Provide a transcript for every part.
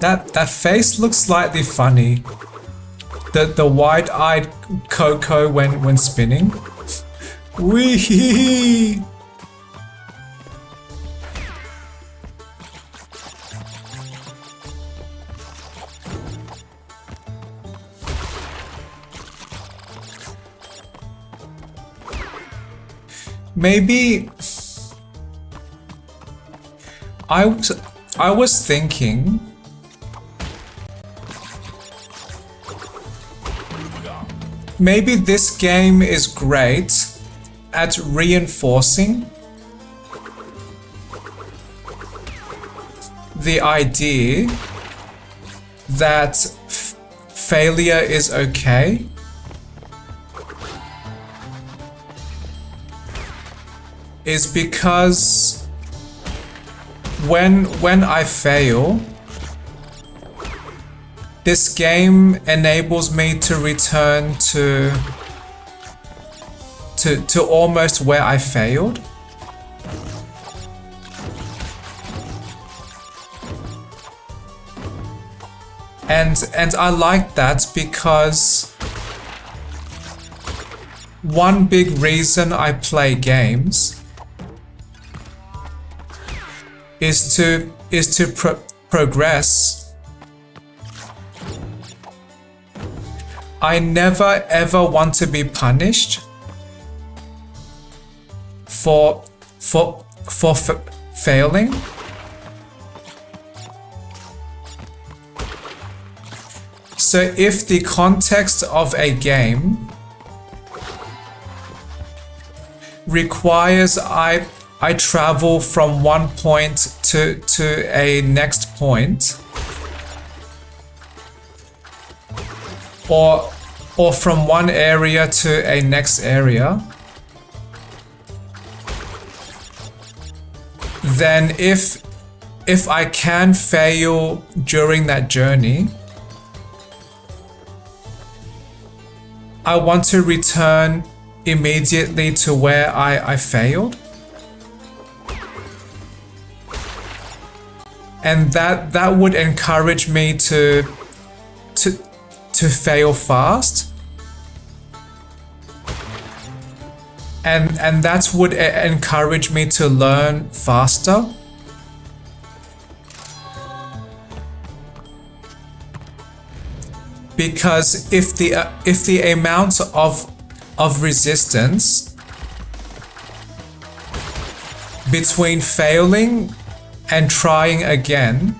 That face looks slightly funny. The wide-eyed Coco when spinning. Wee. Maybe I was thinking maybe this game is great at reinforcing the idea that failure is okay. Is because when I fail, this game enables me to return to almost where I failed. And I like that because one big reason I play games is to progress. I never ever want to be punished for failing. So if the context of a game requires I travel from one point to a next point, or from one area to a next area, then if I can fail during that journey, I want to return immediately to where I failed. And that would encourage me to fail fast, and that would encourage me to learn faster. Because if the amount of resistance between failing and trying again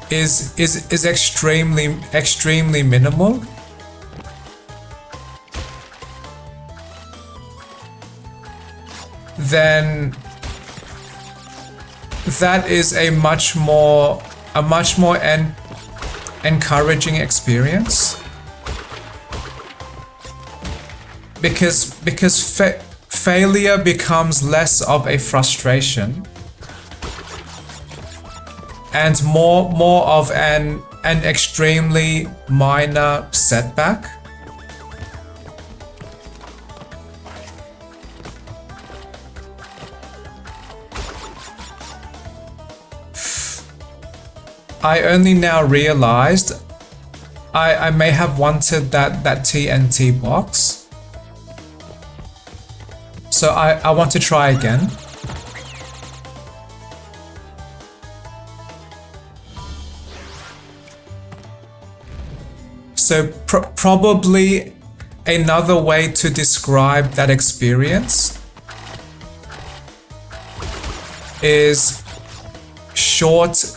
is extremely minimal, then that is a much more encouraging experience, because failure becomes less of a frustration and more of an extremely minor setback. I only now realized I may have wanted that TNT box. So I want to try again. So probably another way to describe that experience is short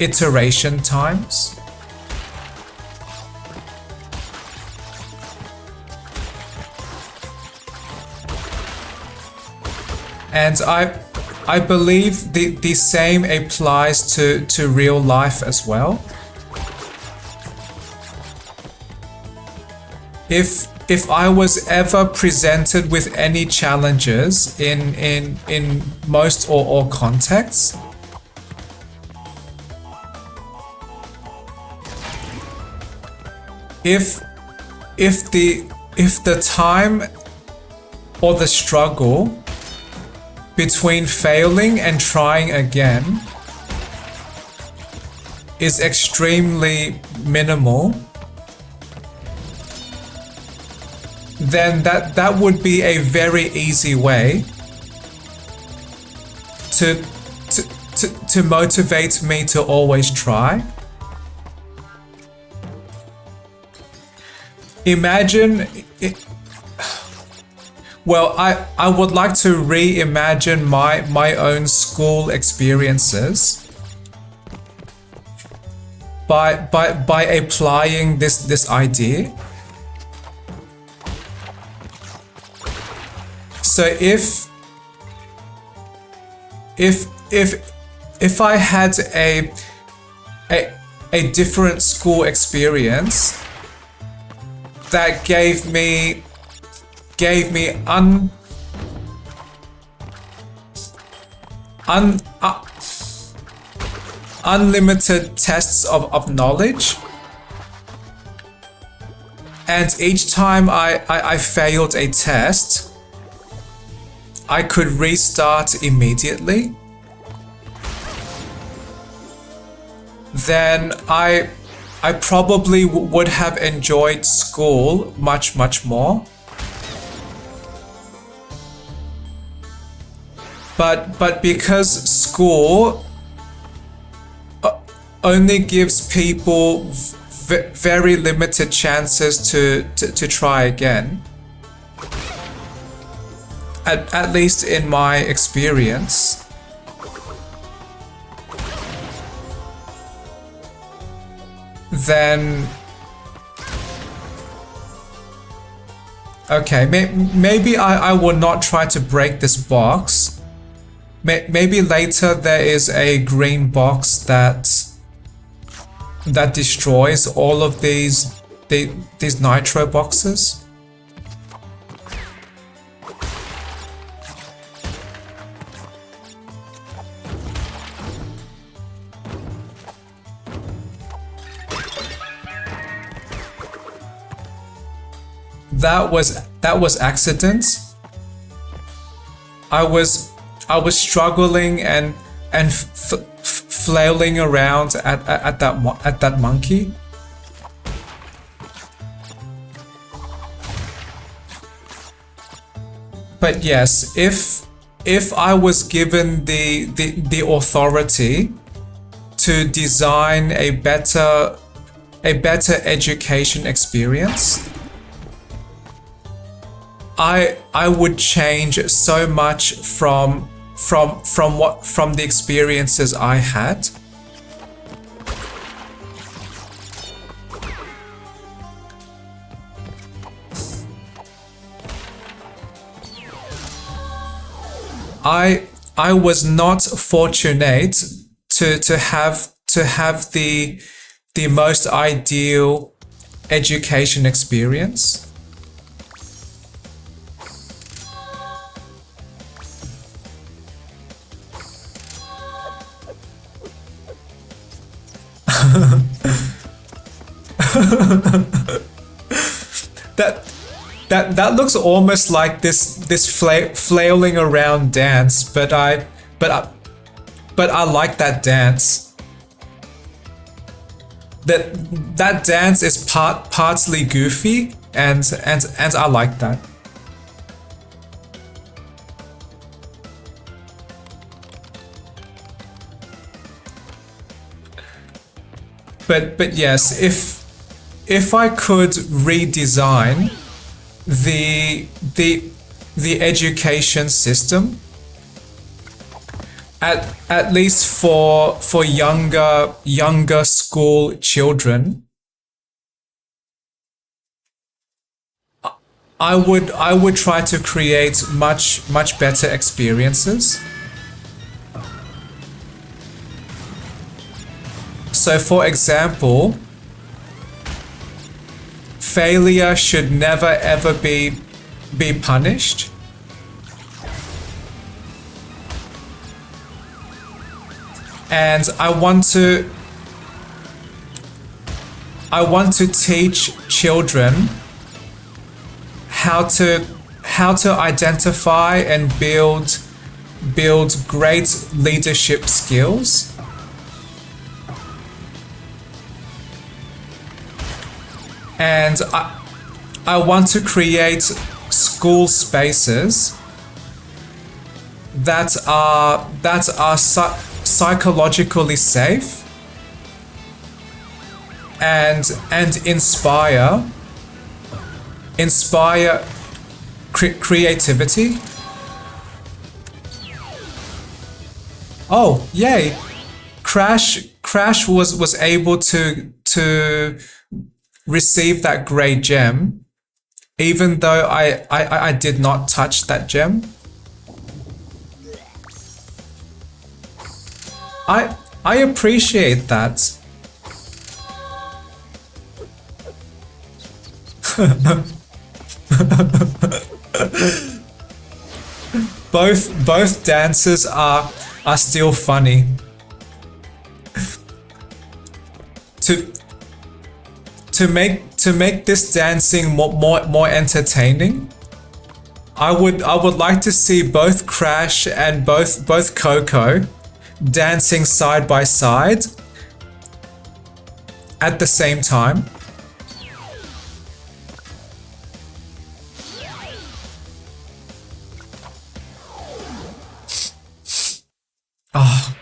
iteration times. And I believe the same applies to real life as well. If I was ever presented with any challenges in most or all contexts, if the time or the struggle between failing and trying again is extremely minimal, then that would be a very easy way to motivate me to always try. Imagine it, well, I would like to reimagine my own school experiences by applying this idea. So if I had a different school experience that gave me unlimited tests of knowledge, and each time I failed a test, I could restart immediately, then I probably would have enjoyed school much more. But because school only gives people very limited chances to try again, at least in my experience, then okay, maybe I will not try to break this box. Maybe later there is a green box that destroys all of these nitro boxes. That was accident. I was struggling and flailing around at that monkey. But yes, if I was given the authority to design a better education experience, I would change so much from the experiences I had. I was not fortunate to have the most ideal education experience. That looks almost like this flailing around dance, but I like that dance. That dance is partly goofy, and I like that. But yes, if I could redesign the education system, at least for younger school children, I would try to create much better experiences. So for example, failure should never ever be punished. And I want to teach children how to identify and build great leadership skills. and I want to create school spaces that are psychologically safe and inspire creativity. Oh, yay! Crash was able to receive that grey gem, even though I did not touch that gem. I appreciate that. Both dances are still funny. To make this dancing more entertaining, I would like to see both Crash and both Coco dancing side by side at the same time. Oh.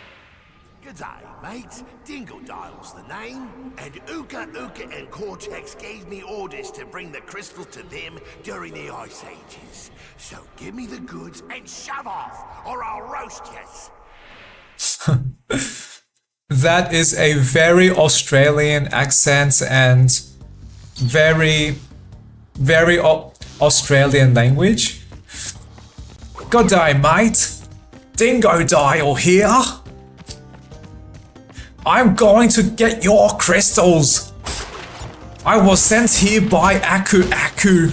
G'day, mates. Dingodile's the name, and Uka and Cortex gave me orders to bring the crystal to them during the Ice Ages. So give me the goods and shove off, or I'll roast yous. That is a very Australian accent and very Australian language. Good day, mate. Dingodile here. I'm going to get your crystals. I was sent here by Aku.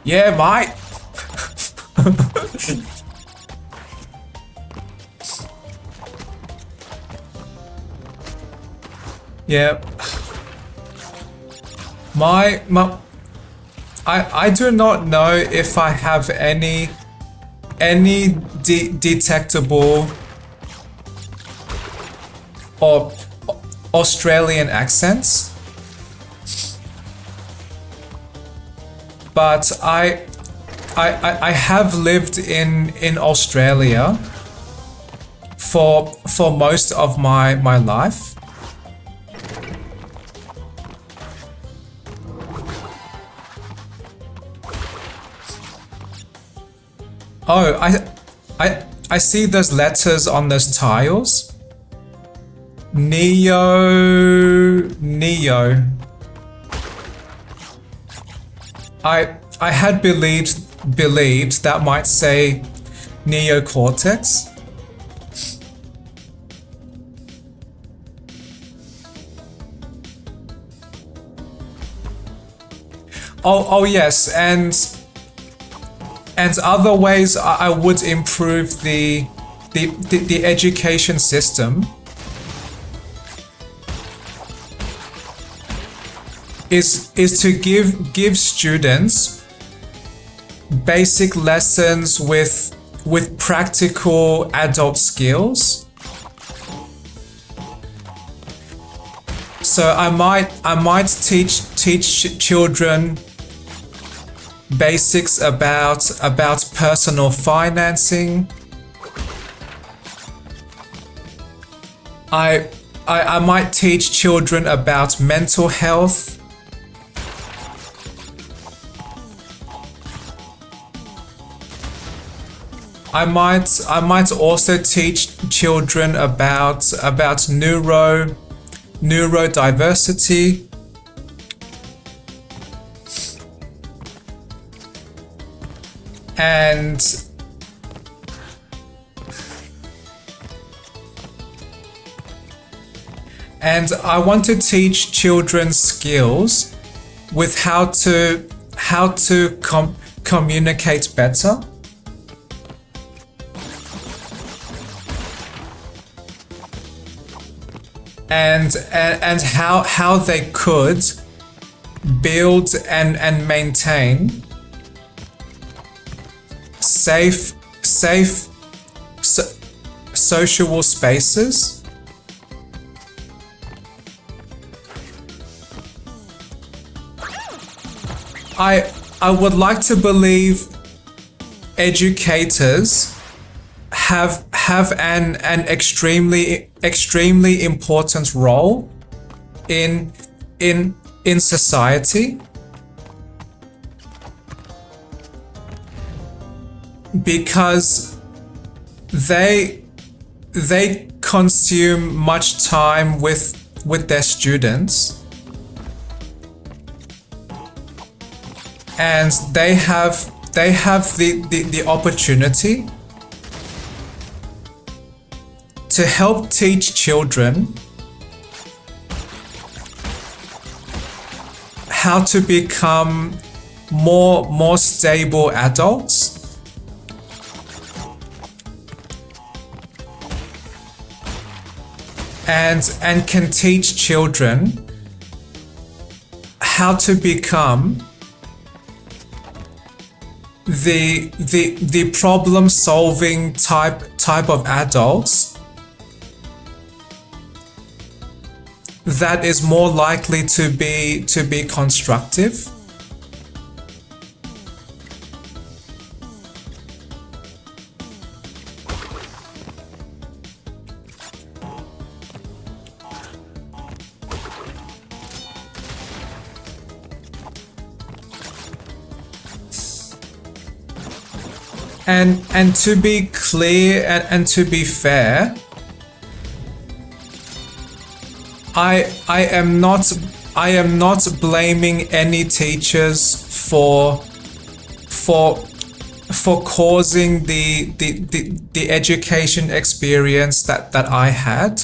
Yeah, mate. Yeah. I do not know if I have any detectable or Australian accents, but I have lived in Australia for most of my life. Oh, I see those letters on those tiles. Neo. I had believed that might say neocortex. Oh yes, and other ways I would improve the education system is to give students basic lessons with practical adult skills. So I might teach children basics about personal financing. I might teach children about mental health. I might also teach children about neurodiversity. And I want to teach children skills with how to communicate better. And how they could build and maintain safe social spaces. I would like to believe educators have an extremely important role in society, because they consume much time with their students, and they have the opportunity to help teach children how to become more stable adults, and can teach children how to become the problem solving type of adults that is more likely to be constructive. And to be clear and to be fair, I am not blaming any teachers for causing the education experience that I had.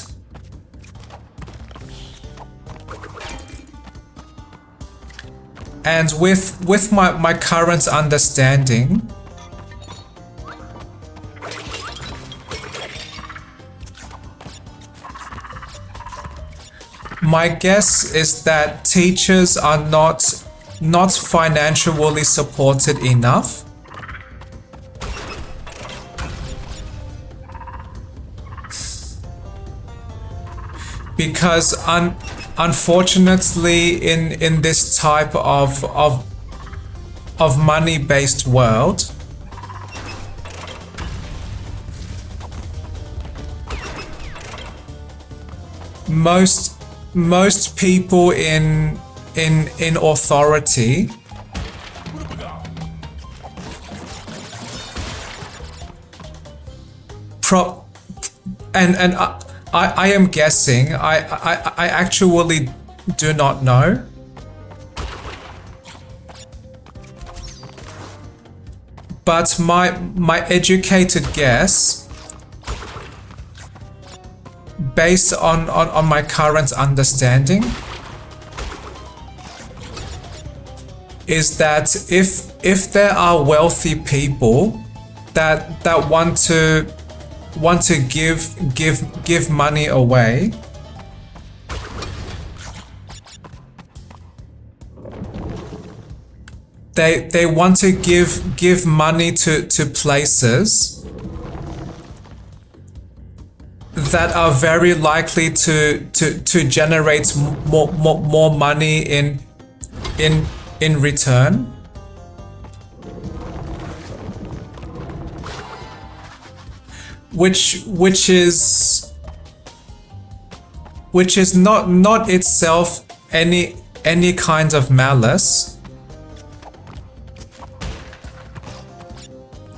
And with my current understanding, my guess is that teachers are not financially supported enough. Because unfortunately in this type of money-based world, most people in authority and I am guessing, I actually do not know, but my educated guess, based on my current understanding, is that if there are wealthy people that want to give money away, they want to give money to places that are very likely to generate more money in return. Which is not itself any kind of malice.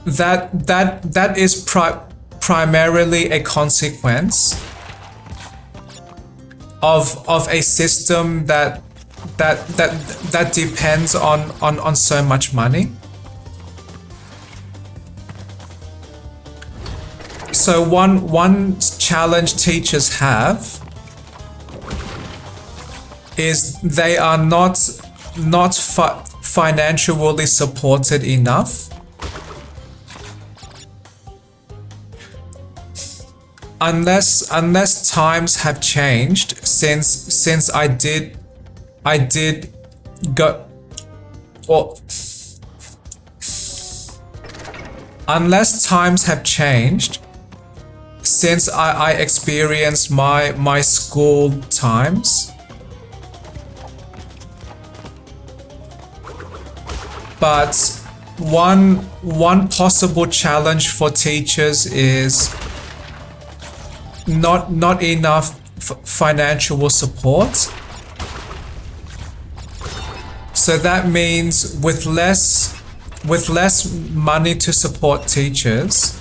That is primarily a consequence of a system that depends on so much money. So one challenge teachers have is they are not financially supported enough. Unless times have changed since I did go, or unless times have changed since I experienced my school times, but one possible challenge for teachers is not enough financial support. So that means with less money to support teachers,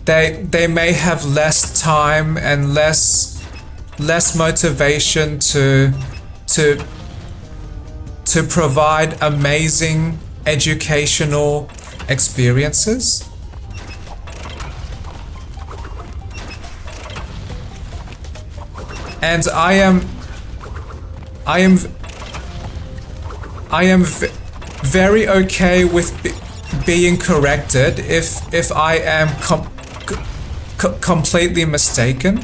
they may have less time and less motivation to provide amazing educational experiences. And I am very okay with being corrected if I am completely mistaken.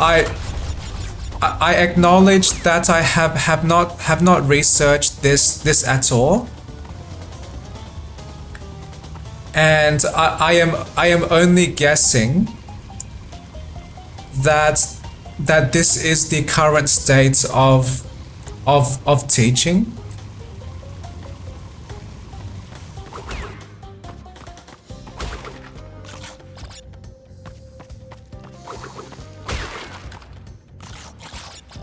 I acknowledge that I have not researched this at all, and I am only guessing that this is the current state of teaching.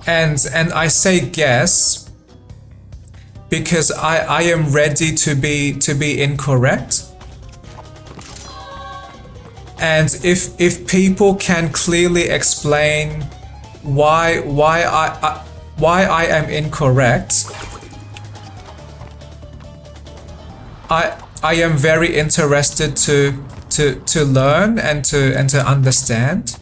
And I say guess because I am ready to be incorrect. And if people can clearly explain why I am incorrect, I am very interested to learn and to understand.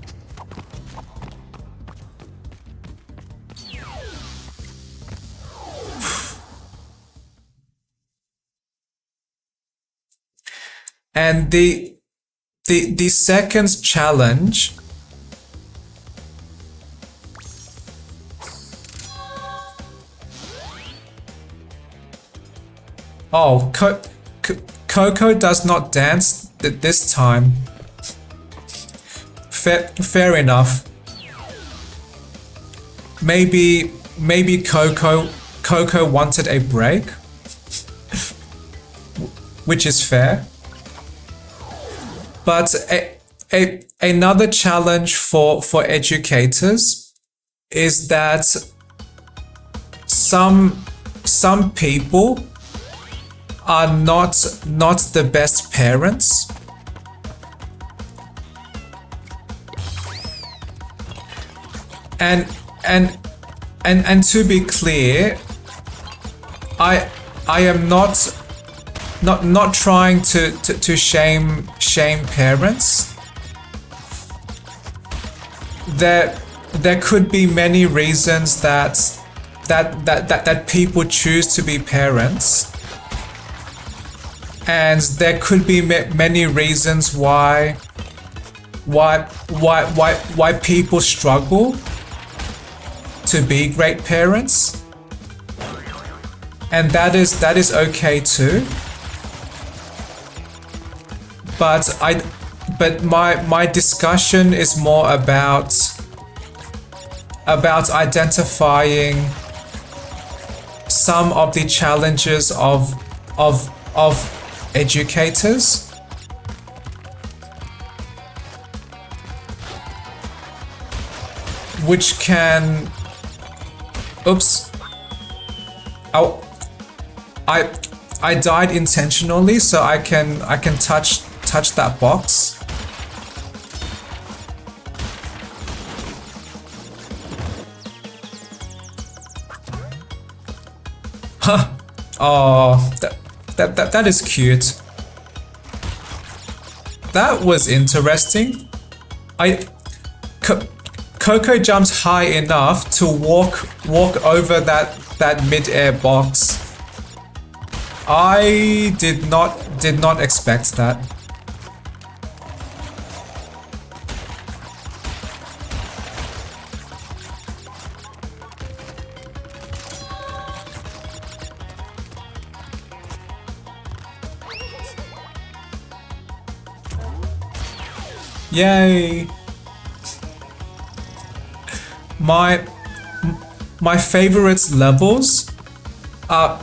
And the second challenge Coco does not dance this time. Fair enough. Maybe Coco wanted a break, which is fair. But another challenge for educators is that some people are not the best parents. And to be clear, I am not trying to shame parents. There could be many reasons that people choose to be parents, and there could be many reasons why people struggle to be great parents, and that is okay too. But my discussion is more about identifying some of the challenges of educators. Which can I died intentionally, so I can touch that box. Huh. Oh, that is cute. That was interesting. Coco jumps high enough to walk over that mid-air box. I did not expect that. Yay! my favorite levels are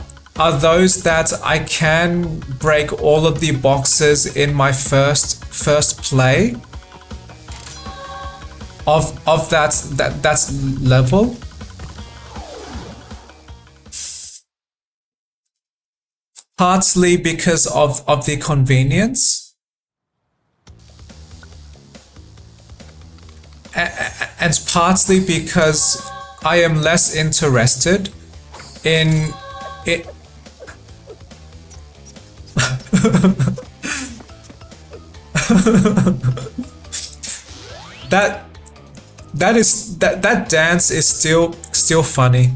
those that I can break all of the boxes in my first play of that level. Partly because of the convenience, and partly because I am less interested in it. that dance is still funny,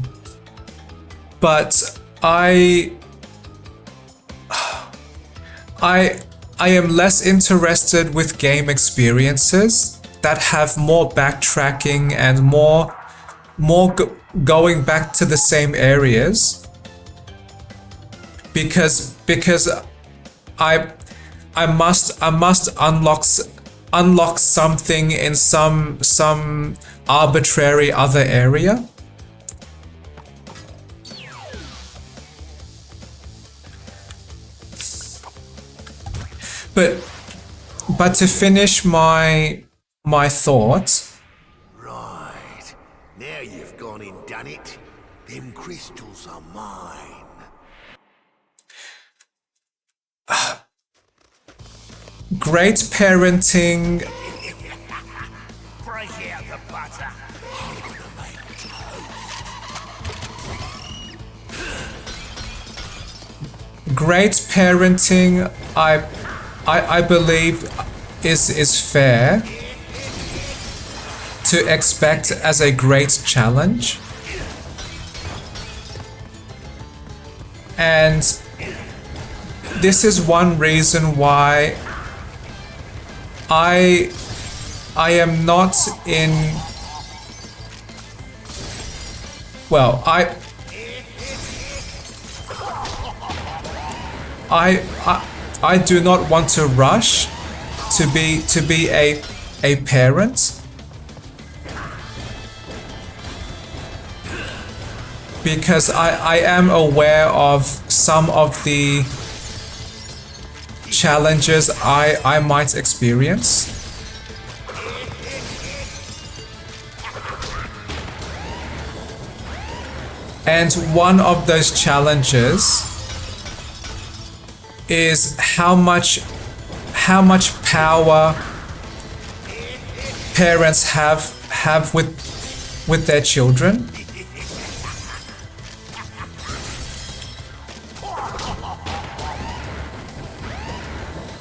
but I am less interested with game experiences that have more backtracking and more going back to the same areas, because I must unlock something in some arbitrary other area. But to finish my thought. Right. Now you've gone and done it. Them crystals are mine. Great parenting. Break out the butter. I'm gonna make toast. Great parenting, I believe is fair to expect as a great challenge. And this is one reason why I am not in. Well, I do not want to rush to be a parent, because I am aware of some of the challenges I might experience. And one of those challenges is how much power parents have with their children.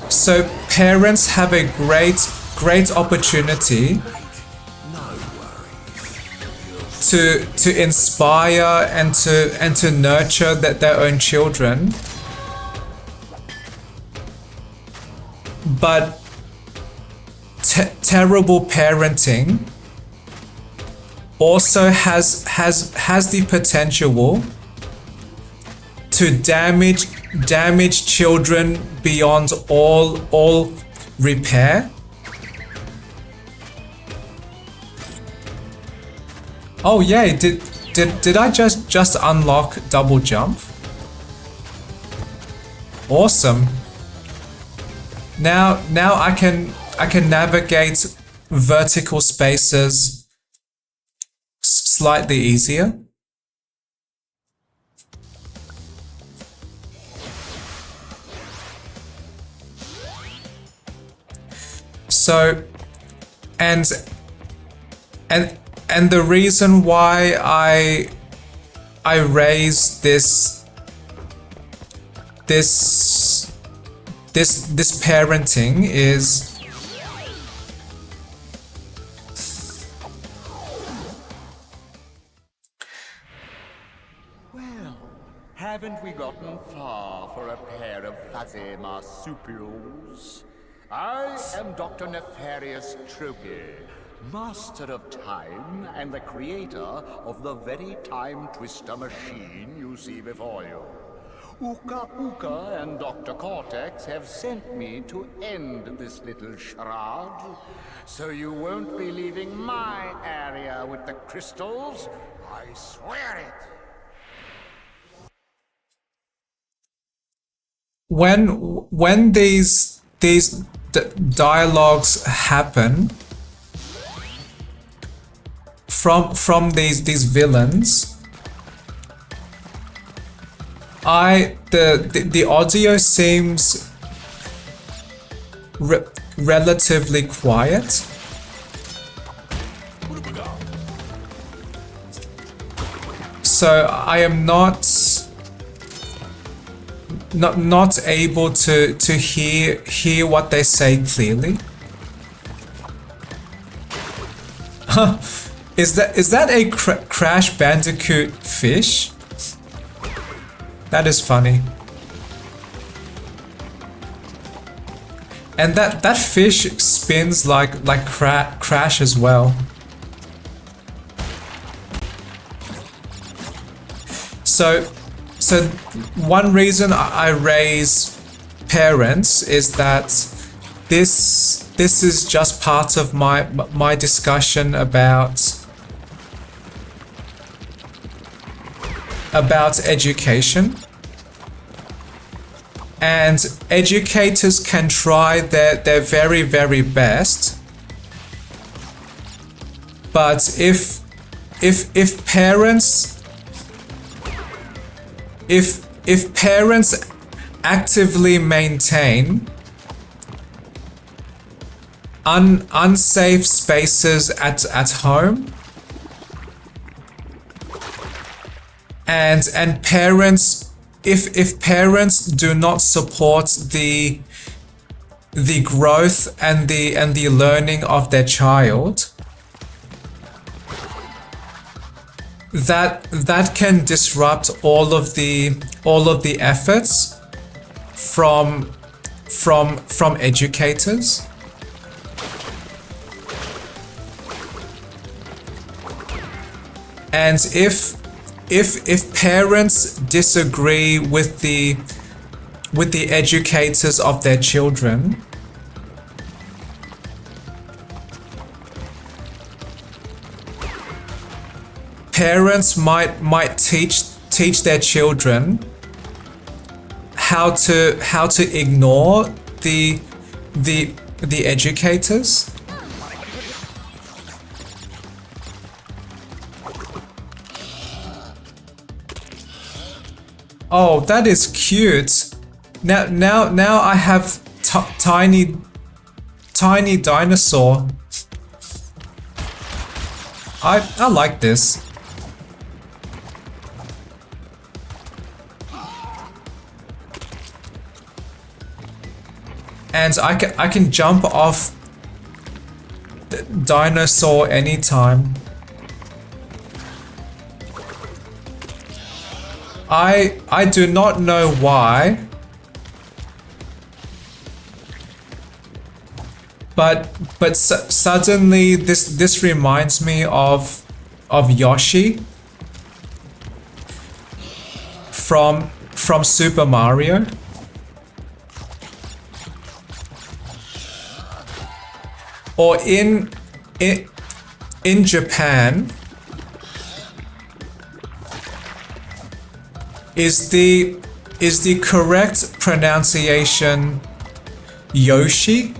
So parents have a great opportunity to inspire and to nurture their own children. But terrible parenting also has the potential to damage children beyond all repair. Oh yay, did I just unlock double jump? Awesome. Now I can navigate vertical spaces slightly easier. So, and the reason why I raise this parenting is well, haven't we gotten far for a pair of fuzzy marsupials? I am Dr. Nefarious Tropy, master of time and the creator of the very time twister machine you see before you. Uka Uka and Dr. Cortex have sent me to end this little charade, so you won't be leaving my area with the crystals. I swear it. When these dialogues happen from these villains, the audio seems relatively quiet. So I am not able to hear what they say clearly. Is that a Crash Bandicoot fish? That is funny. And that fish spins like Crash as well. So one reason I raise parents is that this is just part of my discussion about education. And educators can try their very, very best. But if parents actively maintain unsafe spaces at home, and parents, if parents do not support the growth and the learning of their child, that can disrupt all of the efforts from educators. And if parents disagree with the educators of their children, parents might teach their children how to ignore the educators. Oh, that is cute. Now I have tiny dinosaur. I like this. And I can jump off the dinosaur anytime. I do not know why, but suddenly this reminds me of Yoshi from Super Mario. Or in Japan, is the correct pronunciation Yoshi?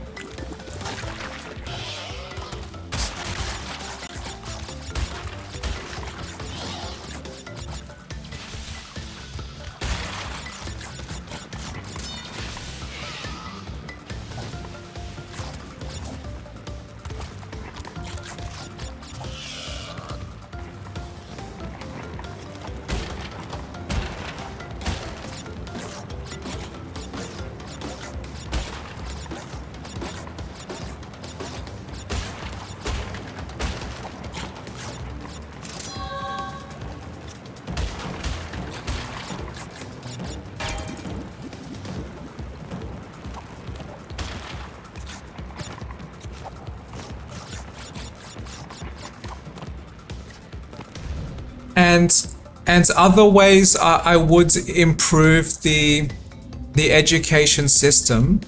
And other ways I would improve the education system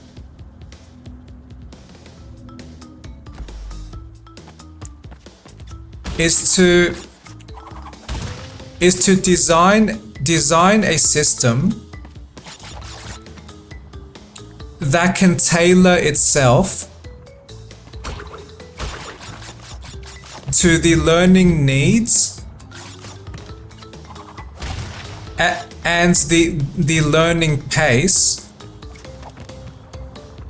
is to is to design a system that can tailor itself to the learning needs and the learning pace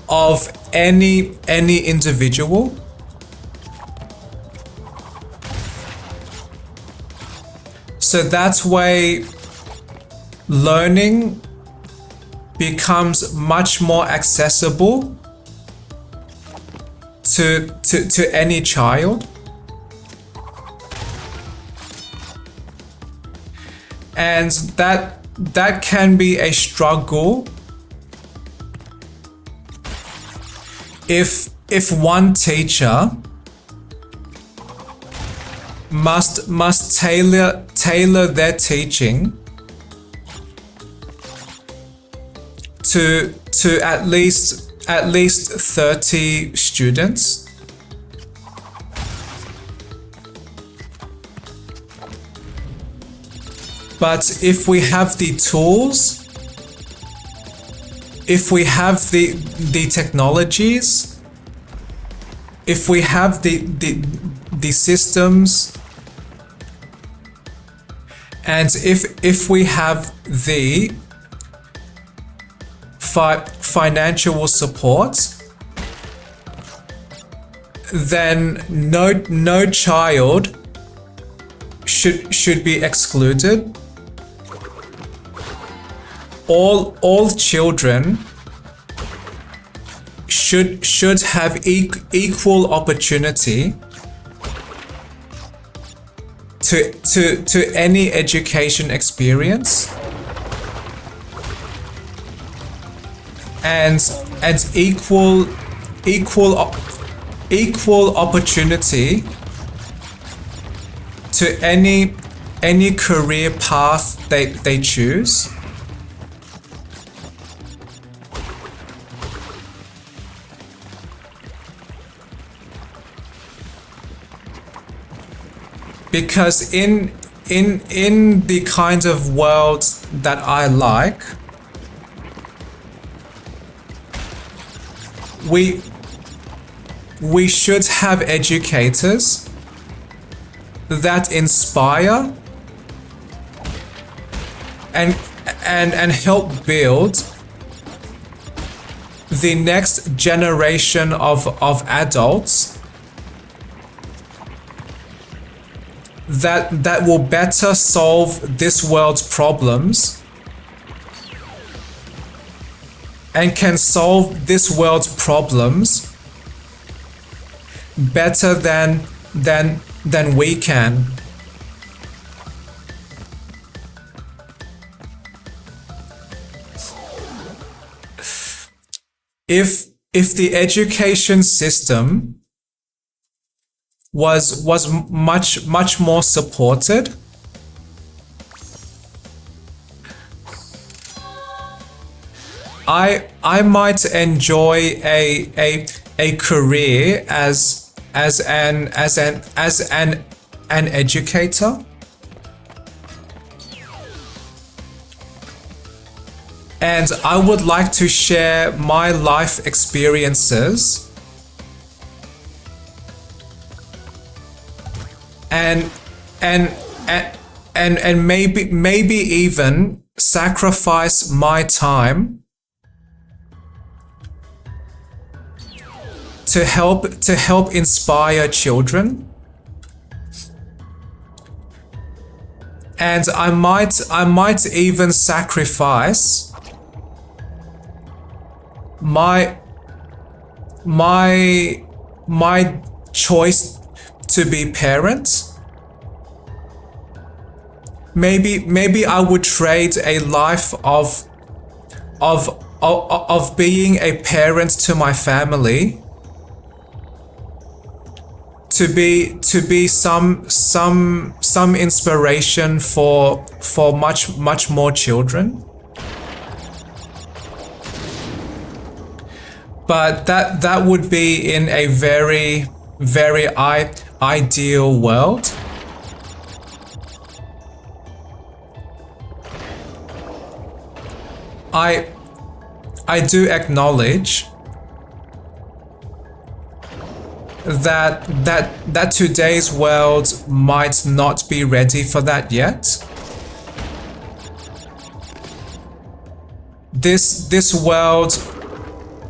of any individual. So that way learning becomes much more accessible to any child. And that can be a struggle if one teacher must tailor their teaching to at least 30 students. But if we have the tools, if we have the technologies, if we have the systems, and if we have the financial support, then no child should be excluded. All children should have equal opportunity to any education experience, and equal opportunity to any career path they choose. Because in the kind of world that I like, we should have educators that inspire and help build the next generation of adults that will better solve this world's problems and can solve this world's problems better than we can. If the education system was much more supported, I might enjoy a career as an educator, and I would like to share my life experiences and maybe even sacrifice my time to help inspire children. And I might even sacrifice my choice to be parent. Maybe I would trade a life of being a parent to my family to be some inspiration for much more children. But that would be in a very ideal world. I do acknowledge that today's world might not be ready for that yet. This world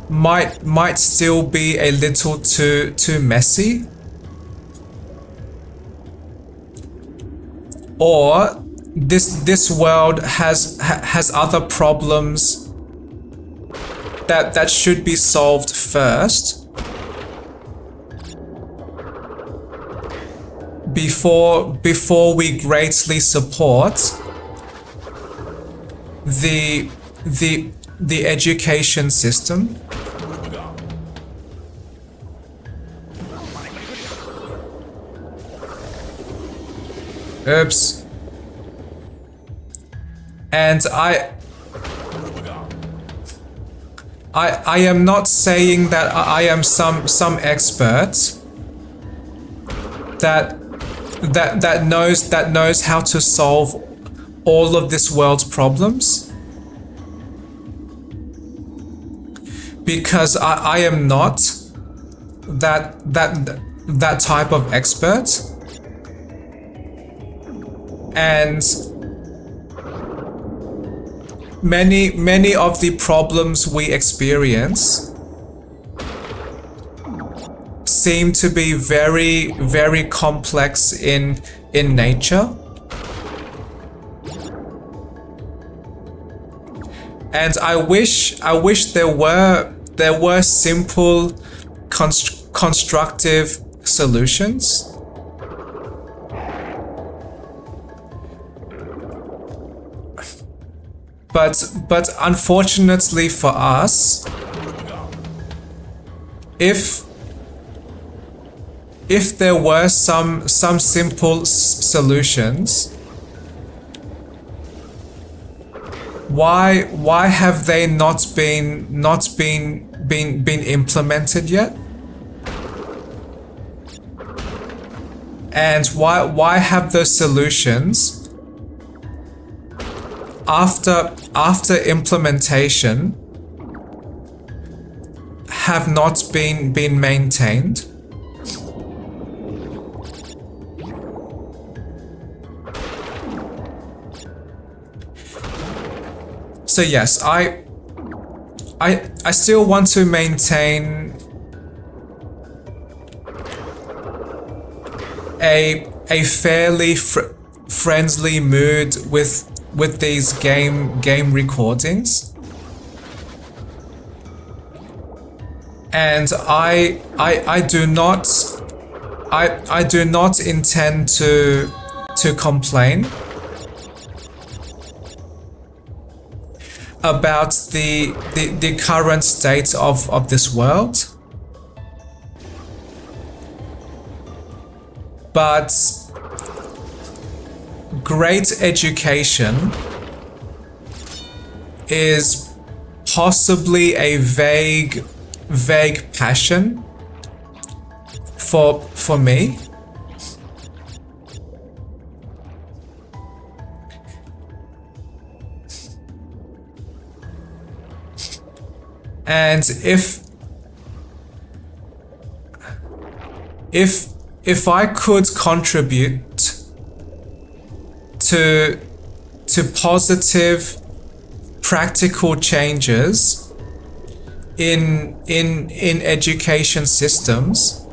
might still be a little too messy, or this world has other problems that should be solved first before we greatly support the education system. Oops. And I am not saying that I am some expert that knows how to solve all of this world's problems, because I am not that type of expert. And many of the problems we experience seem to be very, very complex in nature. And I wish there were simple constructive solutions. But unfortunately for us, if there were some simple solutions, why have they not been implemented yet? And why have those solutions after implementation have not been maintained? So yes, I still want to maintain a fairly friendly mood with these game recordings, and I do not intend to complain about the current state of this world, but great education is possibly a vague passion for me. And if I could contribute to positive practical changes in education systems,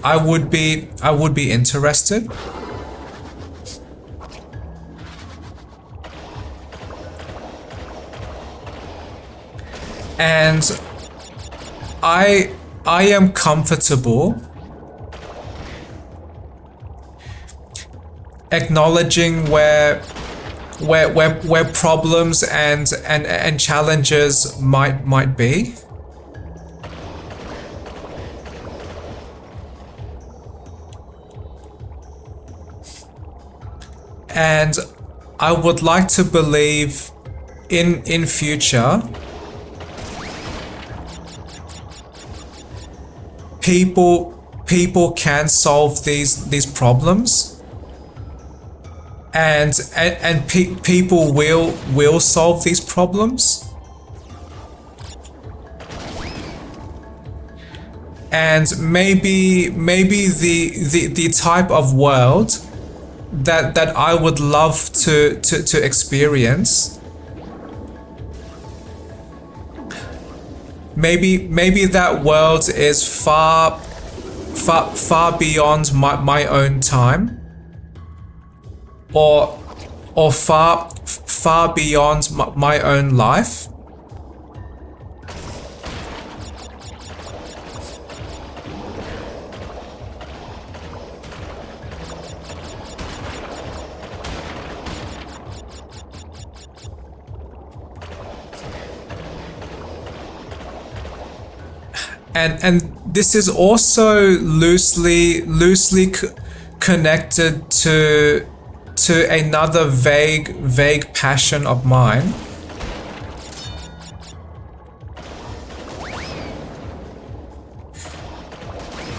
I would be interested. And I am comfortable acknowledging where problems and challenges might be. And I would like to believe in future people can solve these problems, and people will solve these problems. And maybe the type of world that I would love to experience, maybe that world is far beyond my own time, or far beyond my own life. And this is also loosely connected to another vague passion of mine,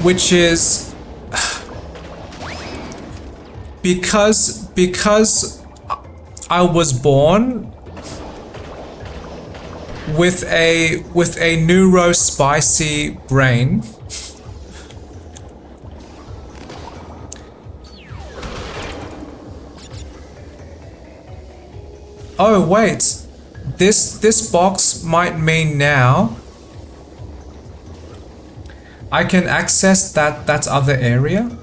which is because I was born with a neurospicy brain. Oh wait, this box might mean now I can access that other area.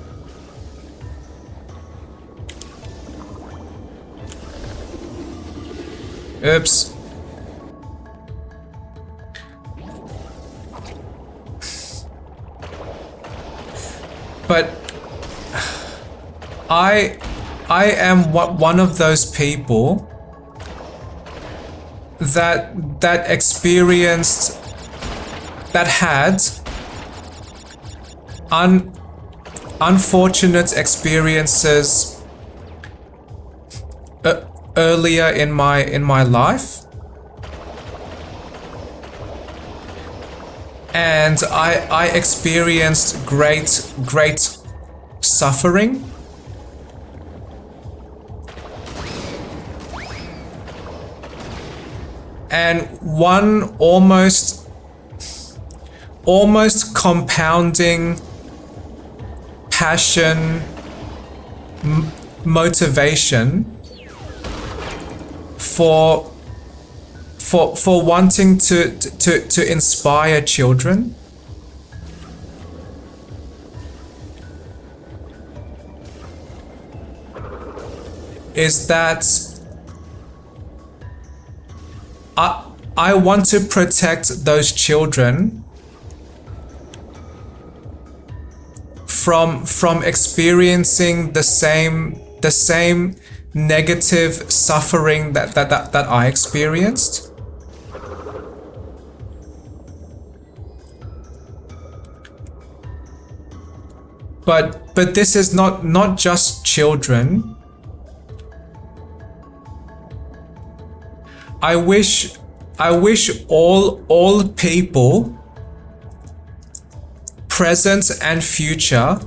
Oops. But I am one of those people that experienced, that had unfortunate experiences earlier in my life, and I experienced great suffering. And one almost compounding passion, motivation for wanting to inspire children is that I want to protect those children from experiencing the same negative suffering that I experienced. But this is not just children. I wish all people, present and future,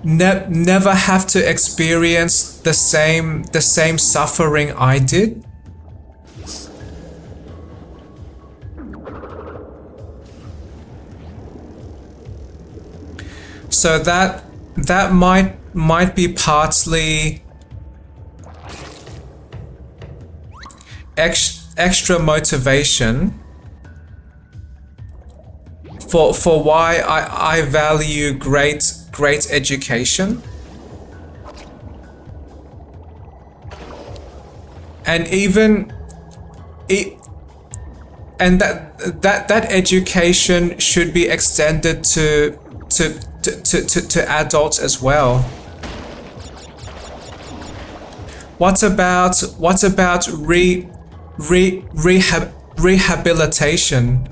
never have to experience the same suffering I did. So that might be partly extra motivation for why I value great education. And even and that education should be extended to adults as well. What about rehabilitation?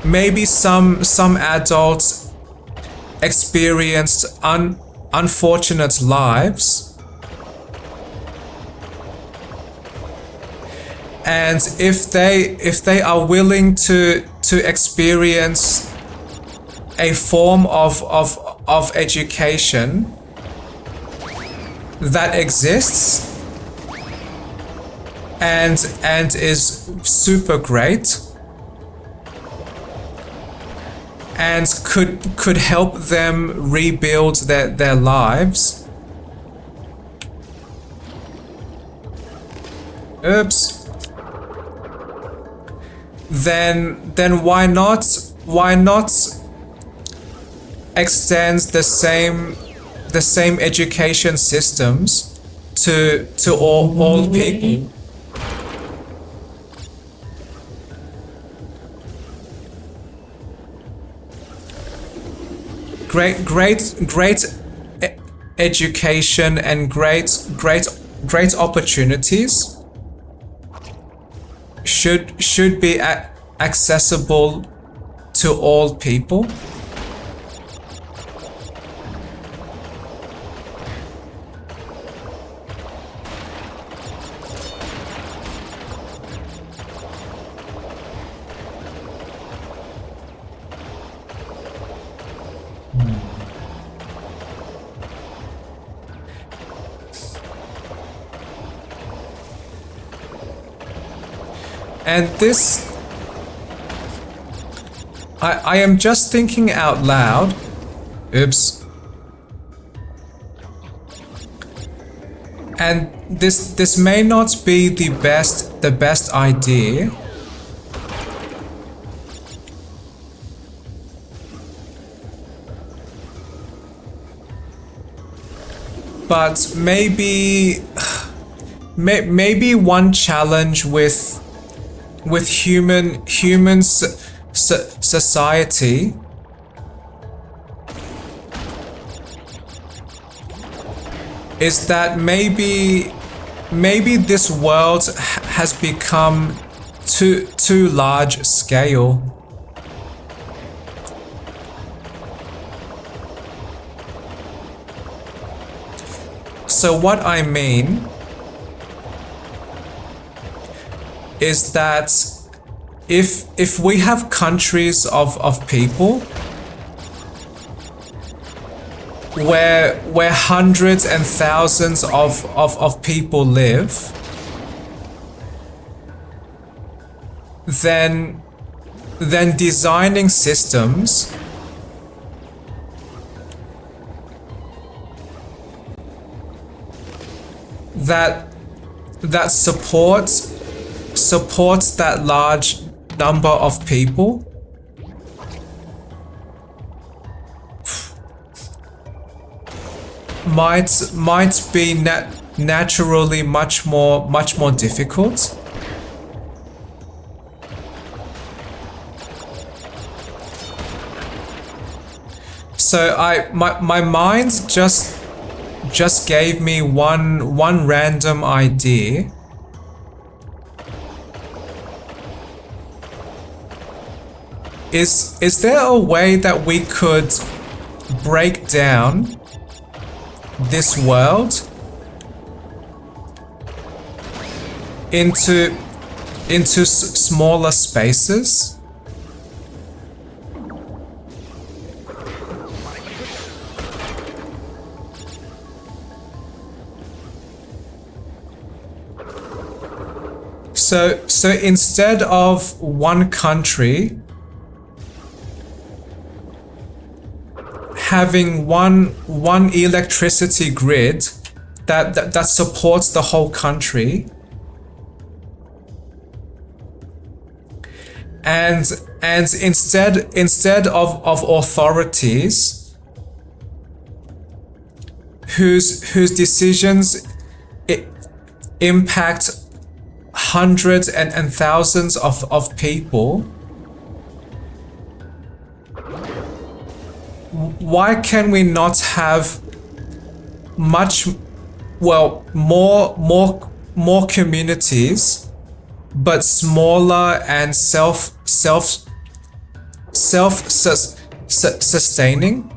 Maybe some adults experienced unfortunate lives, and if they are willing to experience a form of education that exists and is super great and could help them rebuild their lives. Oops. Then why not extend the same education systems to all people? Great education and great opportunities should be accessible to all people. And this, I am just thinking out loud. Oops. And this may not be the best idea. But maybe one challenge with human society is that maybe this world has become too large scale. So what I mean is that if we have countries of people where hundreds and thousands of people live, then designing systems that supports that large number of people might be naturally much more difficult. So my mind just gave me one random idea. Is there a way that we could break down this world into smaller spaces? So instead of one country having one electricity grid that supports the whole country, and instead of authorities whose decisions impact hundreds and thousands of people, why can we not have more communities, but smaller and self-sustaining?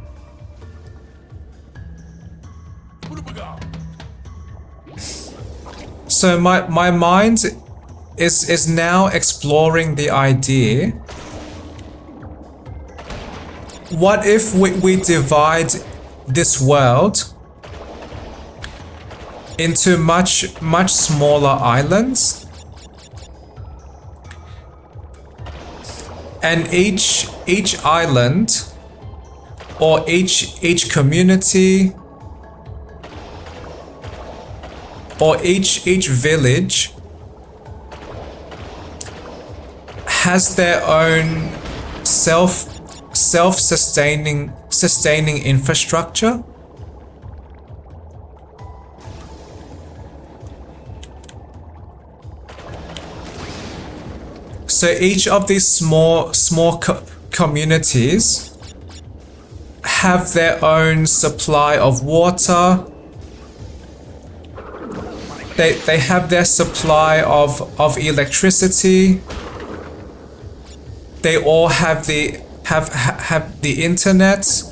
So my mind is now exploring the idea what if we divide this world into much smaller islands, and each island or each community or each village has their own self-sustaining infrastructure? So each of these small communities have their own supply of water. They have their supply of electricity. They all have the internet.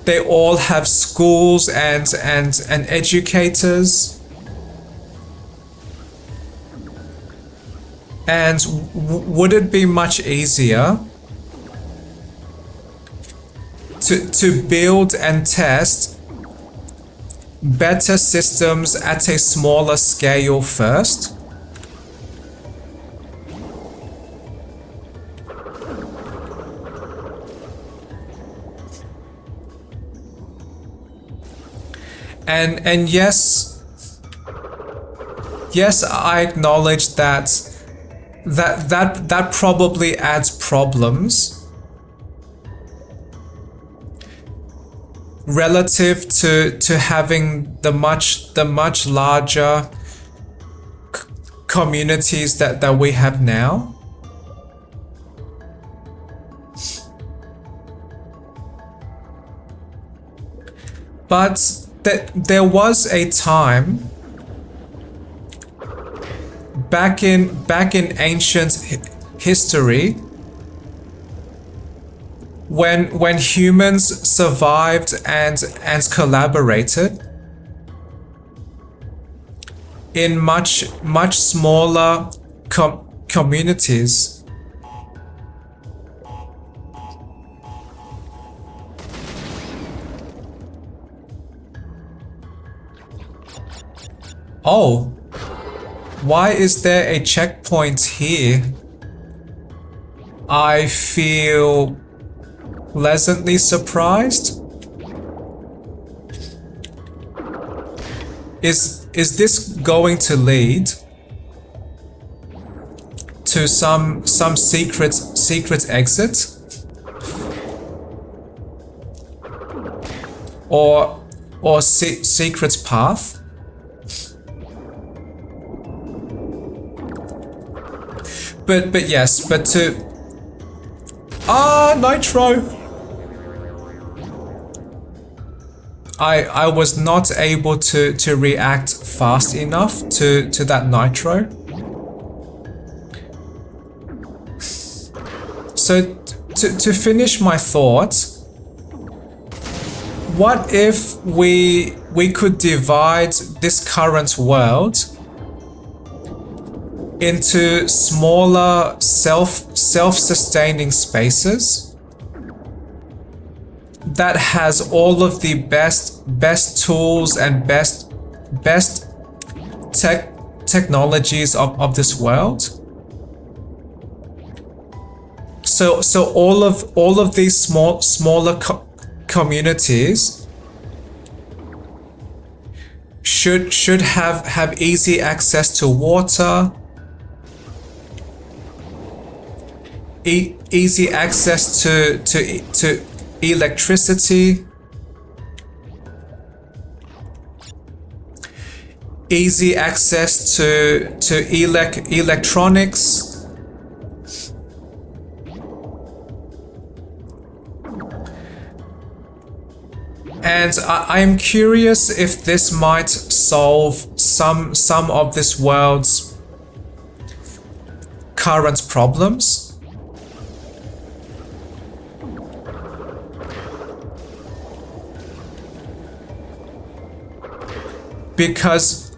They all have schools and educators. And would it be much easier to build and test better systems at a smaller scale first? And yes, I acknowledge that probably adds problems relative to having the much larger communities that we have now. But there was a time back in ancient history when humans survived and collaborated in much smaller communities. Oh, why is there a checkpoint here? I feel pleasantly surprised. Is this going to lead to some secret exit? Or secret path? But yes, but to nitro. I was not able to react fast enough to that nitro. So to finish my thought, what if we could divide this current world into smaller self-sustaining spaces that has all of the best tools and best technologies of this world? So all of these smaller communities should have easy access to water, easy access to electricity, easy access to electronics. And I am curious if this might solve some of this world's current problems. Because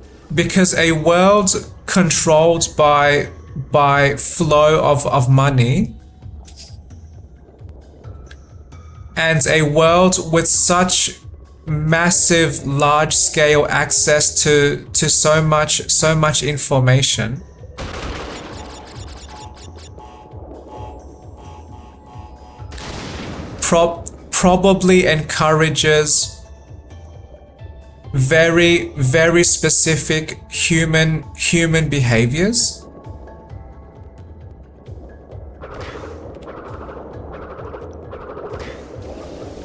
a world controlled by flow of money and a world with such massive, large-scale access to so much information. Probably encourages very specific human behaviors.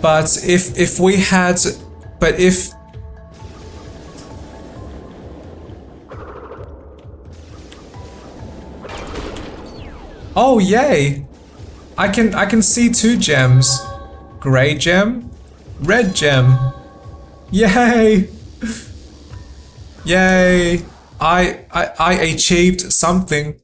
But if we had, but if oh yay, I can see 2 gems. Gray gem, red gem. Yay! Yay! I achieved something.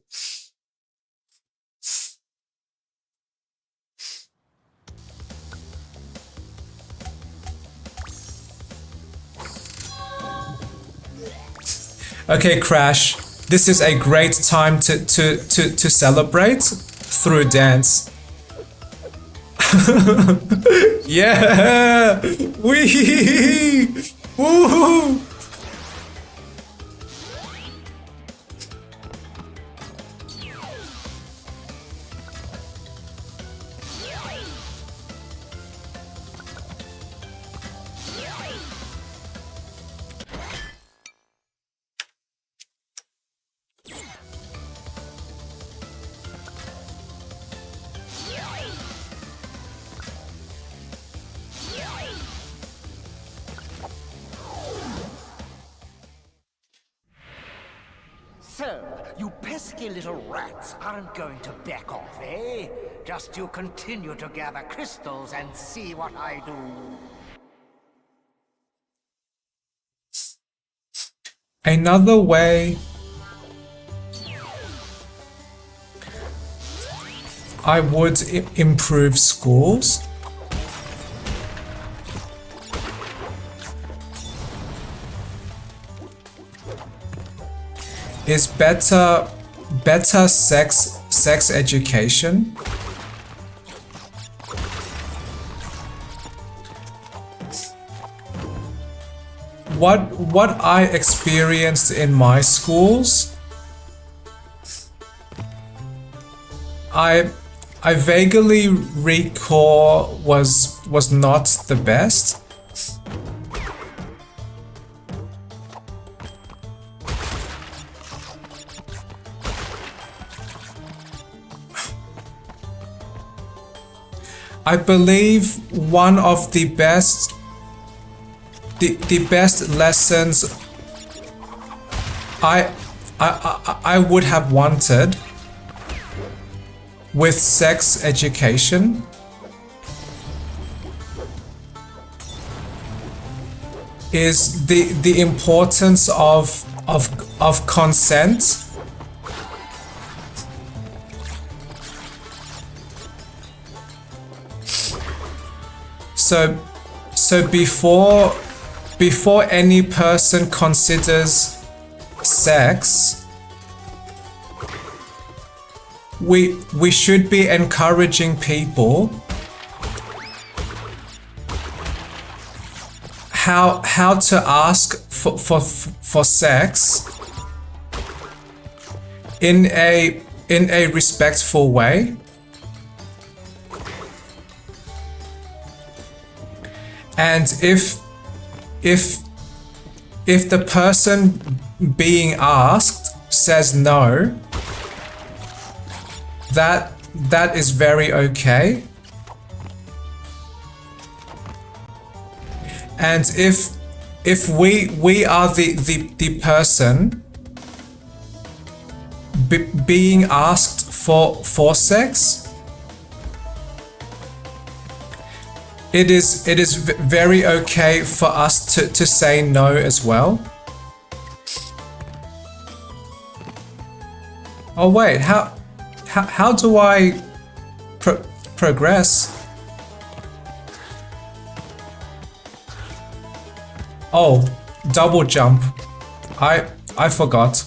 Okay, Crash. This is a great time to celebrate through dance. Yeah! Wee! Woohoo! So, you pesky little rats aren't going to back off, eh? Just you continue to gather crystals and see what I do. Another way I would improve schools is better sex education. What I experienced in my schools, I vaguely recall was not the best. I believe one of the best lessons I would have wanted with sex education is the importance of consent. So before any person considers sex, we should be encouraging people how to ask for sex in a respectful way. And if the person being asked says no, that is very okay. And if we are the person being asked for sex, it is very okay for us to say no as well. Oh wait, how do I progress? Oh, double jump. I forgot.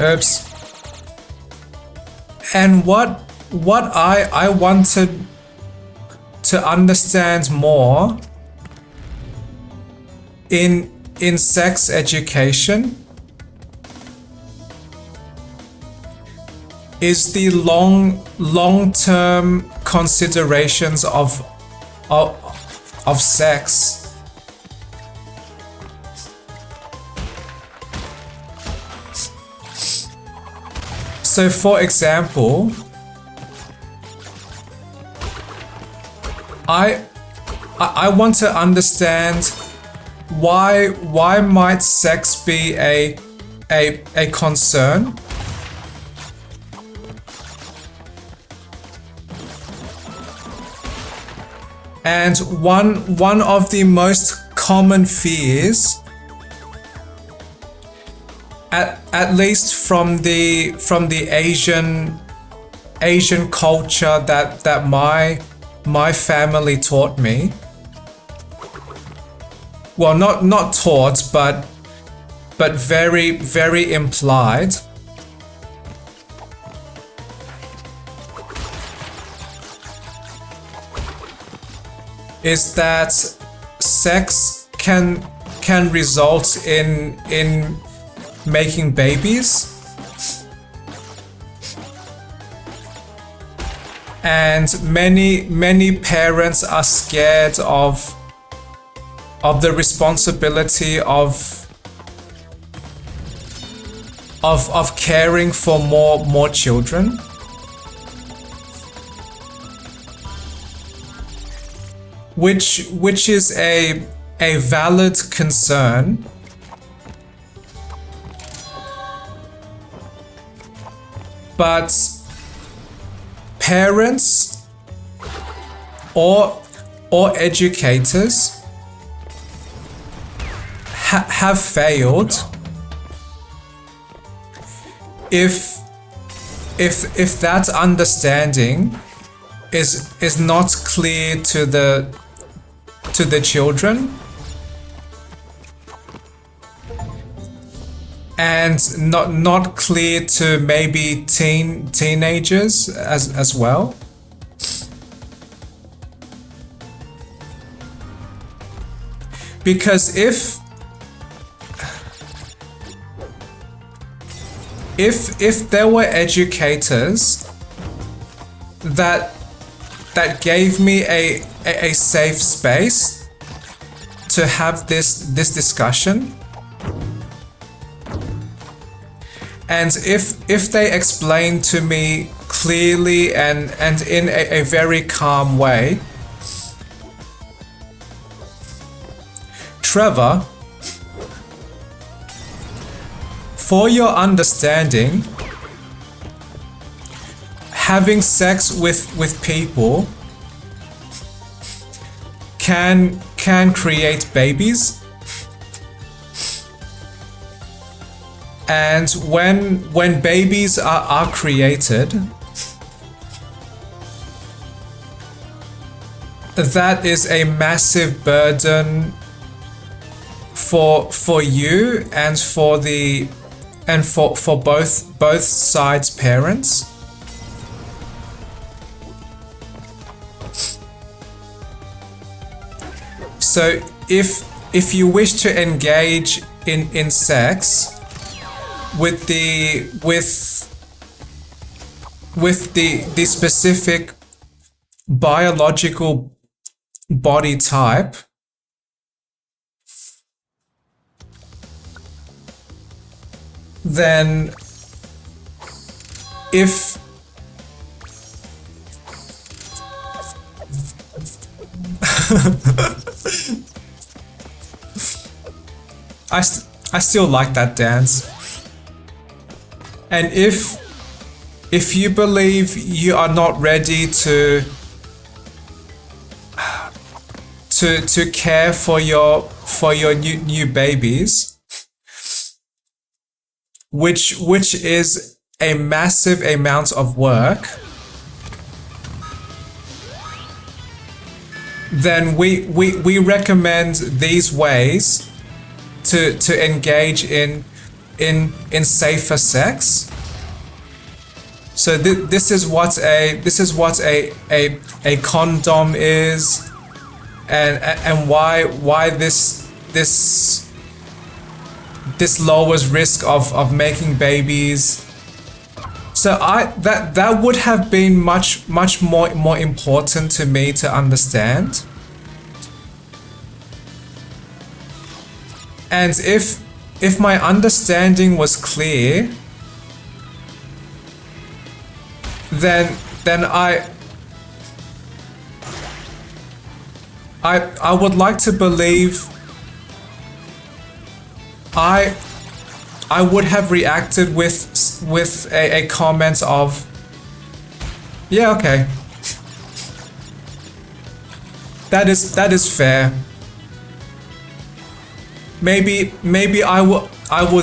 Oops. And what I wanted to understand more in sex education is the long-term considerations of sex. So for example, I want to understand why might sex be a concern? And one of the most common fears, at least from the Asian culture that my family taught me. Well, not taught, but very implied. Is that sex can result in making babies, and many parents are scared of the responsibility of caring for more children. Which is a valid concern. But parents or educators have failed if that understanding is not clear to the children, and not clear to maybe teenagers as well. Because if there were educators that gave me a safe space to have this discussion, and if they explained to me clearly and in a very calm way, Trevor, for your understanding, having sex with people can create babies, and when babies are created, that is a massive burden for you and for both sides' parents. So if you wish to engage in sex with the specific biological body type, then if I still like that dance. And if you believe you are not ready to care for your new babies, which is a massive amount of work, then we recommend these ways to engage in in safer sex. So this is what a condom is, and why this lowers risk of making babies. So that would have been much more important to me to understand. And if my understanding was clear, then I would like to believe I would have reacted with a comment of, yeah, okay, that is fair. Maybe I will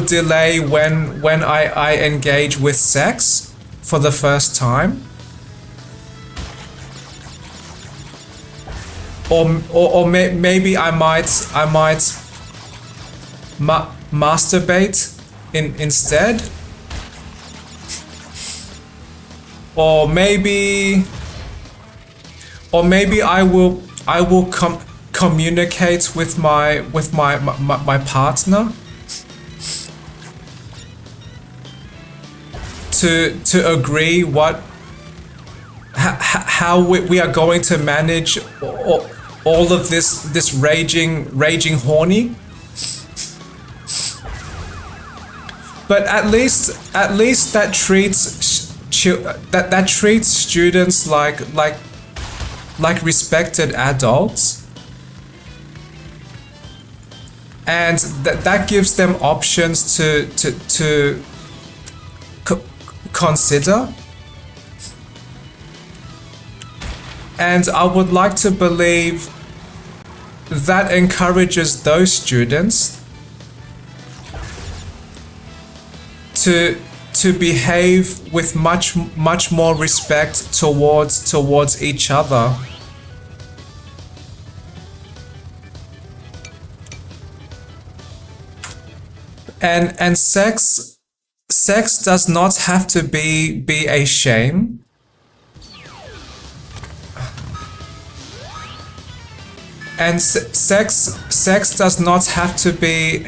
delay when I engage with sex for the first time, or maybe I might masturbate instead, or maybe I will communicate with my partner to agree how we are going to manage all of this raging horny. But at least that treats students like respected adults, and that gives them options to consider. And I would like to believe that encourages those students to behave with much more respect towards each other. And sex does not have to be a shame. And sex does not have to be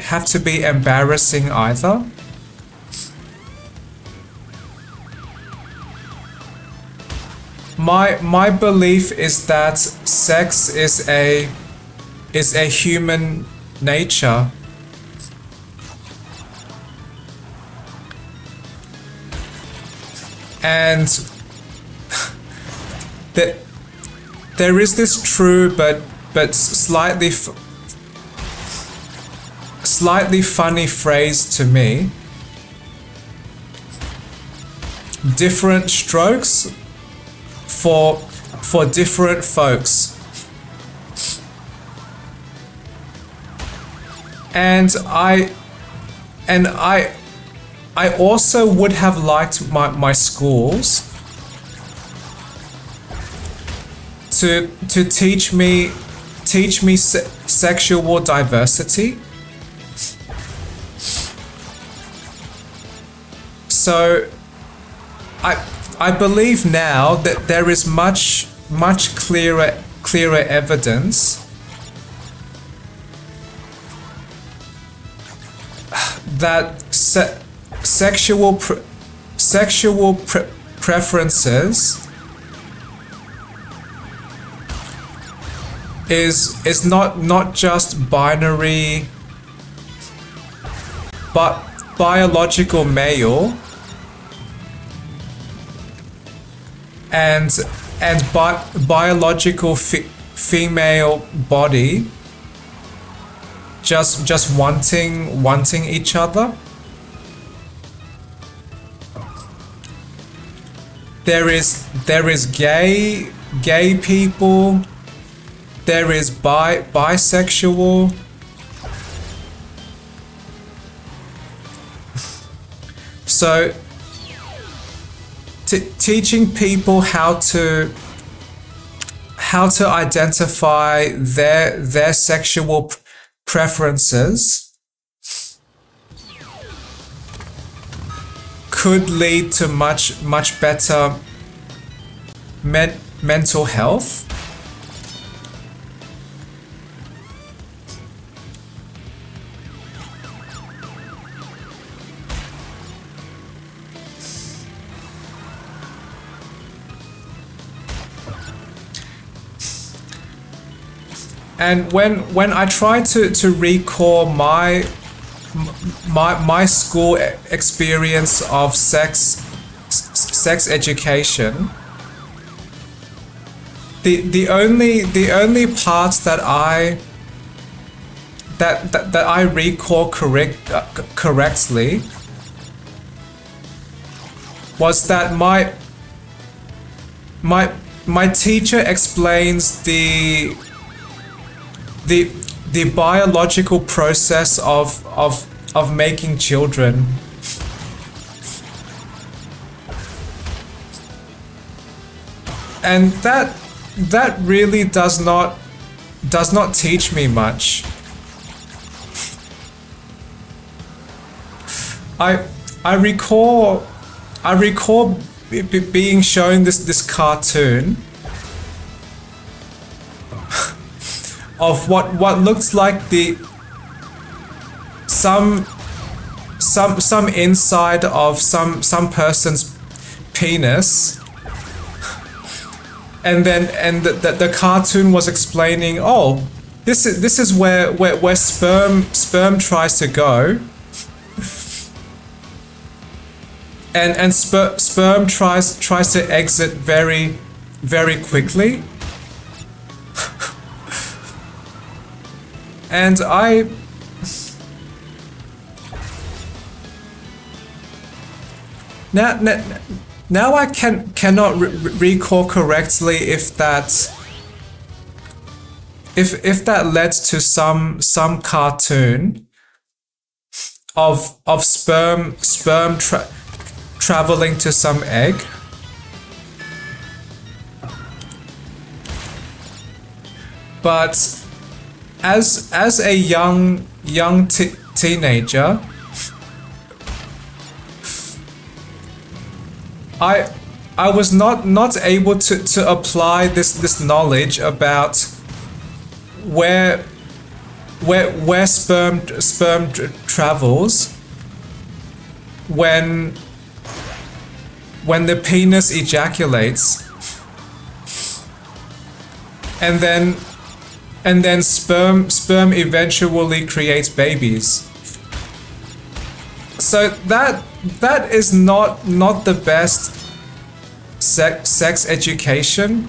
embarrassing either. My belief is that sex is a human nature. And there is this true but slightly funny phrase to me: different strokes for different folks. And I also would have liked my schools to teach me sexual diversity. So I believe now that there is much clearer evidence that sexual preferences is not just binary, but biological male and biological female body just wanting each other. There is gay people. There is bisexual. So teaching people how to identify their sexual preferences could lead to much better mental health. And when I try to recall my school experience of sex education, the only parts that I recall correctly was that my teacher explains the biological process of making children. And that really does not teach me much. I recall being shown this cartoon of what looks like some inside of some person's penis, and the cartoon was explaining, oh, this is where sperm tries to go, and sperm tries to exit very quickly. And now I cannot recall correctly if that led to some cartoon of sperm traveling to some egg. But as a young teenager, I was not able to apply this knowledge about where sperm travels when the penis ejaculates, and then sperm eventually creates babies. So that is not the best sex education.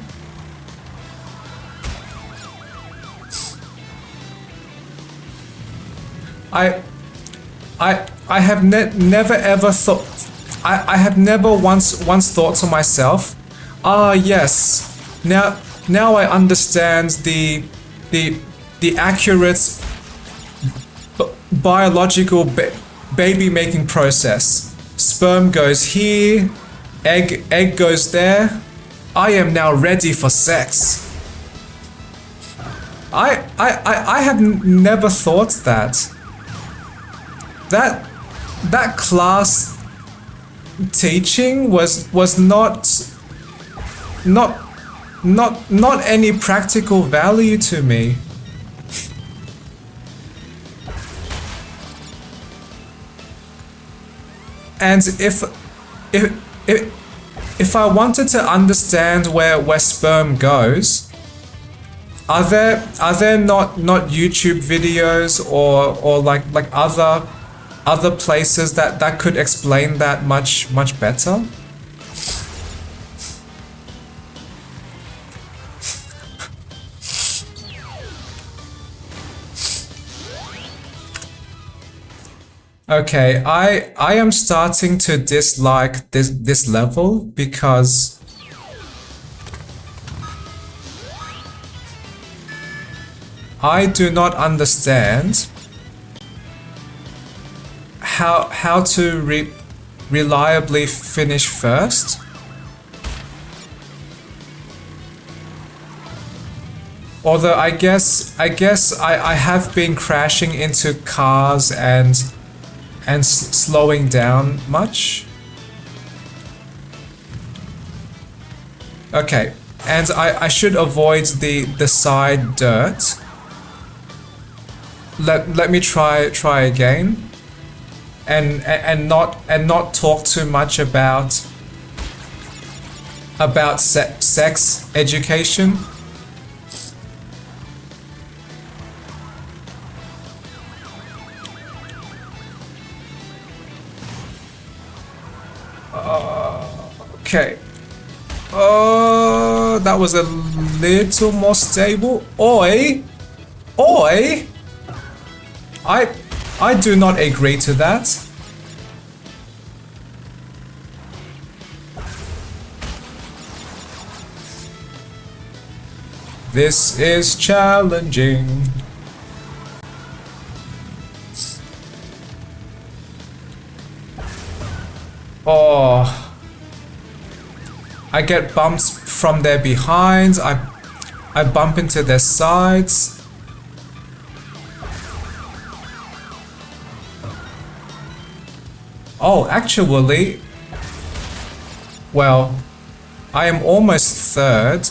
I have never ever thought. I have never once thought to myself, yes, now I understand the accurate biological baby making process. Sperm goes here, egg goes there. I am now ready for sex. I have never thought that class teaching was not any practical value to me. And if I wanted to understand where sperm goes, are there not YouTube videos or like other places that could explain that much better? Okay, I am starting to dislike this level because I do not understand how to reliably finish first. Although I guess I have been crashing into cars and slowing down much. Okay, and I should avoid the side dirt. Let me try again, and not talk too much about sex education. Okay. Oh, that was a little more stable. Oi! Oi! I do not agree to that. This is challenging. Oh. I get bumps from their behinds. I bump into their sides. Oh, actually, well, I am almost third.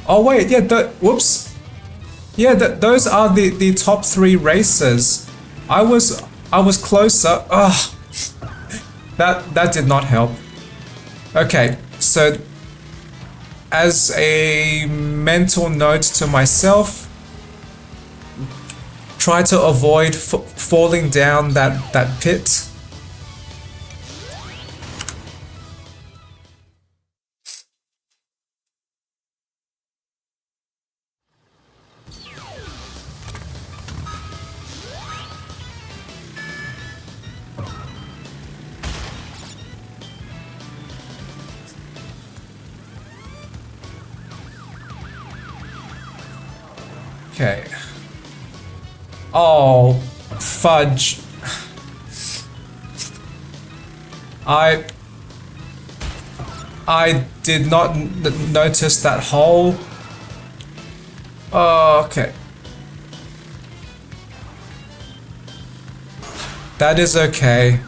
Oh wait, yeah, whoops. Yeah, those are the top 3 races. I was closer. Ugh. That did not help. Okay, so as a mental note to myself, try to avoid falling down that pit. Okay. Oh, fudge. I did not notice that hole. Oh, okay. That is okay.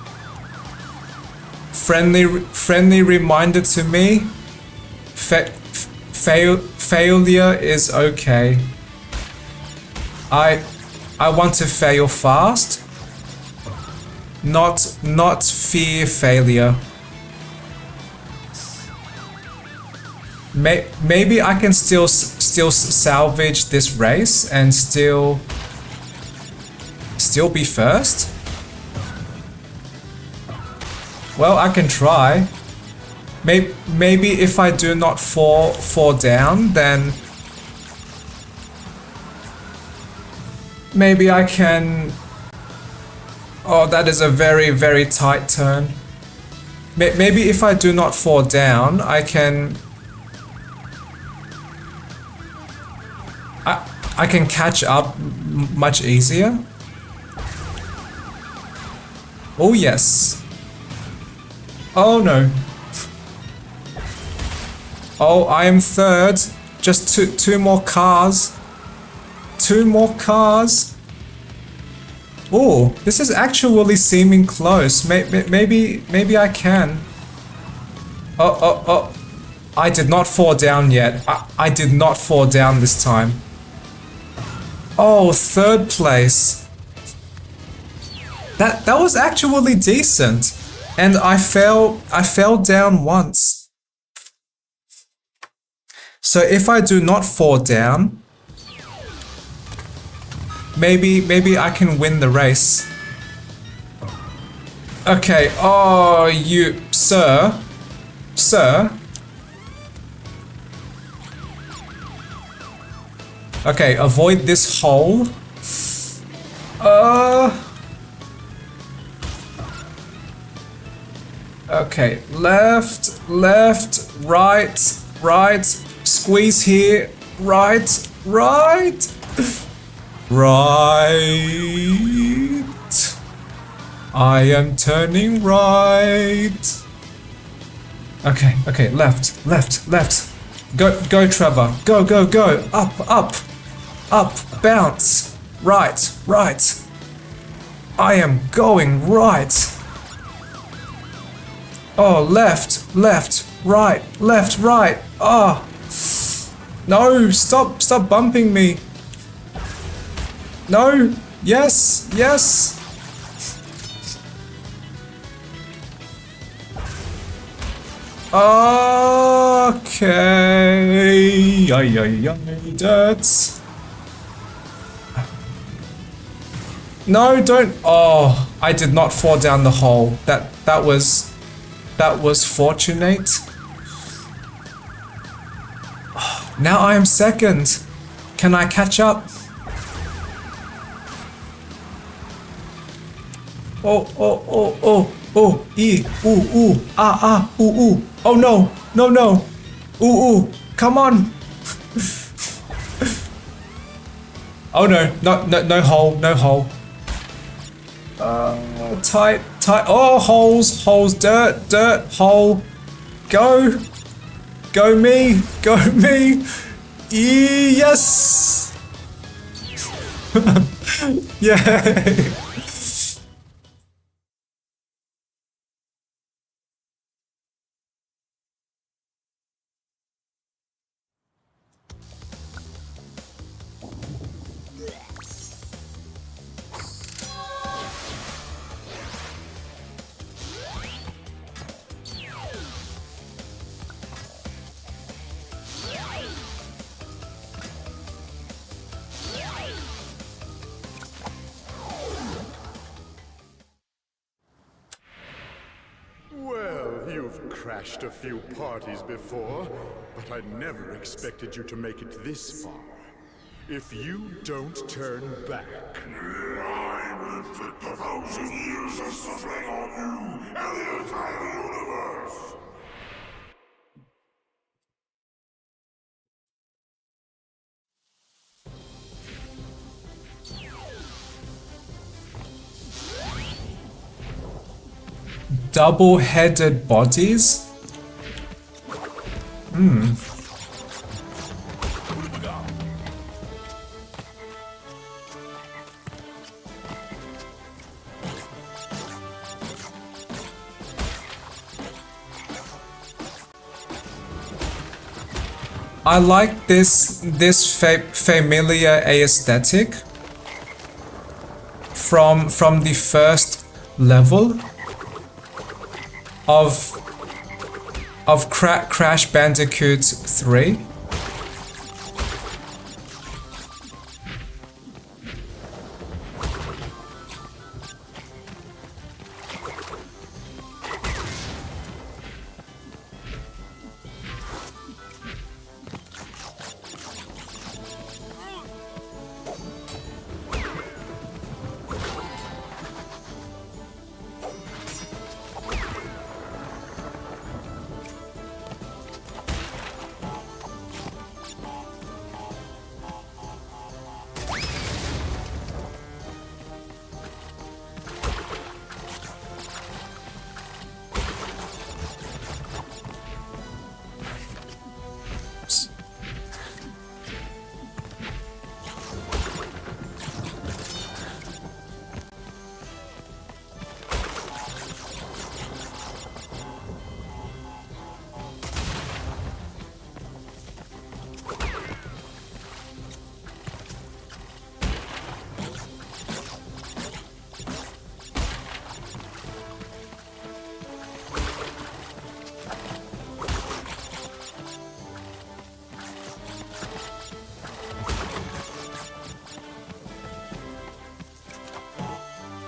Friendly reminder to me. Failure is okay. I want to fail fast, not fear failure. Maybe I can still salvage this race and still be first. Well, I can try. Maybe if I do not fall down, then maybe I can... Oh, that is a very, very tight turn. Maybe if I do not fall down, I can... I can catch up much easier. Oh, yes. Oh, no. Oh, I am third. Just two more cars. 2 more cars. Oh, this is actually seeming close. Maybe I can. Oh. I did not fall down yet. I did not fall down this time. Oh, 3rd place. That was actually decent. And I fell down once. So if I do not fall down, maybe I can win the race. Okay, oh, you... Sir? Okay, avoid this hole. Okay, left, right, squeeze here, right. Right. I am turning right. Okay, left. Go, Trevor. Go. Up, bounce. Right. I am going right. Oh, left, right. Oh. No, stop bumping me. No, yes. Okay. Ay, dirt. No, don't. Oh, I did not fall down the hole. That was fortunate. Now I am second. Can I catch up? Oh, ooh. Oh no. Ooh, come on. Oh no hole. Tight. Oh, holes, dirt, hole. Go me. Yes. Yay. Well, you've crashed a few parties before, but I never expected you to make it this far. If you don't turn back... I will inflict 1,000 years of suffering on you and the entire universe! Double-headed bodies? I like this familiar aesthetic from the first level of Crash Bandicoot 3.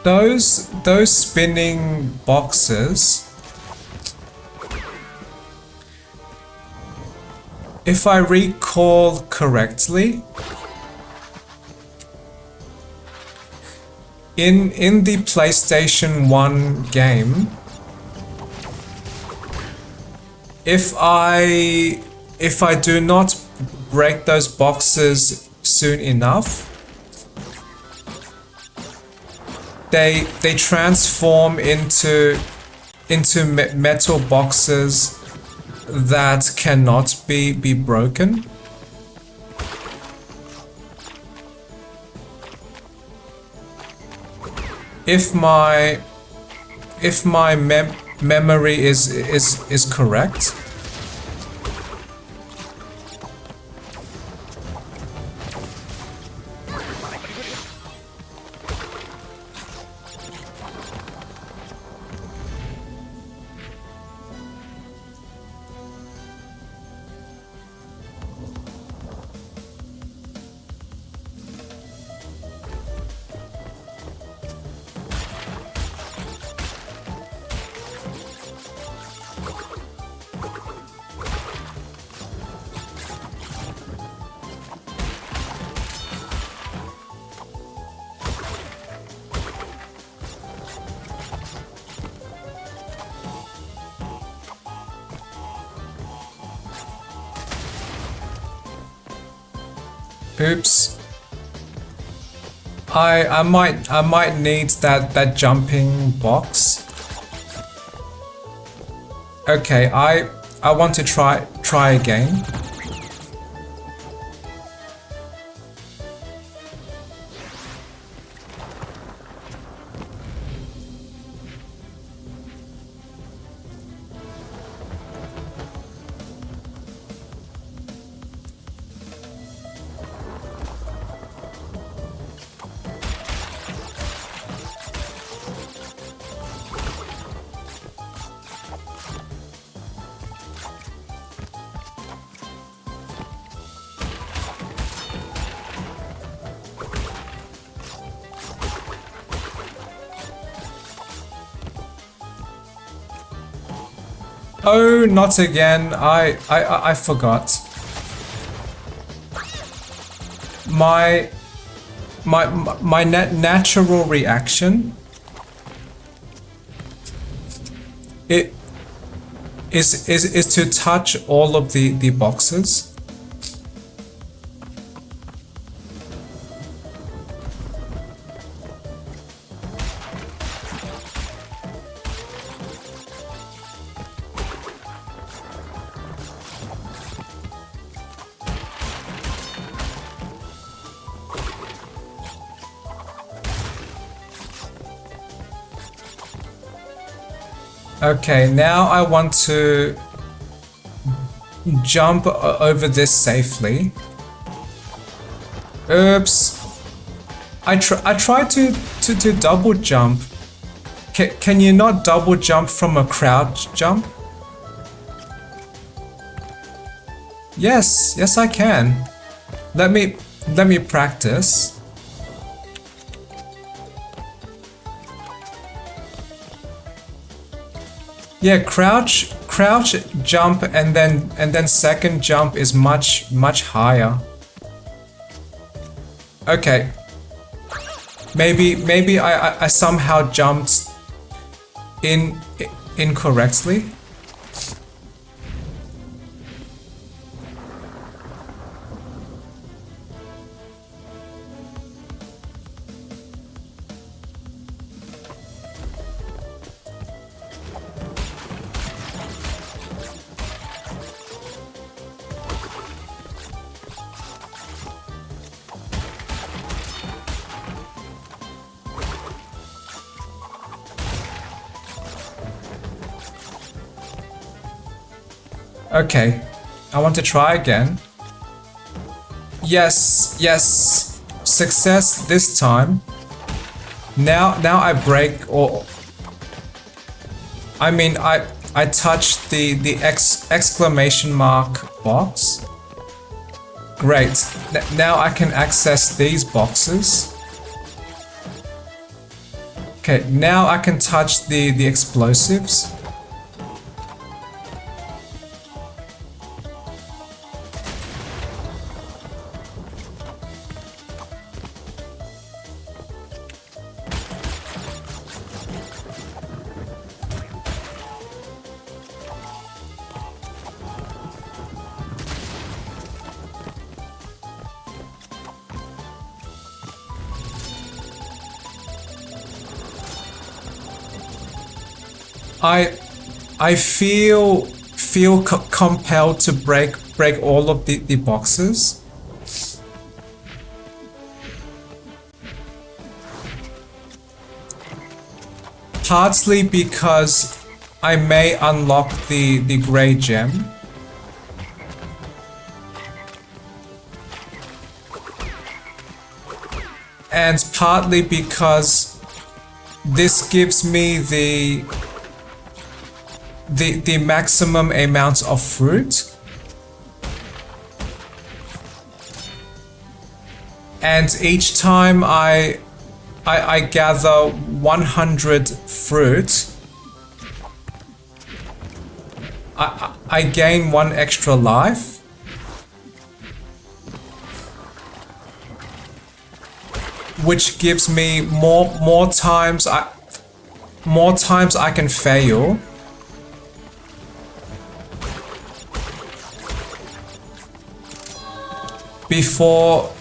Those spinning boxes, if I recall correctly, in the PlayStation 1 game, if I do not break those boxes soon enough, they transform into metal boxes that cannot be broken. If my memory is correct. Oops. I might need that jumping box. Okay, I want to try again. Oh, not again. I forgot. My natural reaction is to touch all of the boxes. Okay, now I want to jump over this safely. Oops. I tried to double jump. Can you not double jump from a crouch jump? Yes, I can. Let me practice. Yeah, crouch, jump, and then second jump is much higher. Okay. Maybe I somehow jumped incorrectly. Okay, I want to try again. Yes, success this time. Now I break, or I mean I touched the exclamation mark box. Great. Now I can access these boxes. Okay, now I can touch the explosives. I feel compelled to break all of the boxes. Partly because I may unlock the grey gem. And partly because this gives me the maximum amount of fruit. And each time I gather 100 fruit, I gain 1 extra life. Which gives me more times I can fail. Before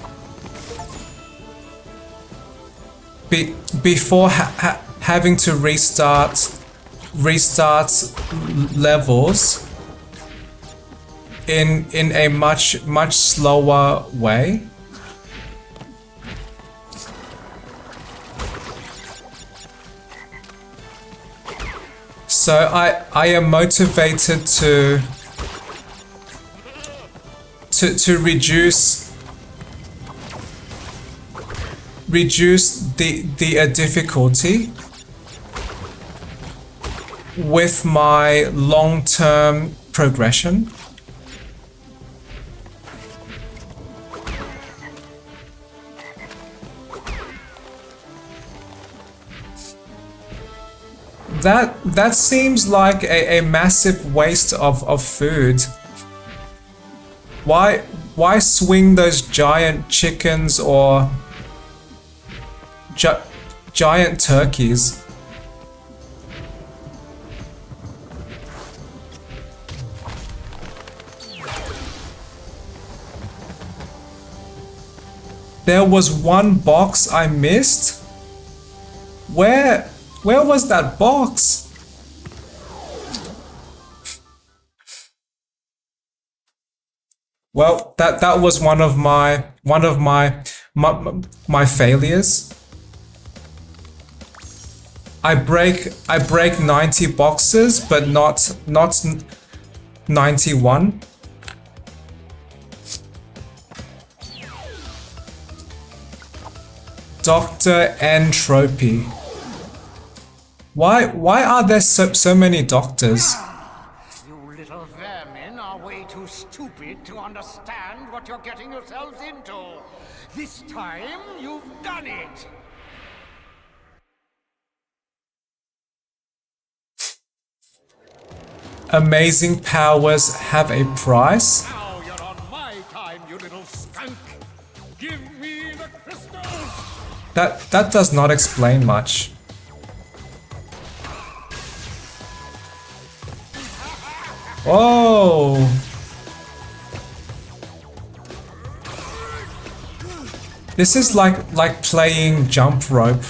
having to restart levels in a much slower way. So I am motivated to reduce the difficulty with my long-term progression. That seems like a massive waste of food. Why swing those giant chickens or giant turkeys? There was one box I missed. Where was that box? Well, that was one of my failures. I break 90 boxes, but not 91. Dr. Entropy. Why are there so many doctors? You little vermin are way too stupid to understand what you're getting yourselves into. This time, you've done it! Amazing powers have a price. Now you're on my time, you little skunk. Give me the crystals. That does not explain much. Oh. This is like playing jump rope.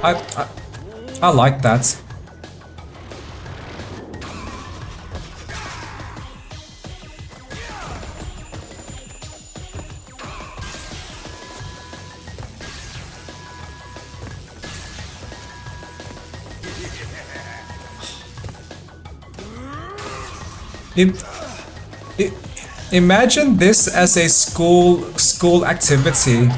I like that. Imagine this as a school activity.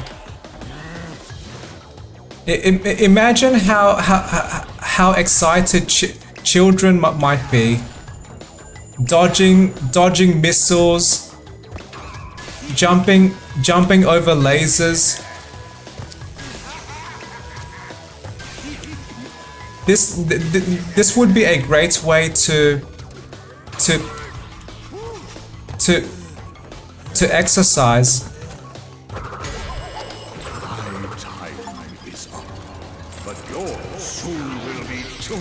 Imagine how excited children might be. Dodging missiles, jumping over lasers. This would be a great way to exercise. My time is up, but yours soon will be too.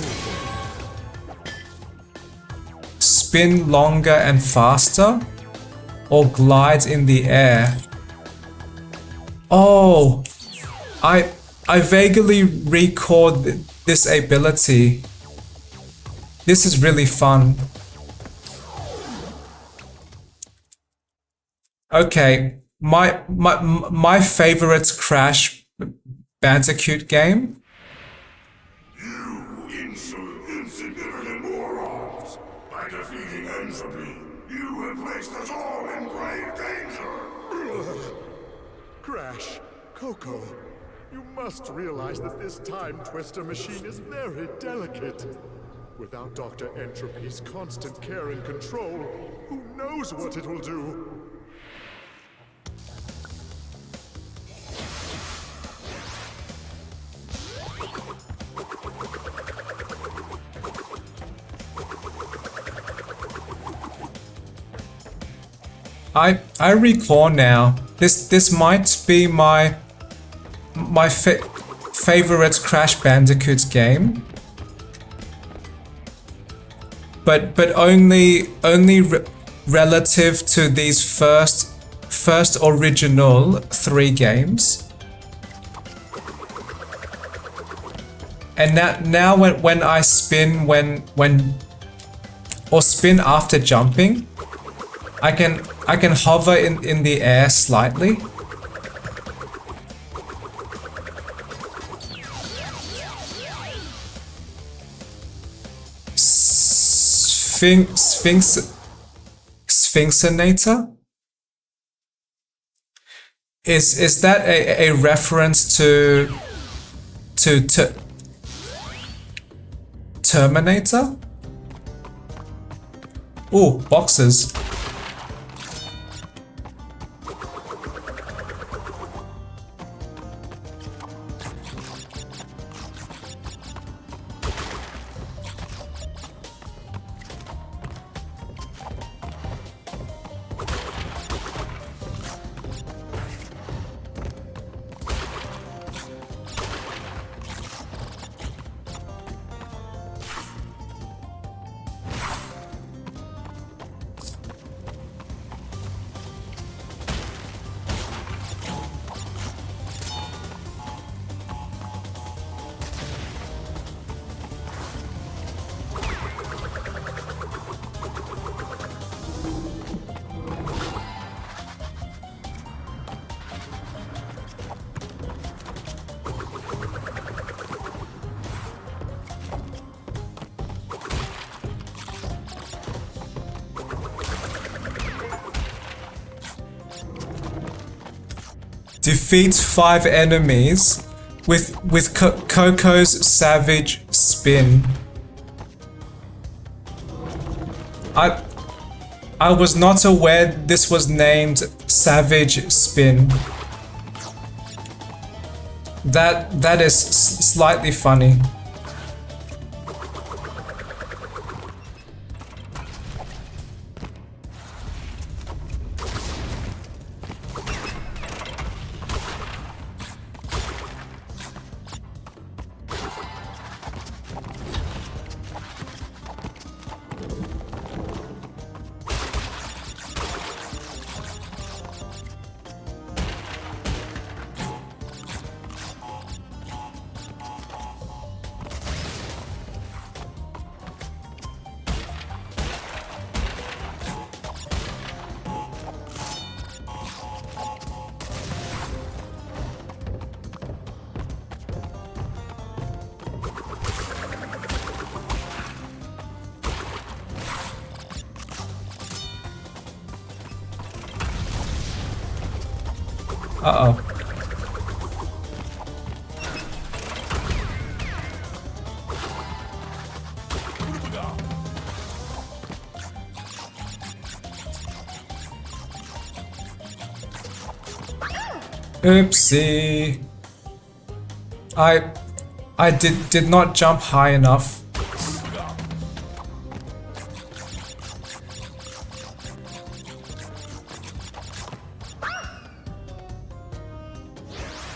Spin longer and faster, or glide in the air. Oh, I vaguely recall this ability. This is really fun. Okay, my favorite Crash Bandicoot game. You insolent duplicate morons. By defeating entropy, you have placed us all in grave danger. Crash, Coco, you must realize that this time twister machine is very delicate. Without Dr. Entropy's constant care and control, who knows what it will do? I recall now. This might be my favorite Crash Bandicoot game, but only relative to these first original 3 games. And now when I spin or spin after jumping, I can hover in the air slightly. Sphinxinator? Is that a reference to Terminator? Ooh, boxes. Defeats 5 enemies with Coco's Savage Spin. I was not aware this was named Savage Spin. That is slightly funny. Uh-oh. Oopsie. I did not jump high enough.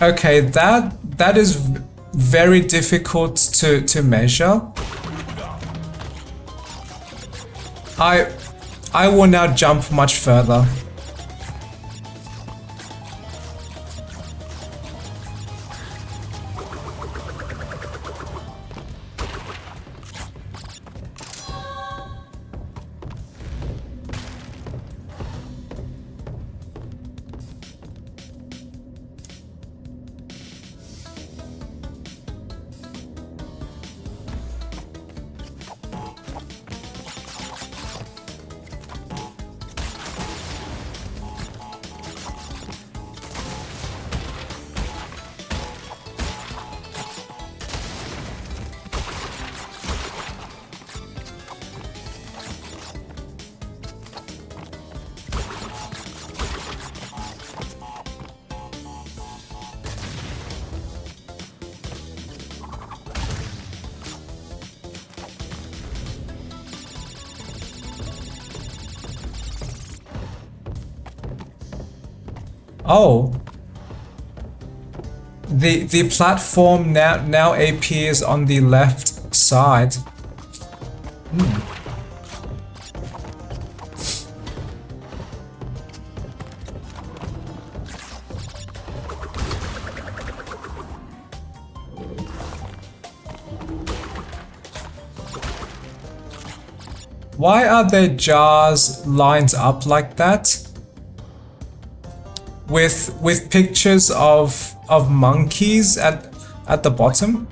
Okay, that is very difficult to measure. I will now jump much further. Oh. The platform now appears on the left side. Why are there jars lined up like that? With pictures of monkeys at the bottom?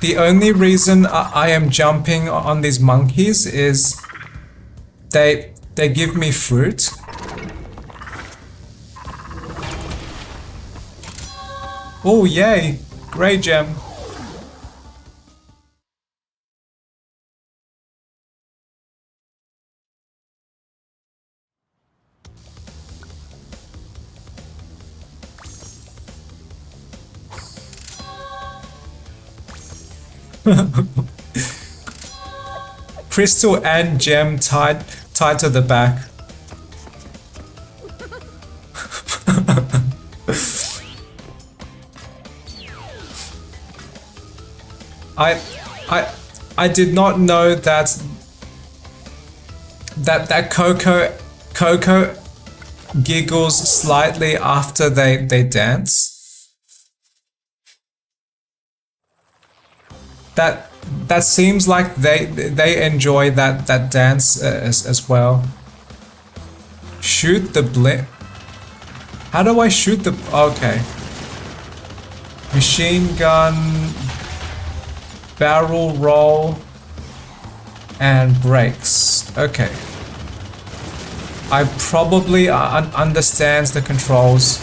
The only reason I am jumping on these monkeys is they give me fruit. Oh yay! Grey gem. Crystal and gem tied to the back. I did not know that Coco giggles slightly after they dance. That seems like they enjoy that dance as well. Shoot the blip. How do I shoot the? Okay. Machine gun, barrel roll, and brakes. Okay. I probably understands the controls.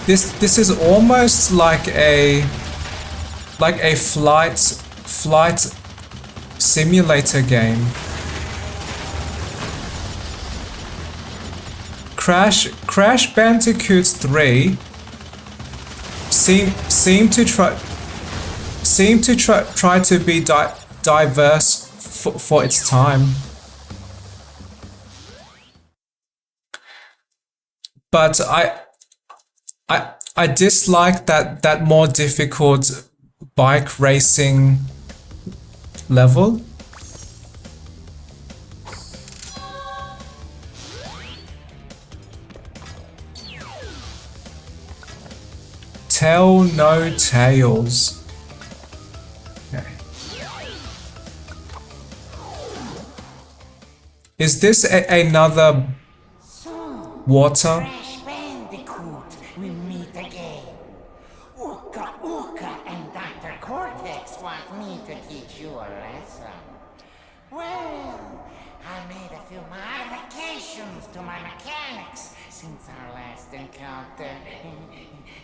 This is almost like a flight simulator game. Crash Bandicoot 3 seem to try to be diverse for its time. But I dislike that more difficult bike racing level. Tell no tales. Okay. Is this another water? Crash Bandicoot, we meet again. Uka and Dr. Cortex want me to teach you a lesson. Well, I made a few modifications to my mechanics since our last encounter.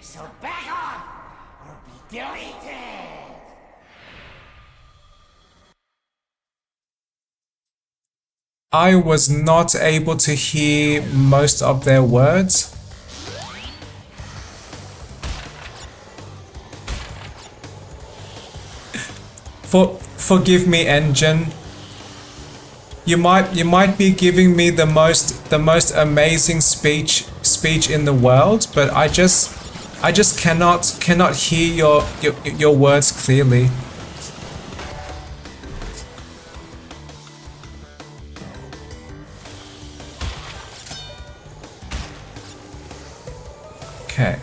So back off or be deleted. I was not able to hear most of their words. Forgive me, engine. You might be giving me the most amazing speech in the world, but I just I just cannot hear your words clearly. Okay.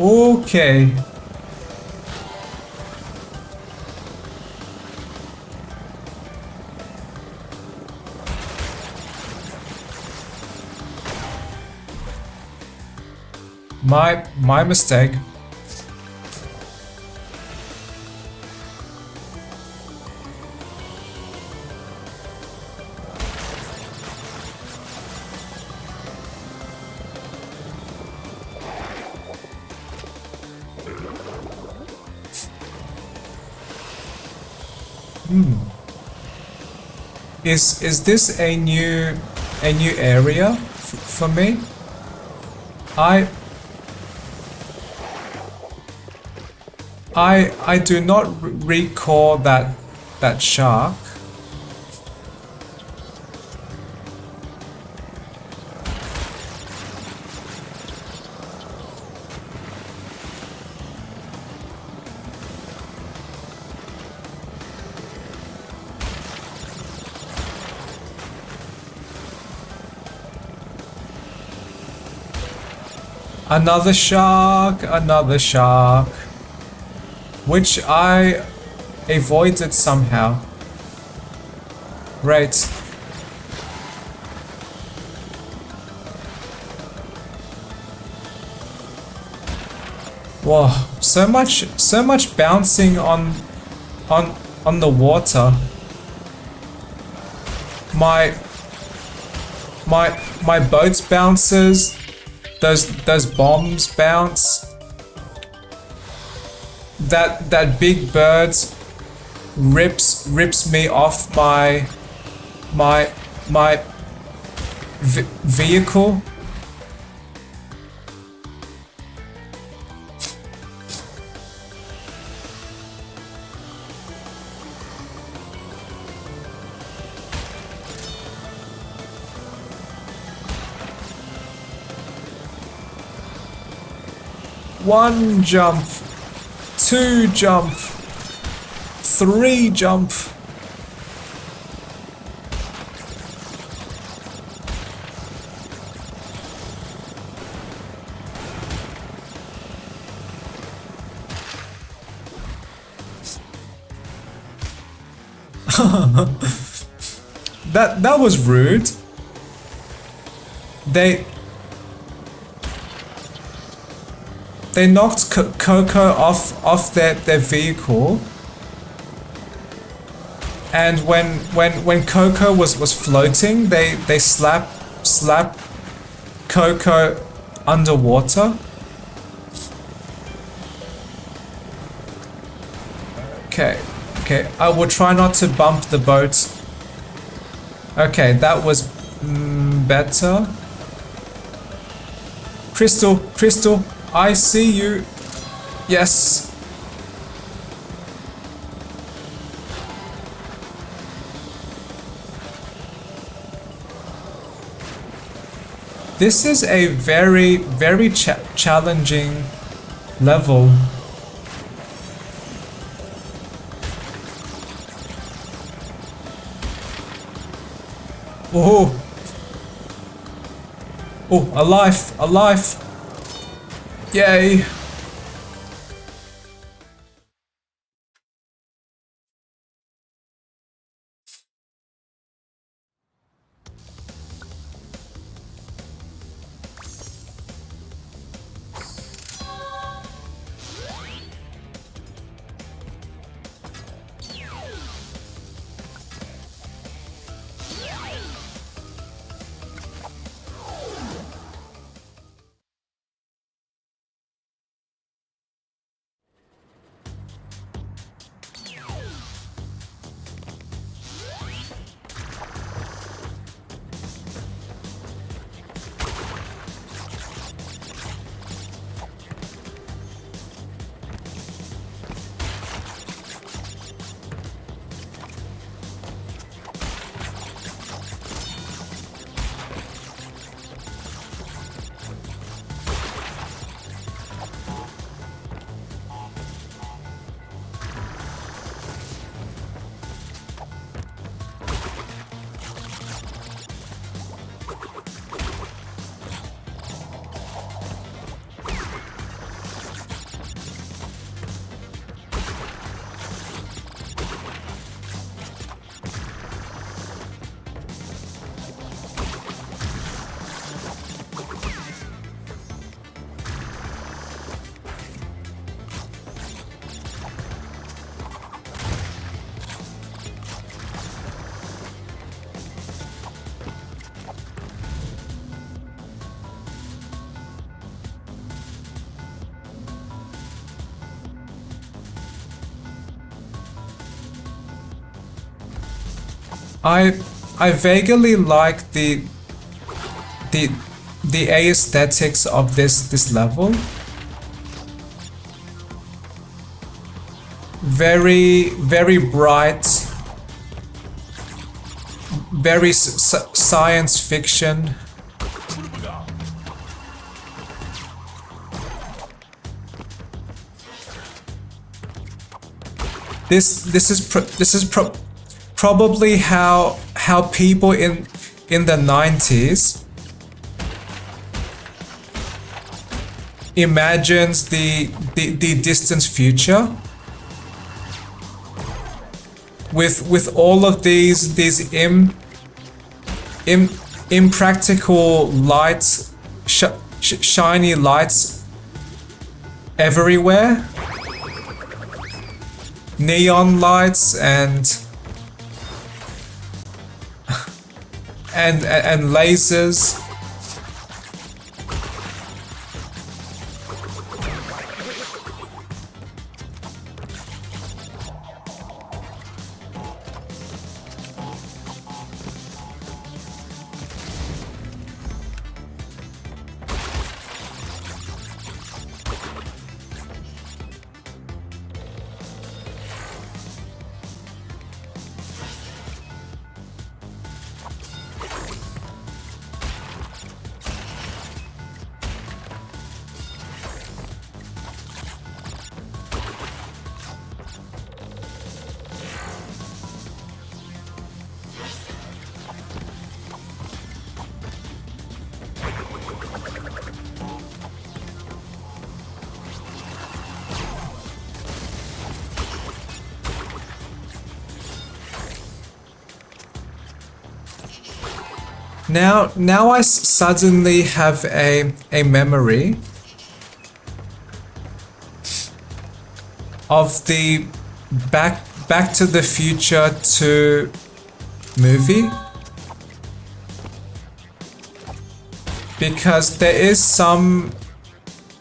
Okay. My mistake. Is this a new area for me? I do not recall that shark. Another shark, which I avoided somehow. Right. Whoa, so much bouncing on the water. My boat bounces. Those bombs bounce. That big bird rips me off my vehicle. One jump, two jump, three jump. That was rude. They knocked Coco off their vehicle, and when Coco was floating, they slap Coco underwater. Okay, I will try not to bump the boat. Okay, that was better. Crystal, I see you. Yes. This is a very challenging level. Oh, alive. Yay. I vaguely like the aesthetics of this level. Very bright, very science fiction. This is probably how people in the 90s imagines the distant future, with all of these impractical lights, shiny lights everywhere, neon lights and lasers. Now I suddenly have a memory of the Back to the Future 2 movie, because there is some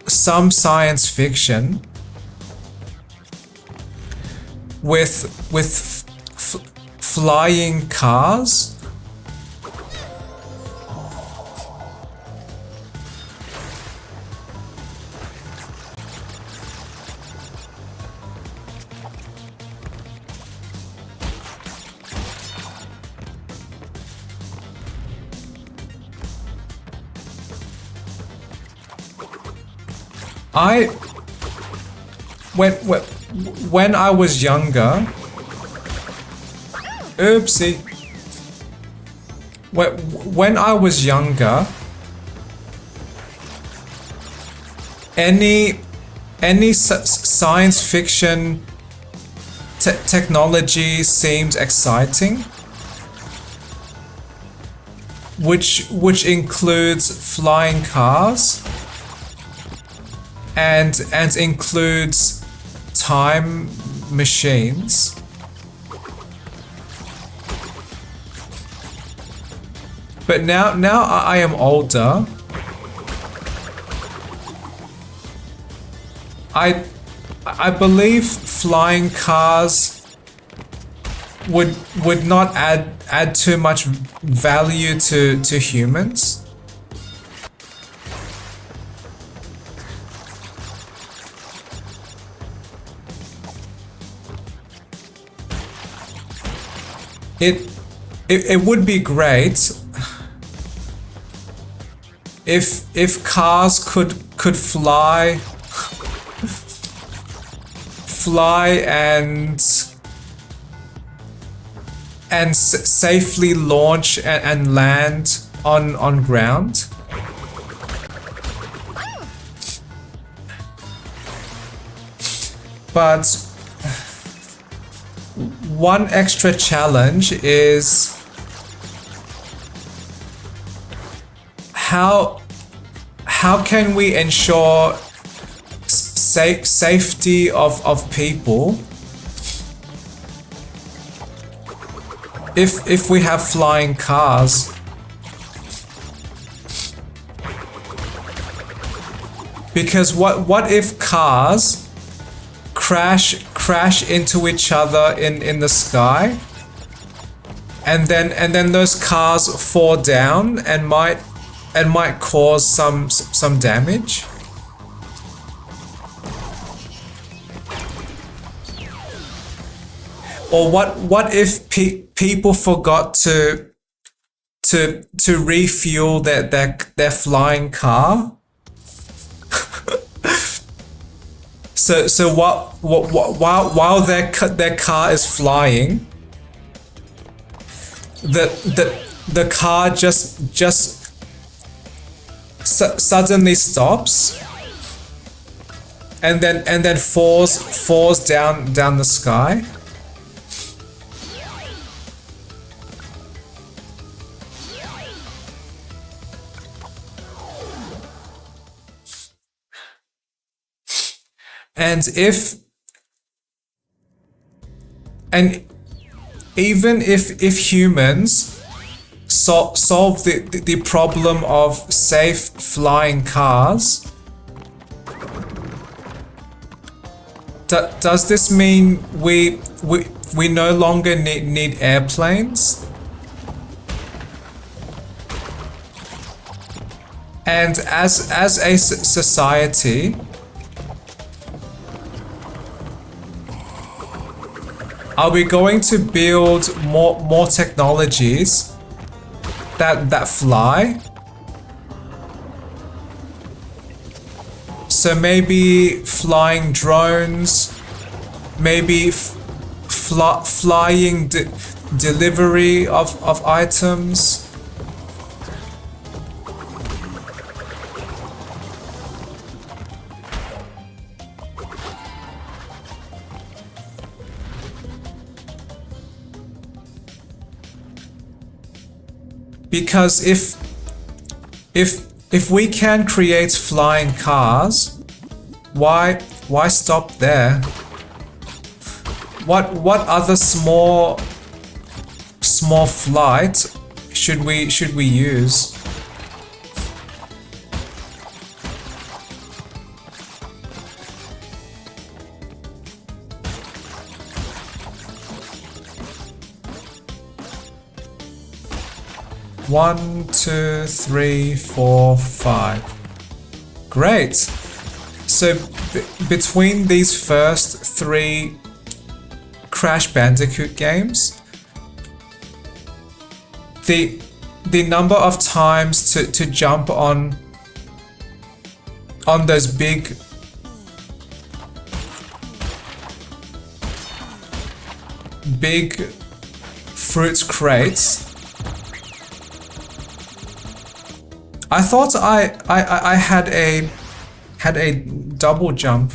science fiction with flying cars. When I was younger, oopsie. When I was younger, any science fiction technology seemed exciting, which includes flying cars. And includes time machines. But now I am older. I believe flying cars would not add too much value to humans. It would be great if cars could fly and safely launch and land on ground. But one extra challenge is how can we ensure safety of people if we have flying cars? Because what if cars crash into each other in the sky and then those cars fall down and might cause some damage. Or what if people forgot to refuel their flying car? So while their car is flying, the car just suddenly stops and then falls down the sky. And even if humans solve the problem of safe flying cars, does this mean we no longer need airplanes? And as a society, are we going to build more technologies that fly? So maybe flying drones, maybe flying delivery of items. Because if we can create flying cars, why stop there? What other small flight should we use? One, two, three, four, five. Great. So between these first three Crash Bandicoot games, the number of times to jump on those big fruit crates, I thought I had a double jump,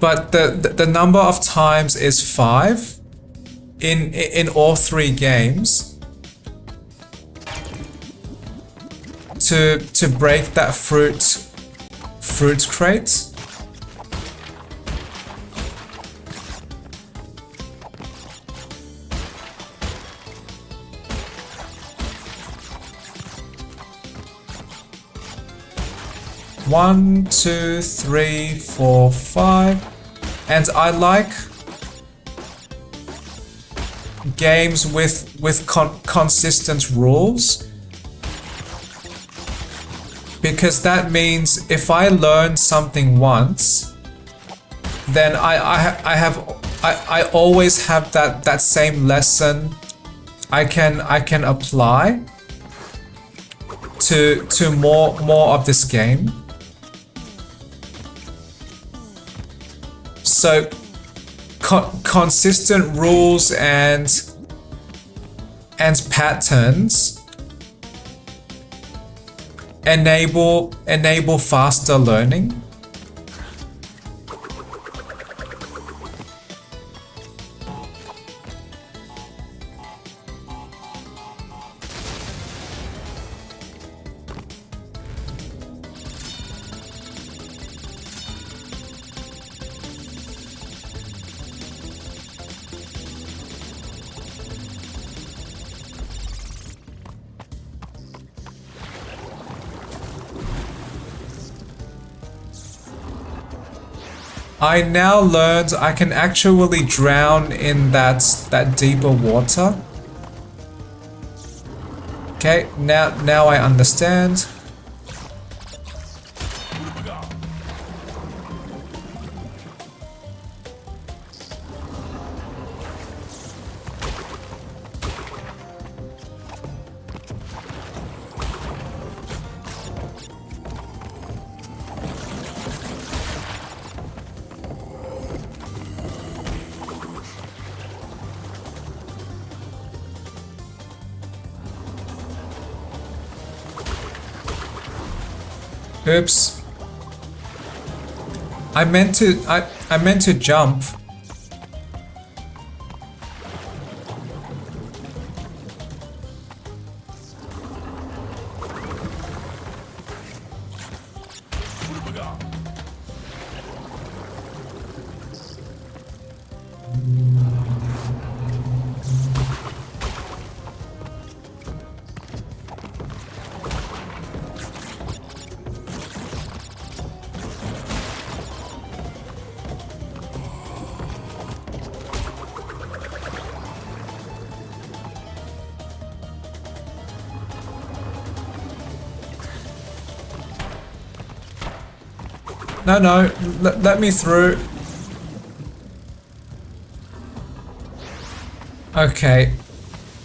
but the number of times is 5 in all 3 games to break that fruit crate. One, two, three, four, 5, and I like games with consistent rules, because that means if I learn something once, then I always have that same lesson I can apply to more of this game. So consistent rules and patterns enable faster learning. I now learned I can actually drown in that deeper water. Okay, now I understand. Oops. I meant to jump. No, let me through. Okay.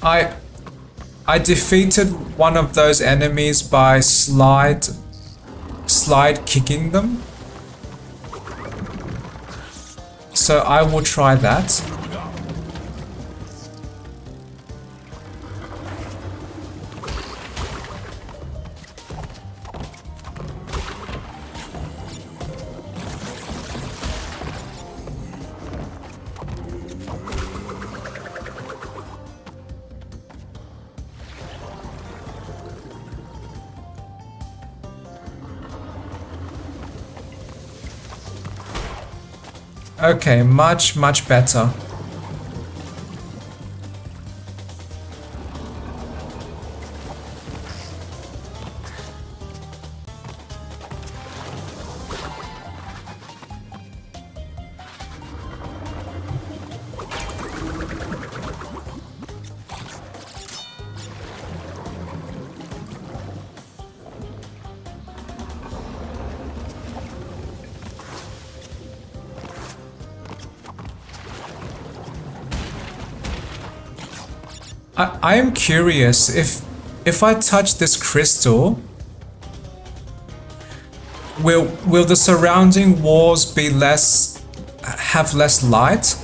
I defeated one of those enemies by slide kicking them. So I will try that. Okay, much better. I am curious if I touch this crystal, will the surrounding walls be have less light?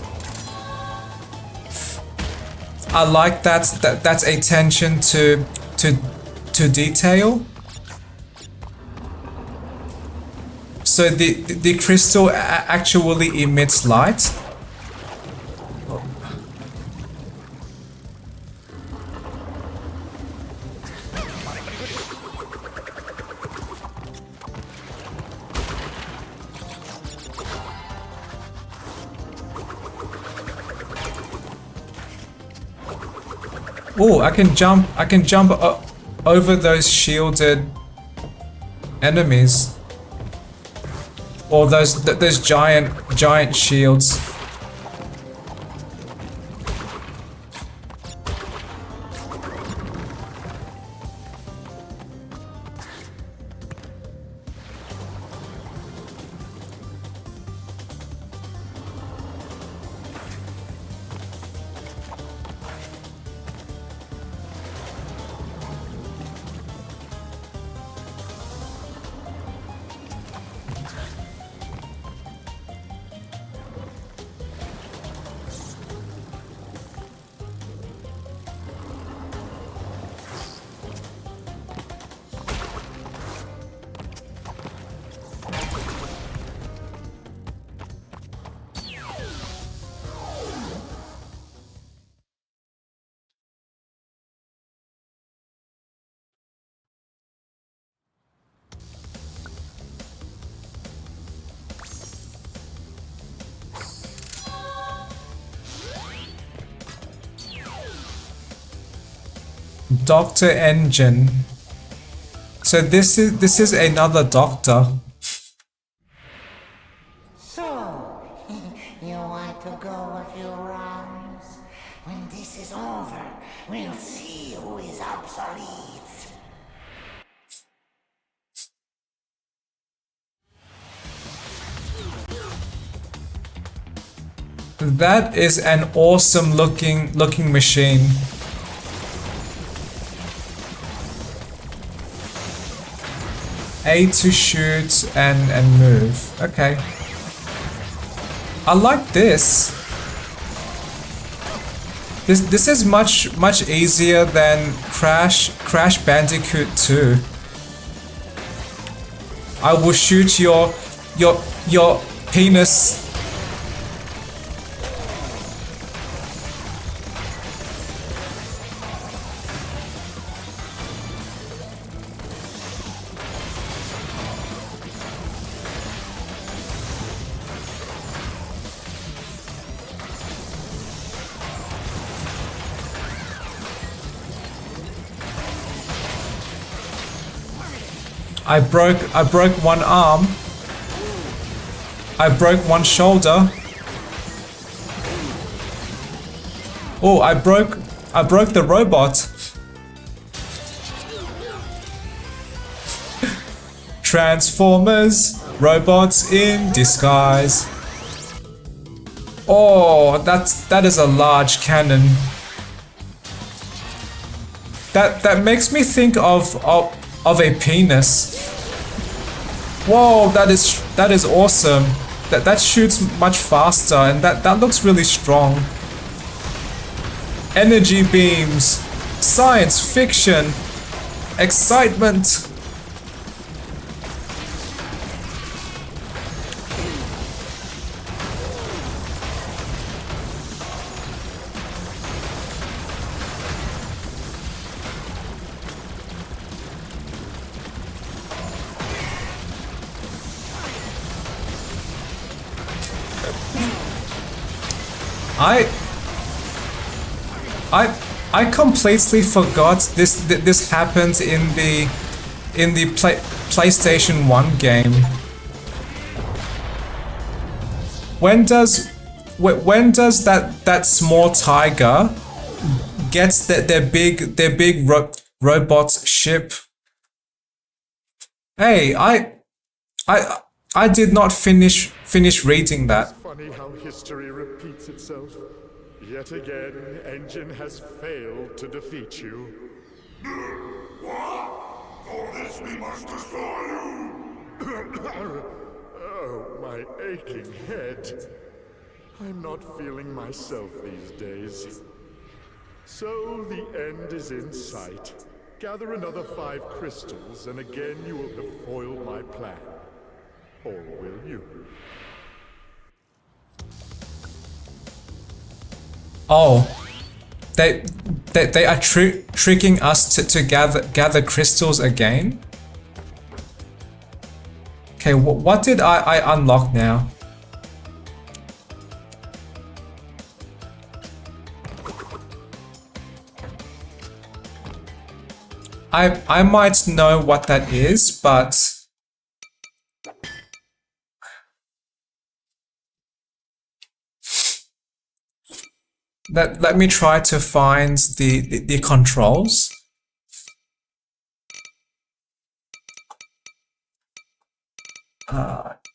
I like that's attention to detail. So the crystal actually emits light. Oh, I can jump over those shielded enemies, or those giant shields. Doctor Engine. So this is another doctor. So, That is an awesome looking machine. A to shoot and move. Okay. I like this. This is much easier than Crash Bandicoot 2. I will shoot your penis. I broke one arm. I broke one shoulder. Oh, I broke the robot. Transformers, robots in disguise. Oh, that is a large cannon. That makes me think of a penis. Whoa, that is awesome. That shoots much faster, and that looks really strong. Energy beams, science fiction, excitement. I completely forgot this happened in the PlayStation 1 game. When does that small tiger gets their big robot ship? Hey, I did not finish reading that. Funny how history repeats itself. Yet again, Engine has failed to defeat you. What? For this we must destroy you! Oh, my aching head. I'm not feeling myself these days. So the end is in sight. Gather another 5 crystals, and again you will have foiled my plan. Or will you? Oh, they are tricking us to gather crystals again. Okay, what did I unlock now? I might know what that is, but let me try to find the controls.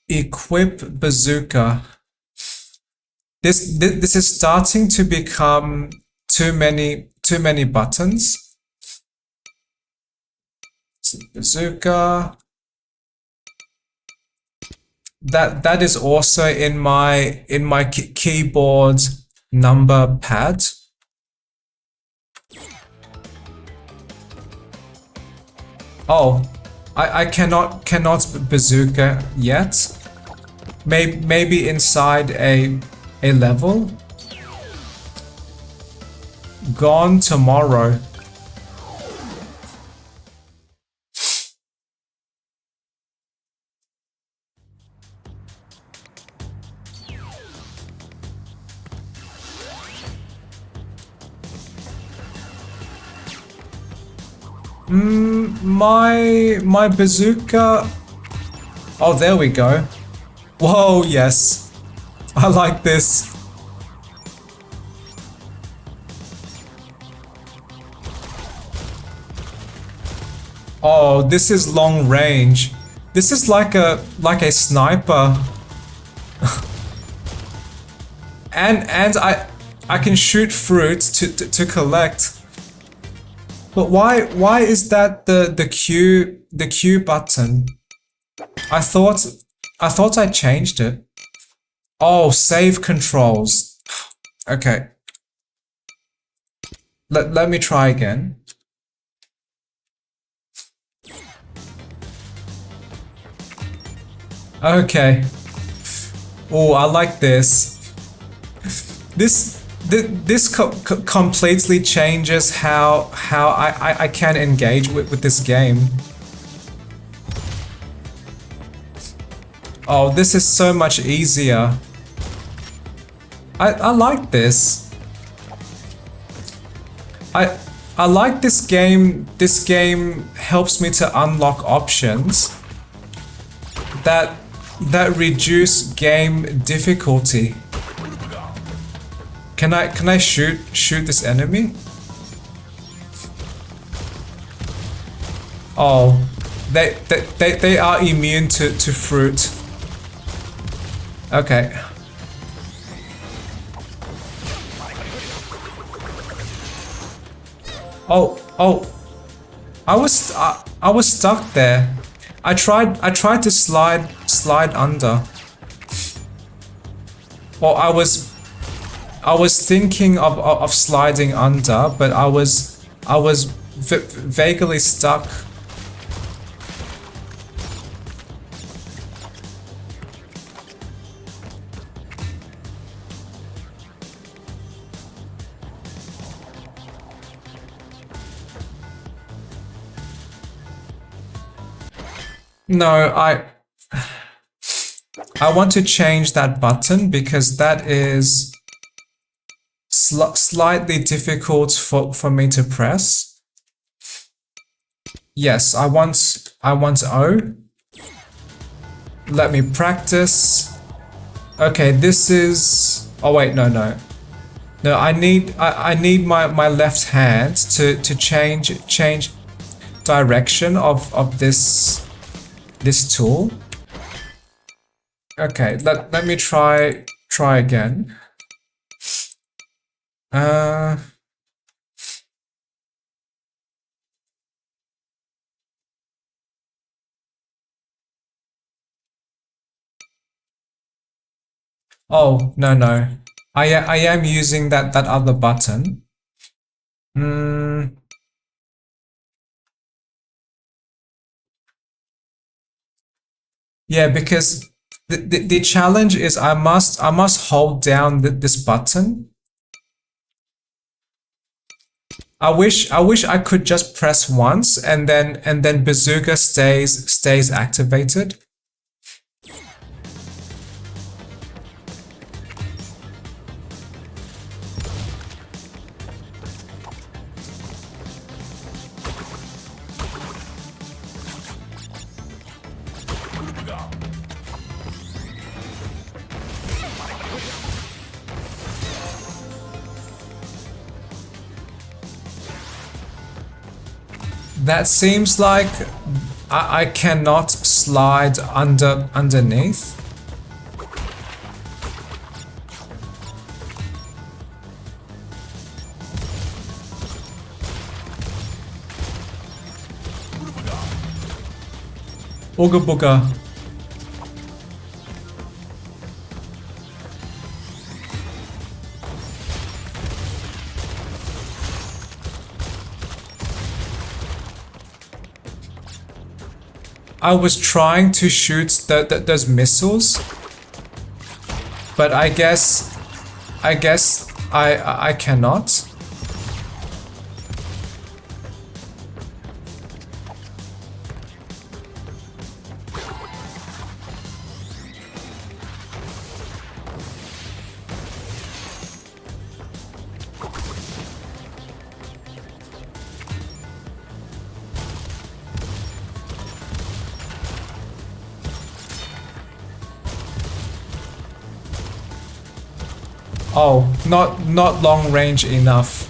Equip bazooka. This is starting to become too many buttons. Bazooka. That is also in my keyboard number pad. Oh, I cannot bazooka yet. Maybe inside a level. Gone tomorrow. My bazooka. Oh, there we go. Whoa, yes. I like this. Oh, this is long range. This is like a sniper. and I can shoot fruit to collect. But why is that the Q button? I thought I changed it. Oh, save controls. Okay. Let me try again. Okay. Oh, I like this. This completely changes how I can engage with this game. Oh, this is so much easier. I like this. I like this game. This game helps me to unlock options that reduce game difficulty. Can I shoot this enemy? Oh, they are immune to fruit. Okay. Oh, I was stuck there. I tried to slide under. Well, I was thinking of sliding under, but I was vaguely stuck. No, I want to change that button because that is slightly difficult for me to press. Yes, I want O. Let me practice. Okay, this is. Oh wait, no. No, I need my left hand to change direction of this tool. Okay, let me try again. Oh, no. I am using that other button. Yeah, because the challenge is I must hold down this button. I wish I could just press once and then bazooka stays activated. That seems like I cannot slide underneath. Ooga booga. I was trying to shoot those missiles, but I guess I cannot. Oh, not long range enough.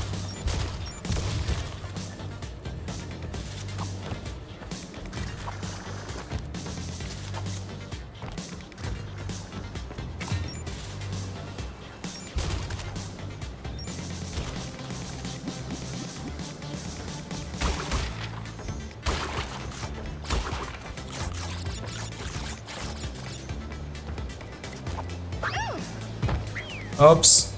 Oops.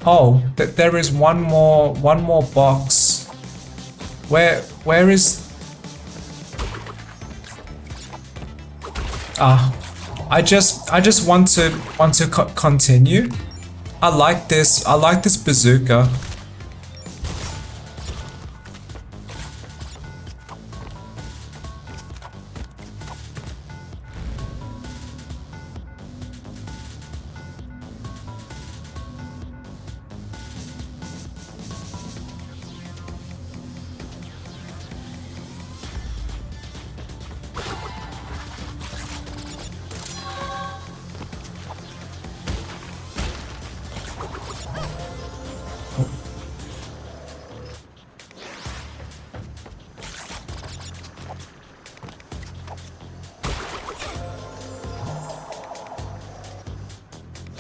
Oh, there is one more box. Where is? I just want to continue. I like this. I like this bazooka.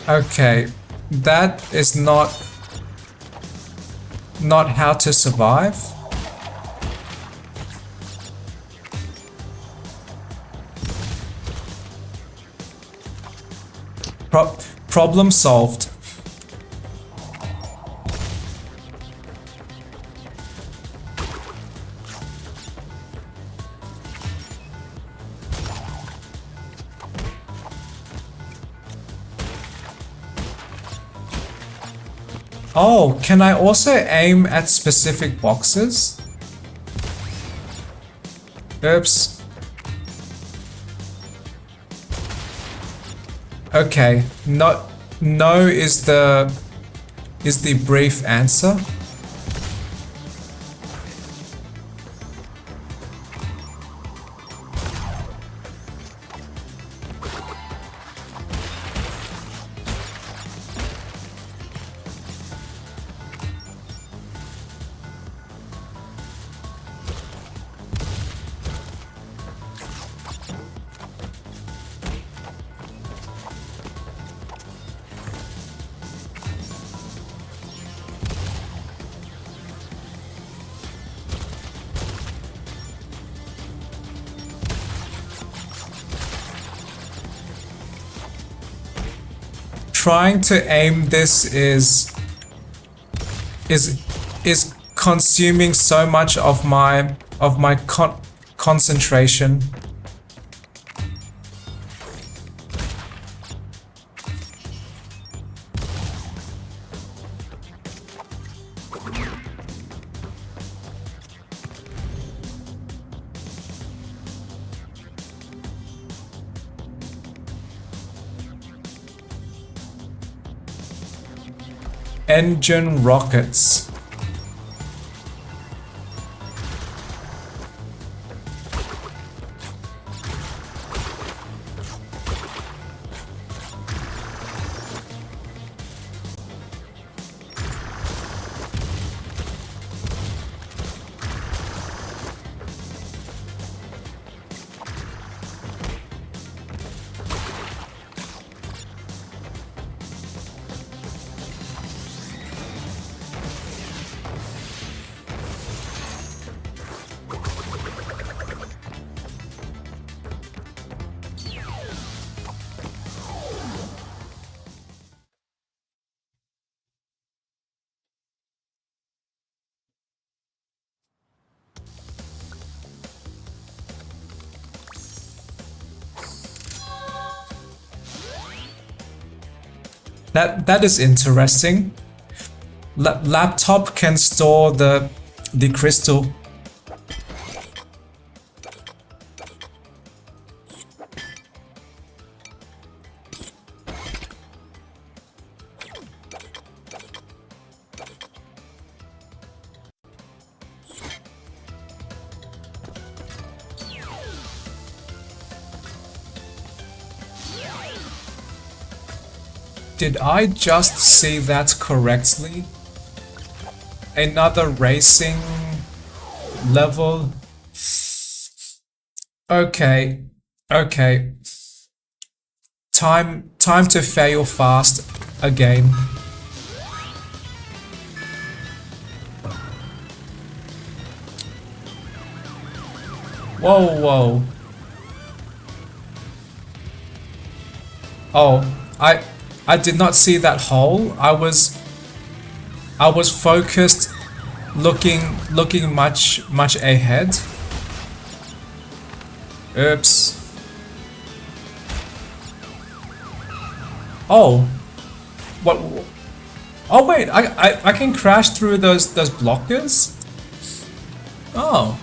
Okay, that is not how to survive. Problem solved. Oh, can I also aim at specific boxes? Oops. Okay, no is the brief answer. Trying to aim this is consuming so much of my concentration. Engine rockets. That is interesting. Laptop can store the crystal. Did I just see that correctly? Another racing level? Okay. Okay. Time to fail fast again. Whoa, whoa. Oh, I did not see that hole. I was focused looking much ahead. Oops. Oh. What? Oh wait, I can crash through those blockers? Oh.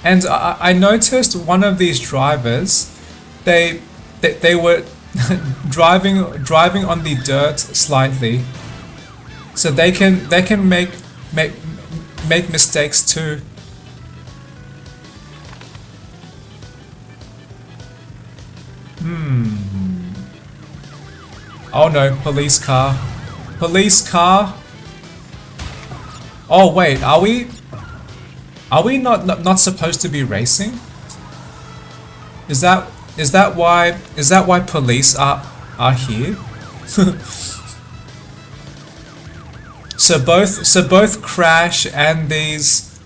And I noticed one of these drivers, they were driving on the dirt slightly, so they can make mistakes too. Oh no, police car. Police car. Oh wait, are we not supposed to be racing? Is that why police are here? So both Crash and these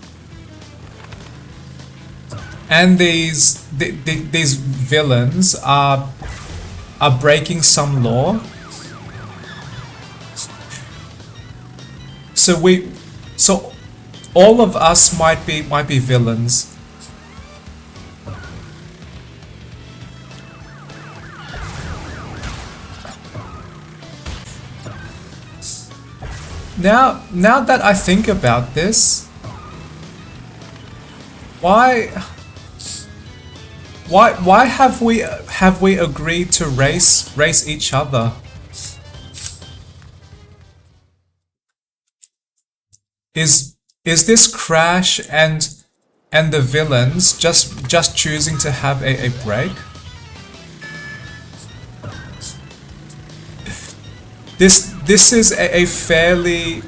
villains are breaking some law. So all of us might be villains. Now that I think about this, why have we agreed to race each other? Is this Crash and the villains just choosing to have a break? This is a fairly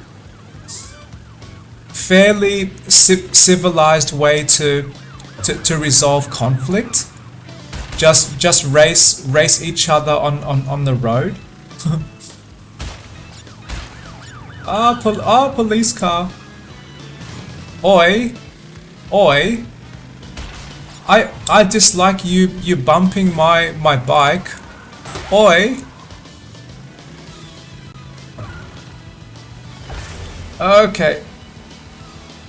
civilized way to resolve conflict. Just race each other on the road. Police car. Oi. I dislike you bumping my bike. Oi. Okay.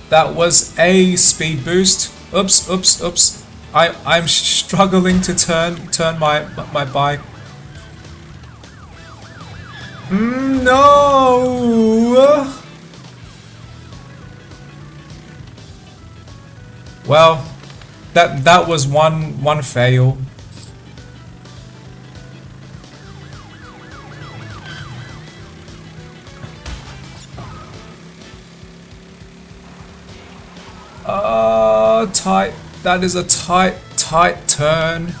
That was a speed boost. Oops. I'm struggling to turn my bike. No. Well, that was one fail. Tight. That is a tight turn.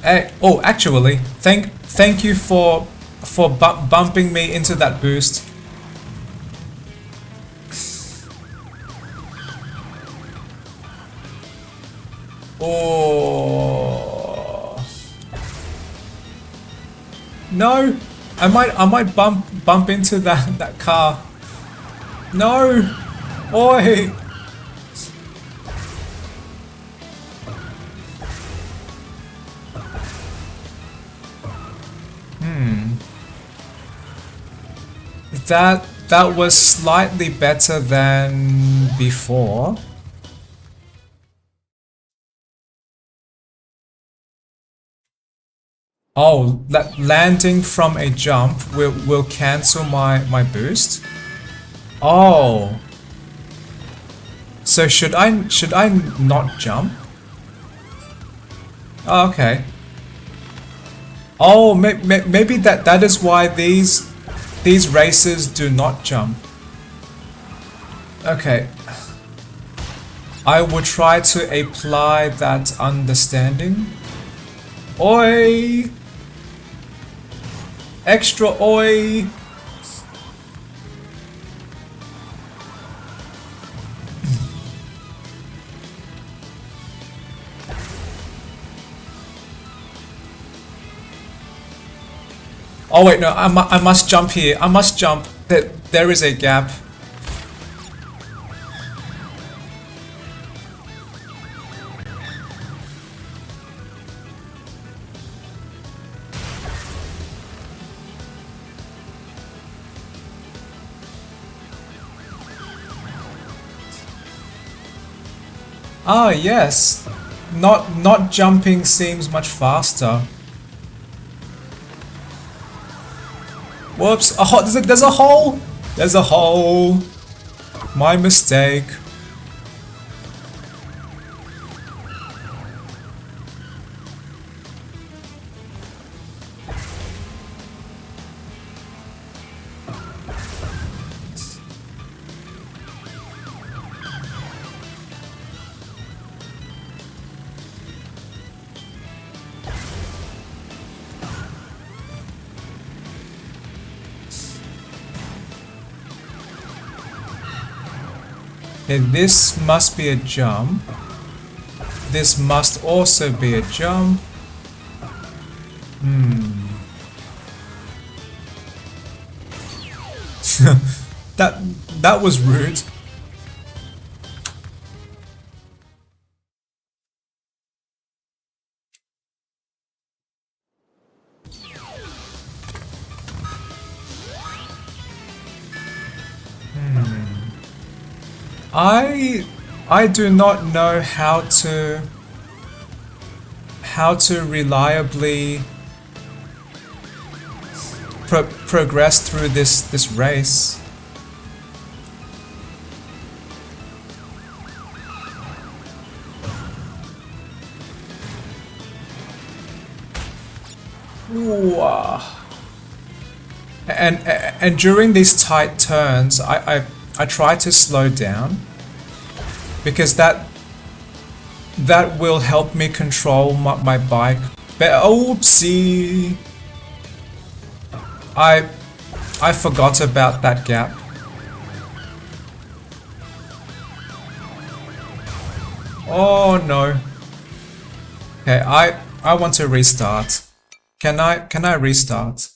Hey, oh, actually, thank you for bumping me into that boost. Oh no! I might bump into that car. No! Oi! that was slightly better than before. Oh, landing from a jump will cancel my boost. Oh. So should I not jump? Oh, okay. Oh, maybe that is why these races do not jump. Okay. I will try to apply that understanding. Oi! Extra oi! Oh wait, no, I must jump here. I must jump. There is a gap. Ah, yes. Not jumping seems much faster. Whoops. Oh, there's a hole. There's a hole. My mistake. Okay, this must be a jump. This must also be a jump. That was rude. I do not know how to reliably progress through this race. Ooh, and during these tight turns, I try to slow down because that will help me control my bike. But oopsie, I forgot about that gap. Oh no. Okay, I want to restart. Can I restart?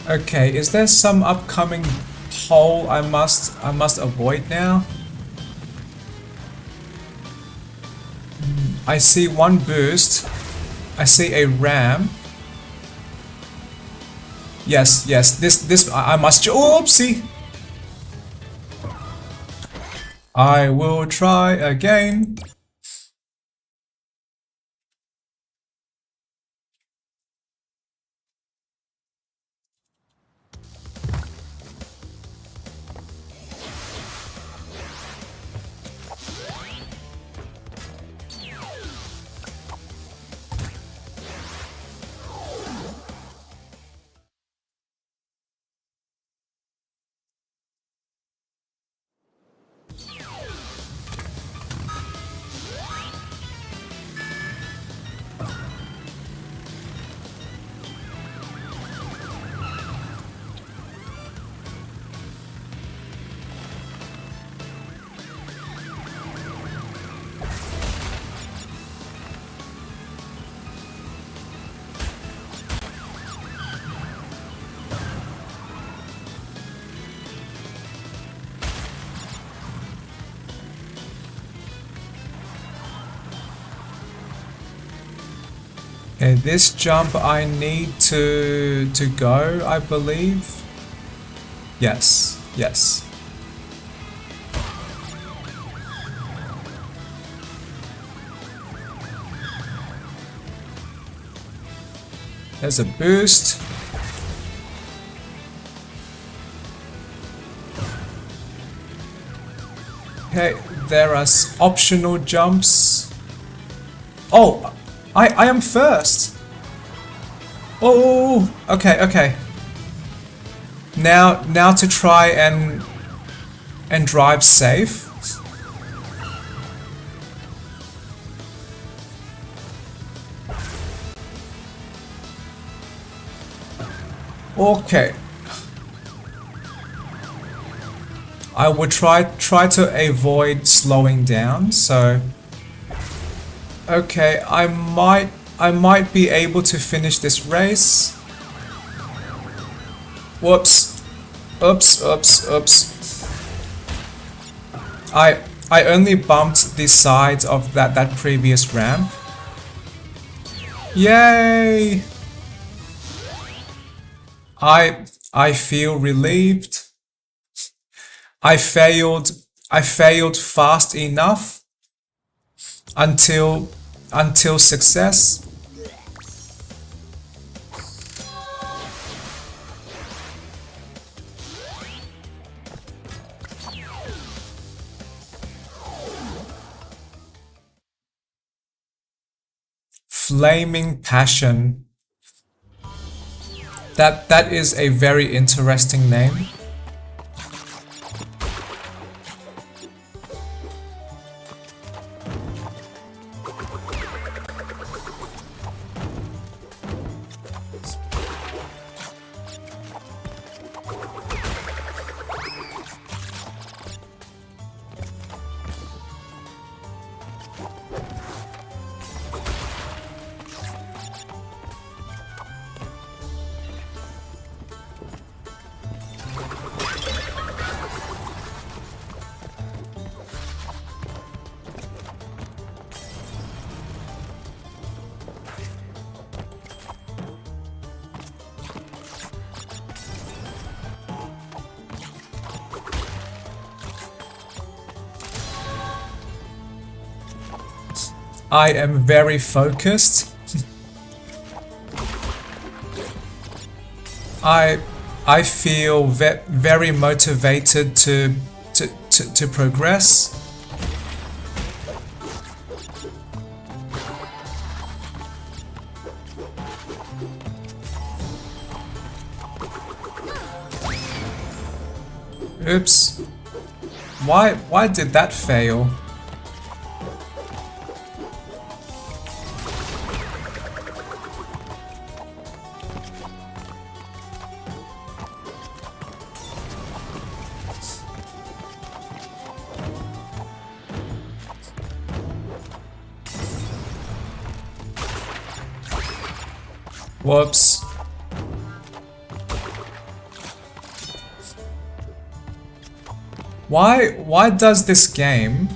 Okay, is there some upcoming hole I must avoid now? I see one boost. I see a ramp. Yes, this I must. Oopsie. I will try again. Okay, this jump I need to go, I believe. Yes, yes. There's a boost. Okay, there are optional jumps. Oh, I am first. Oh, okay, okay. Now to try and drive safe. Okay. I would try to avoid slowing down, so okay, I might be able to finish this race. Whoops. Oops, oops, oops. I only bumped the sides of that previous ramp. Yay! I feel relieved. I failed fast enough until success. Flaming Passion. That is a very interesting name. I am very focused. I feel very motivated to progress. Oops. Why did that fail? Whoops. Why does this game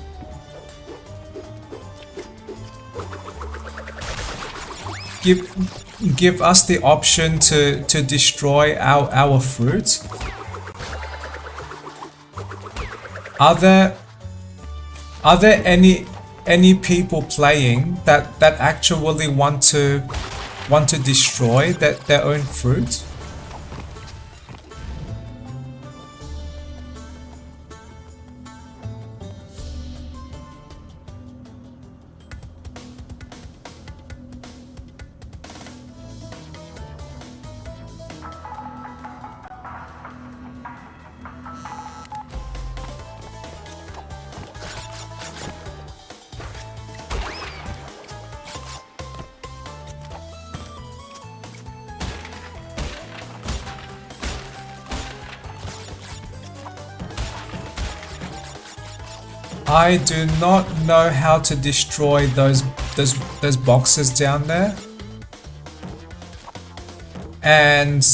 give us the option to destroy our fruit? Are there any people playing that actually want to destroy their own fruit? I do not know how to destroy those boxes down there. And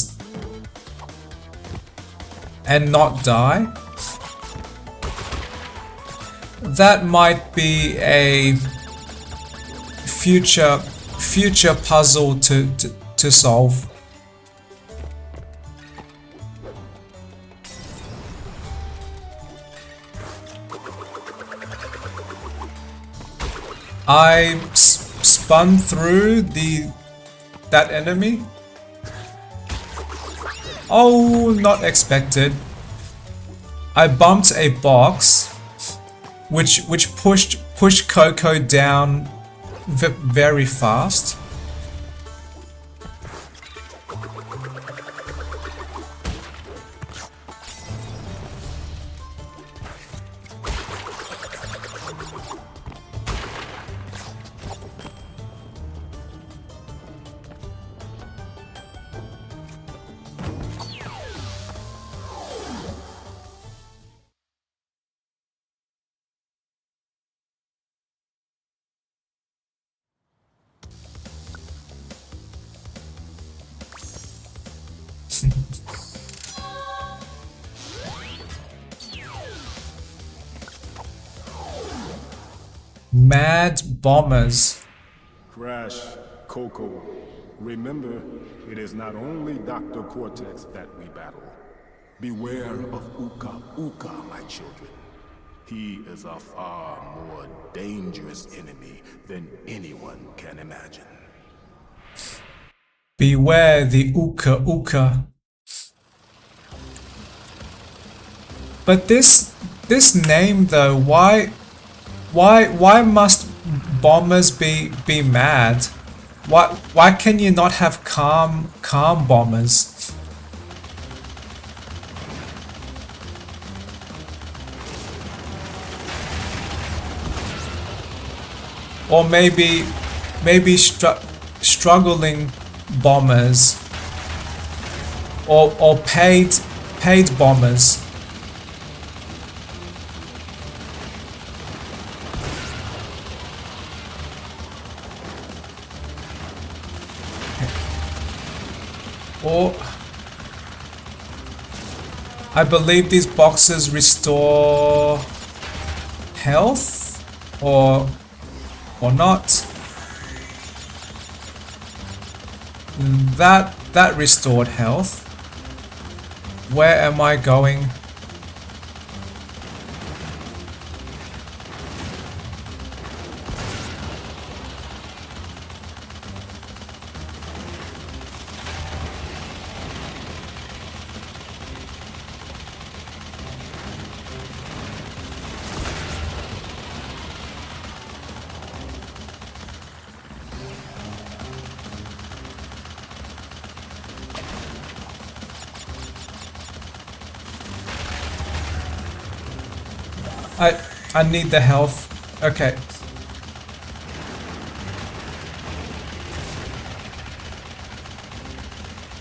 not die. That might be a future future puzzle to solve. I spun through that enemy. Oh, not expected. I bumped a box, which pushed Coco down very fast. Mad bombers. Crash, Coco, remember, it is not only Dr. Cortex that we battle. Beware of Uka Uka, my children. He is a far more dangerous enemy than anyone can imagine. Beware the Uka Uka. But this name though, why must bombers be mad? Why can you not have calm bombers? Or maybe struggling bombers, or paid bombers. Or I believe these boxes restore health, or not. That restored health. Where am I going? I need the health. Okay.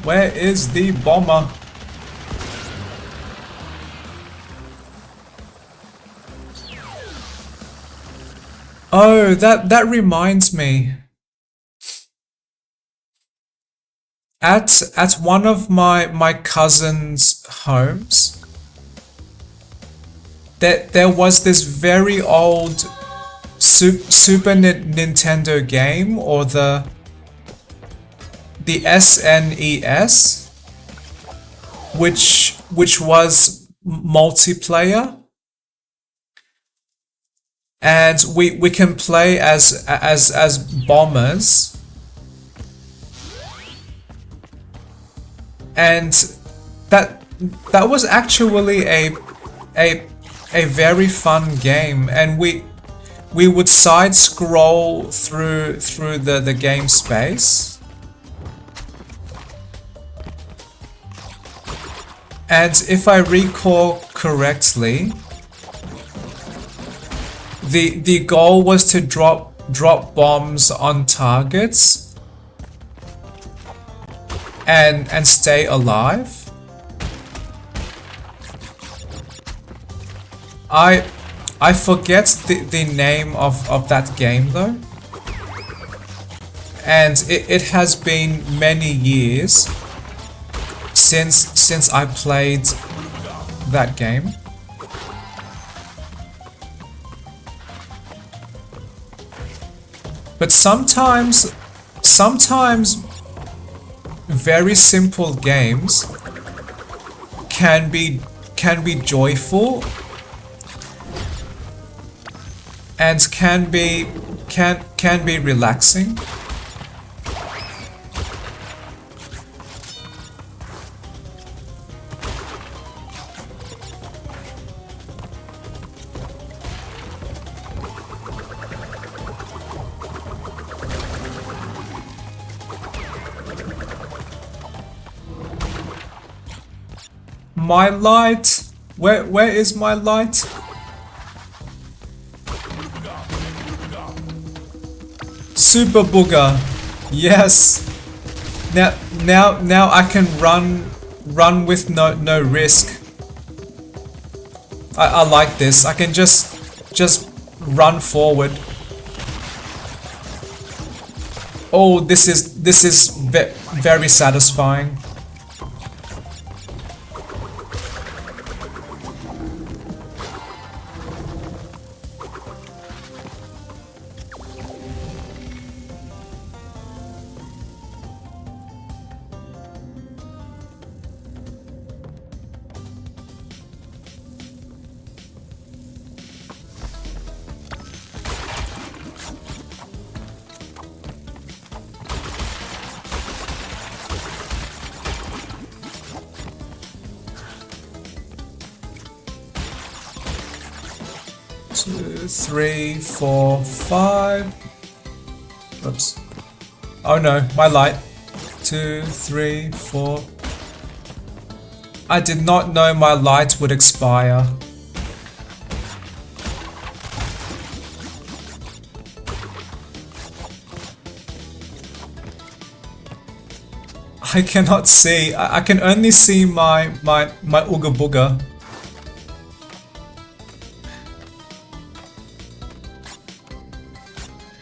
Where is the bomber? Oh, that reminds me. At one of my cousin's homes, there was this very old Super Nintendo game, or the SNES, which was multiplayer, and we can play as bombers, and that was actually a very fun game, and we would side scroll through the game space. And if I recall correctly, the goal was to drop bombs on targets and stay alive. I forget the name of that game though, and it has been many years since I played that game. But sometimes sometimes very simple games can be joyful and can be relaxing. My light. Where is my light? Super Booger. Yes. Now I can run with no risk. I like this. I can just run forward. Oh, this is very satisfying. Two, three, four, five. Oops. Oh no, my light. 2, 3, 4. I did not know my light would expire. I cannot see. I can only see my Ooga Booga.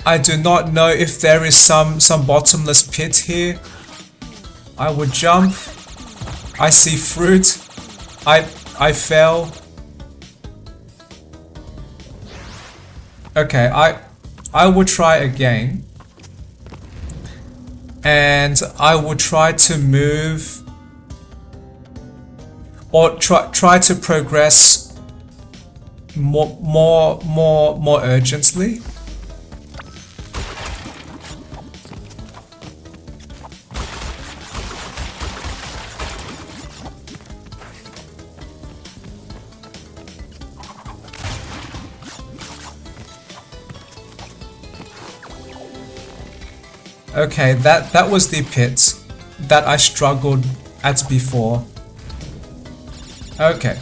I do not know if there is some bottomless pit here. I would jump. I see fruit. I fell. Okay, I will try again. And I will try to move or try to progress more urgently. Okay, that was the pit that I struggled at before. Okay.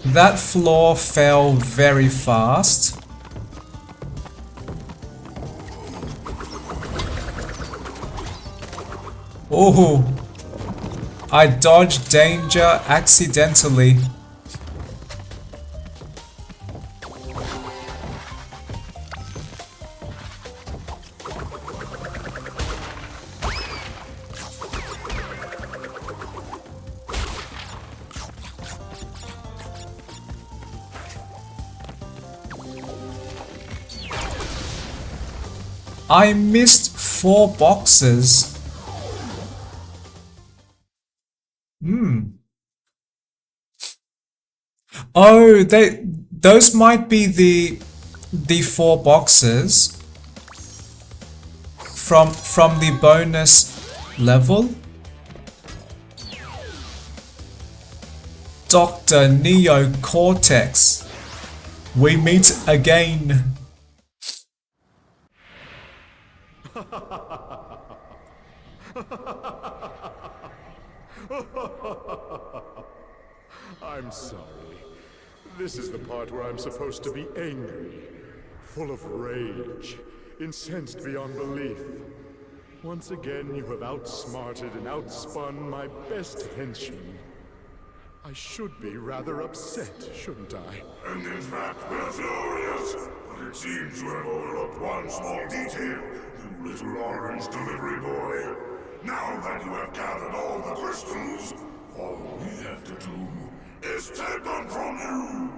That floor fell very fast. Oh, I dodged danger accidentally. I missed 4 boxes. Oh, those might be the 4 boxes from the bonus level. Dr. Neo Cortex, we meet again. I'm sorry. This is the part where I'm supposed to be angry, full of rage, incensed beyond belief. Once again, you have outsmarted and outspun my best henchman. I should be rather upset, shouldn't I? And in fact, we're furious. It seems you have overlooked one small detail, you little orange delivery boy. Now that you have gathered all the crystals, all we have to do is take them from you.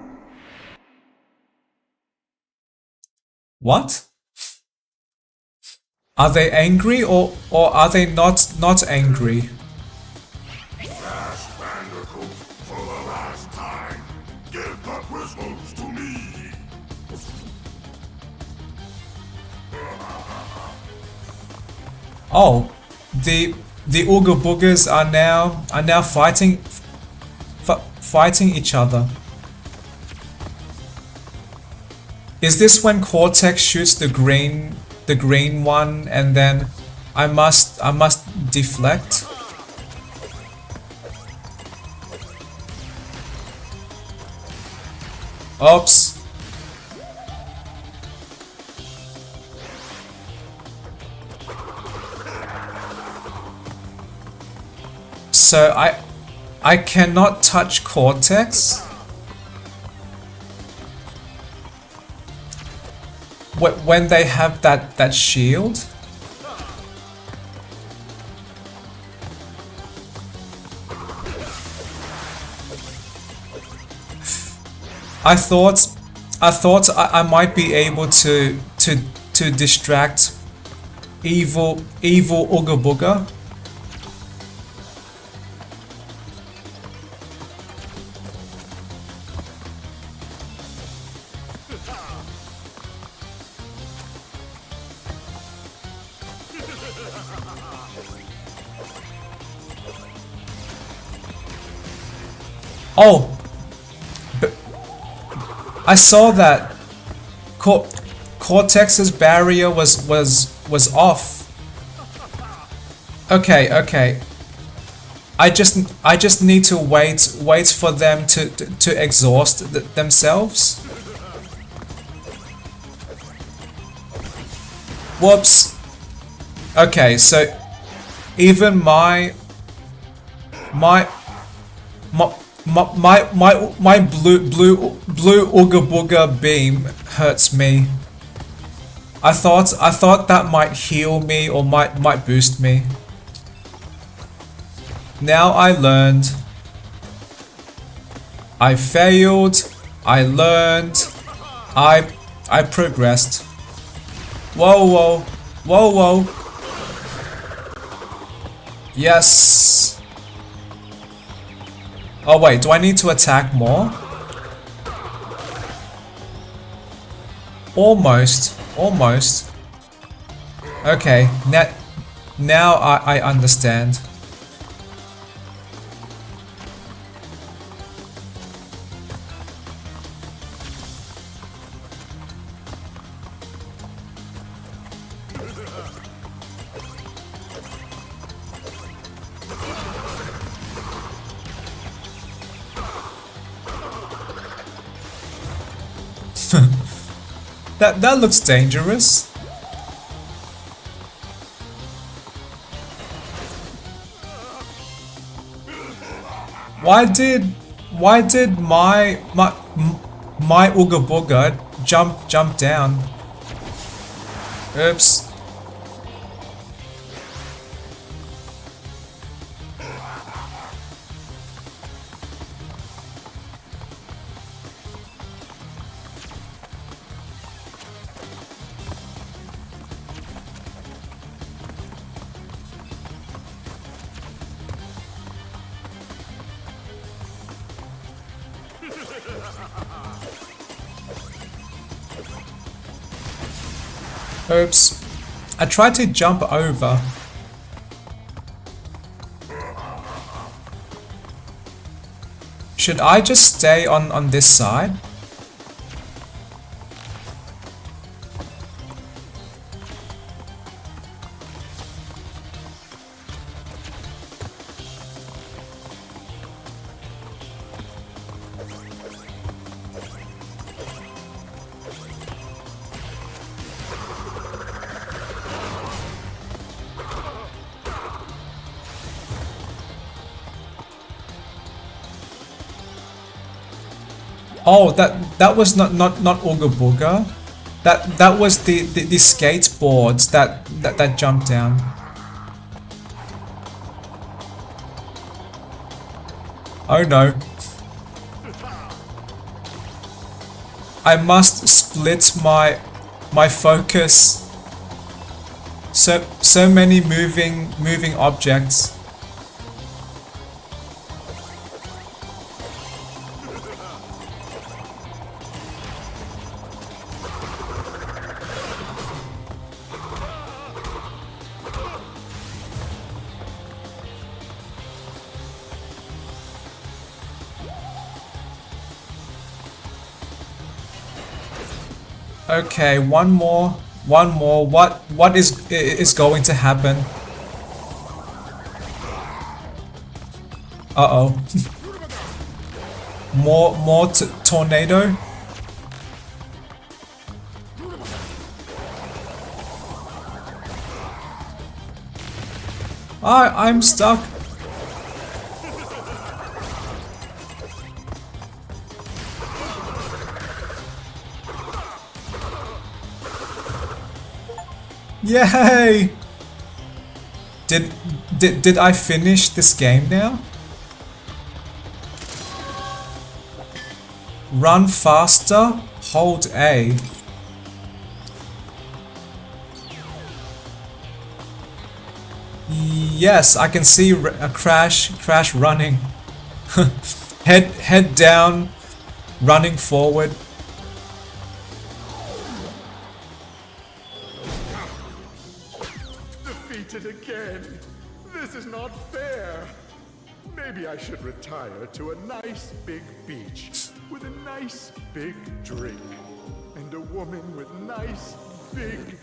What? Are they angry or are they not angry? Last Bandicoot, for the last time, give the crystals to me. Oh, the Ooga Boogers are now fighting each other. Is this when Cortex shoots the green one and then I must deflect? Oops. So I cannot touch Cortex when they have that shield. I thought I might be able to distract evil Ooga Booga. Oh, but I saw that Cortex's barrier was off. Okay. I just need to wait for them to exhaust themselves. Whoops. Okay, so even my blue Ooga Booga beam hurts me. I thought that might heal me or might boost me. Now I learned. I failed. I learned. I progressed. Whoa. Yes. Oh wait, do I need to attack more? Almost. Okay, now I understand. That looks dangerous. Why did my Ooga Booga jump down? Oops. Oops. I tried to jump over. Should I just stay on this side? Oh, that was not Ooga Booga. That was the skateboards that jumped down. Oh no. I must split my focus. So many moving objects. Okay, one more. What is going to happen? Uh-oh. more tornado? I'm stuck. Yay! Did I finish this game now? Run faster, hold A. Yes, I can see a crash running. head down, running forward. Defeated again. This is not fair. Maybe I should retire to a nice big beach with a nice big drink and a woman with nice big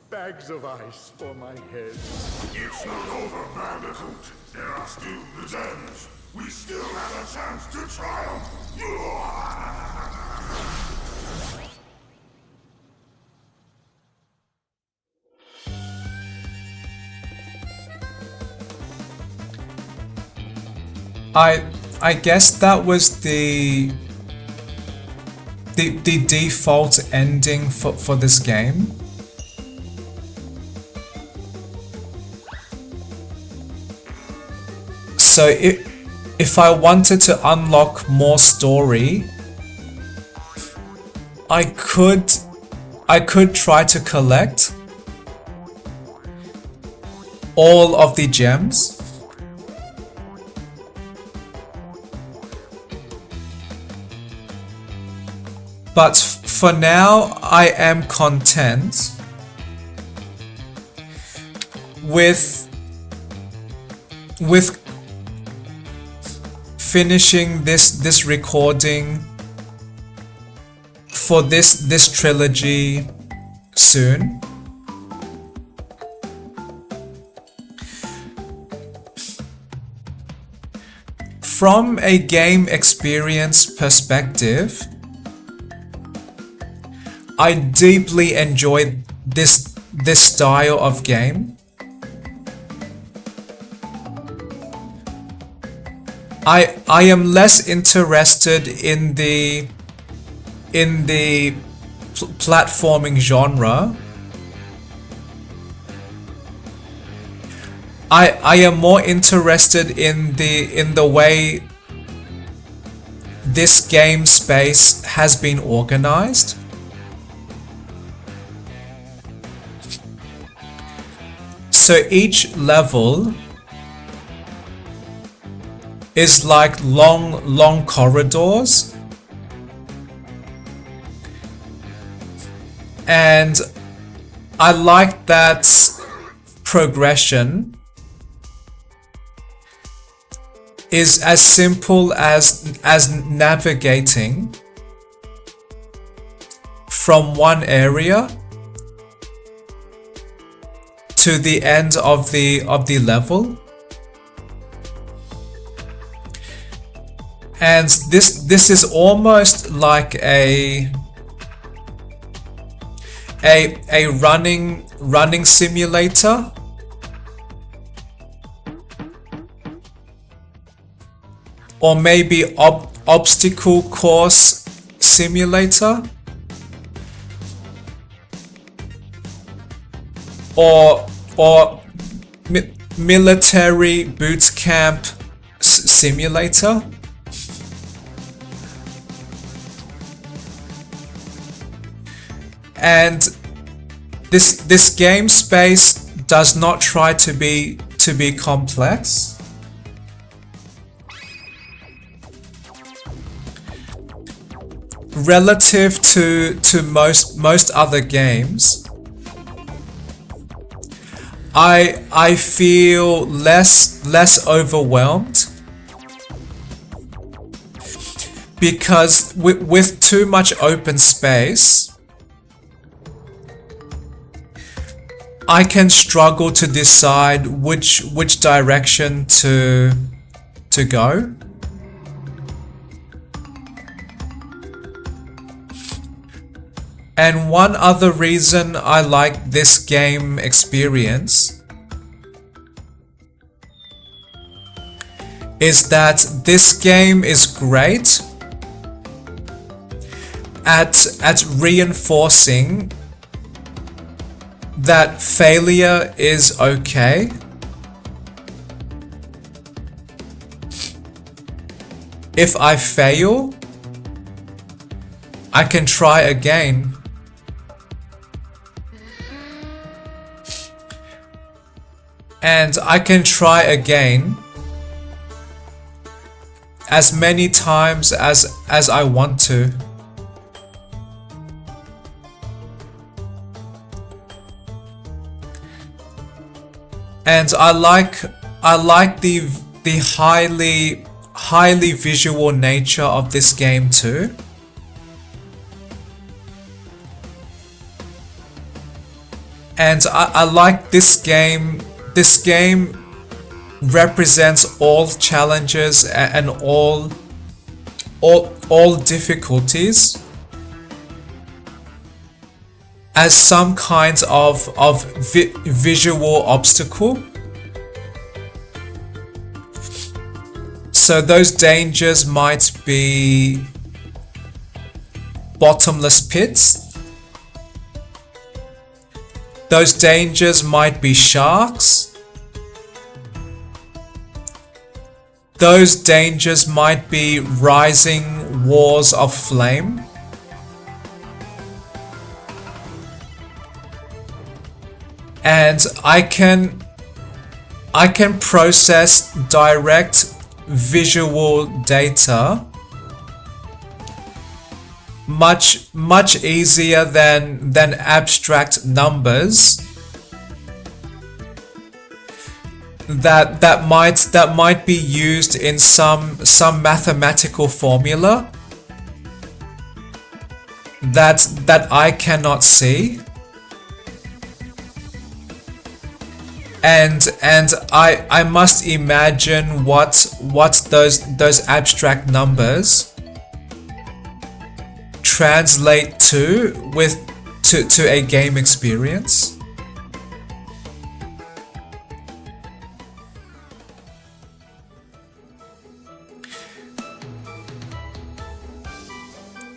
bags of ice for my head. It's not over, Bandicoot. There are still the gems. We still have a chance to triumph. I guess that was the default ending for this game. So if I wanted to unlock more story, I could try to collect all of the gems. But for now, I am content with finishing this recording for this trilogy soon. From a game experience perspective, I deeply enjoyed this style of game. I am less interested in the platforming genre. I am more interested in the way this game space has been organized. So each level is like long corridors, and I like that progression is as simple as navigating from one area to the end of the level. And this is almost like a running simulator. Or maybe obstacle course simulator. or military boot camp simulator. And this game space does not try to be complex. Relative to most other games, I feel less overwhelmed, because with too much open space, I can struggle to decide which direction to go. And one other reason I like this game experience is that this game is great at reinforcing that failure is okay. If I fail, I can try again. And I can try again as many times as I want to. And I like the highly visual nature of this game too. And I like this game. This game represents all challenges and all difficulties as some kind of visual obstacle. So those dangers might be bottomless pits. Those dangers might be sharks. Those dangers might be rising walls of flame. And I can process direct visual data much easier than abstract numbers that might be used in some mathematical formula that I cannot see. And I must imagine what those abstract numbers translate to a game experience.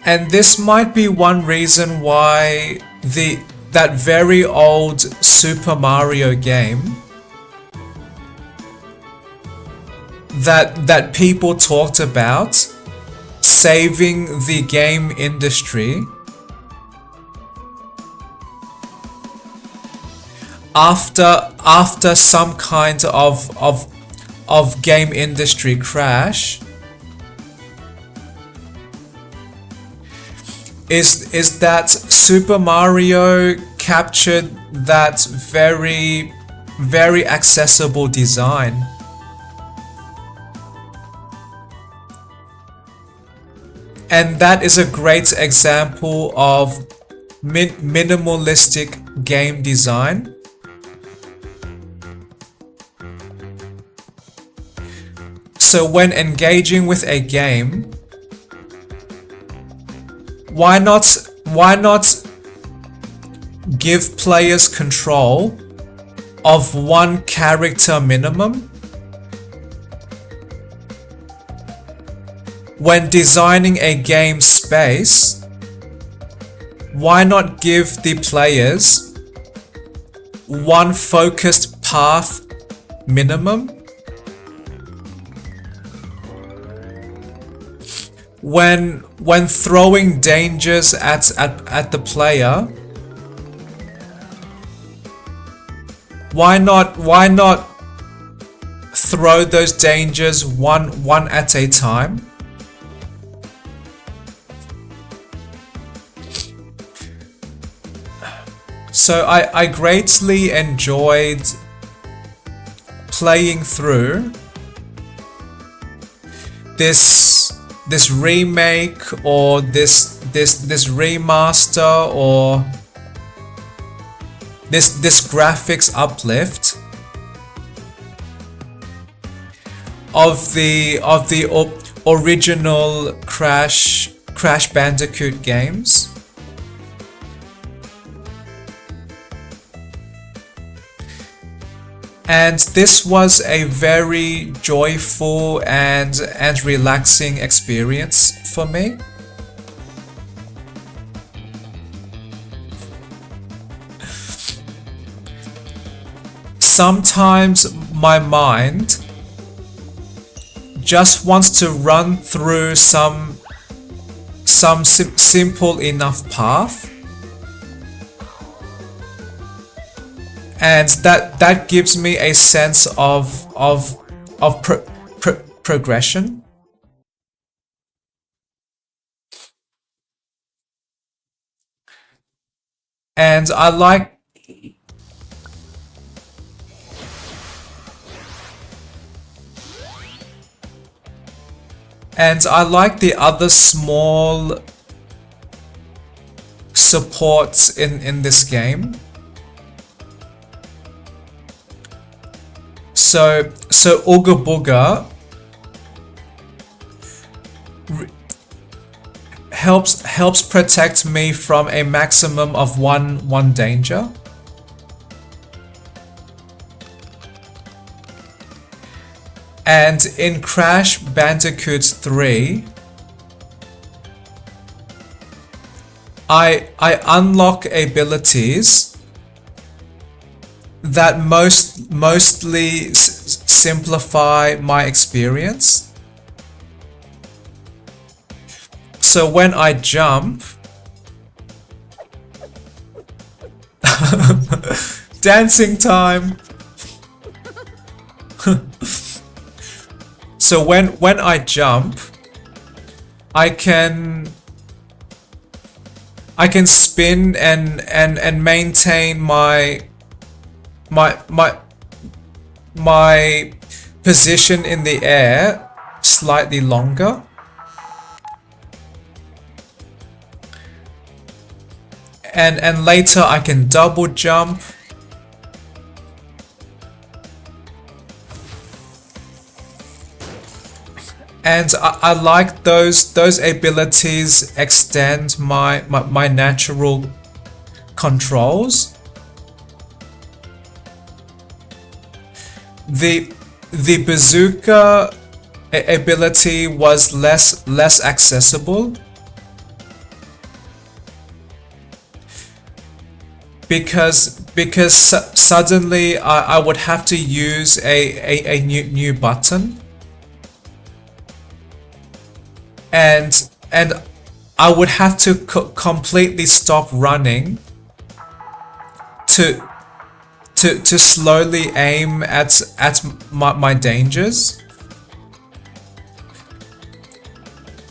And this might be one reason why that very old Super Mario game that people talked about saving the game industry after some kind of game industry crash is that Super Mario captured that very accessible design. And that is a great example of minimalistic game design. So when engaging with a game, why not give players control of one character minimum? When designing a game space, why not give the players one focused path minimum. When throwing dangers at the player, why not throw those dangers one at a time? So I greatly enjoyed playing through this remake or this remaster or this graphics uplift of the original Crash Bandicoot games. And this was a very joyful and relaxing experience for me. Sometimes my mind just wants to run through some simple enough path. And that gives me a sense of progression. And I like the other small supports in this game. So Ooga Booga helps protect me from a maximum of one danger. And in Crash Bandicoot 3, I unlock abilities that mostly simplify my experience. So when I jump, dancing time. So when I jump, I can spin and maintain my position in the air slightly longer. And later I can double jump. And I like those abilities extend my natural controls. The bazooka ability was less accessible because suddenly I would have to use a new button. And I would have to completely stop running to slowly aim at my dangers.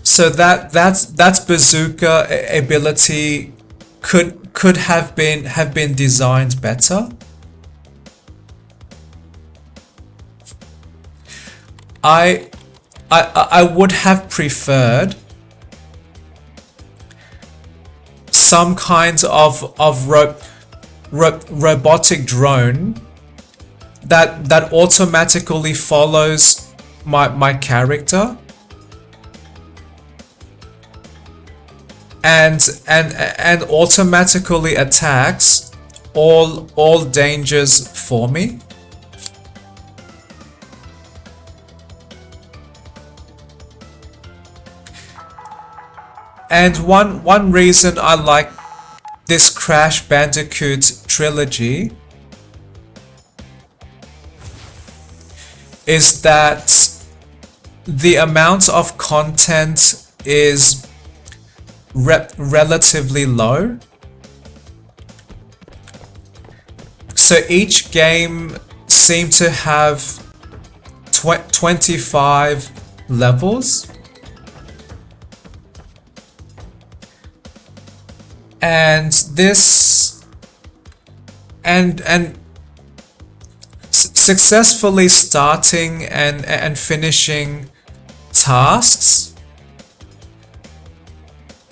So that bazooka ability could have been designed better. I would have preferred some kinds of robotic drone that automatically follows my character and automatically attacks all dangers for me. And one reason I like this Crash Bandicoot trilogy is that the amount of content is relatively low. So each game seemed to have 25 levels. And this and successfully starting and finishing tasks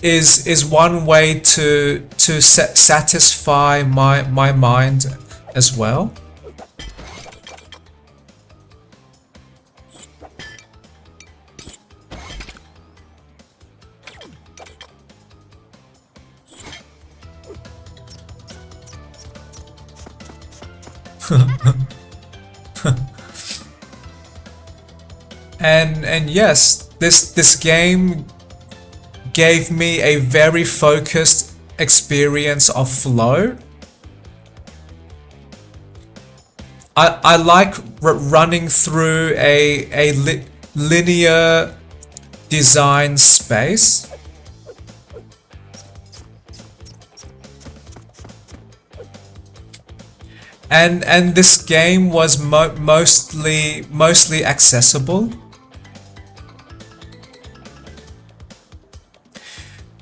is one way to satisfy my mind as well. And yes, this game gave me a very focused experience of flow. I like running through a linear design space. And this game was mostly accessible.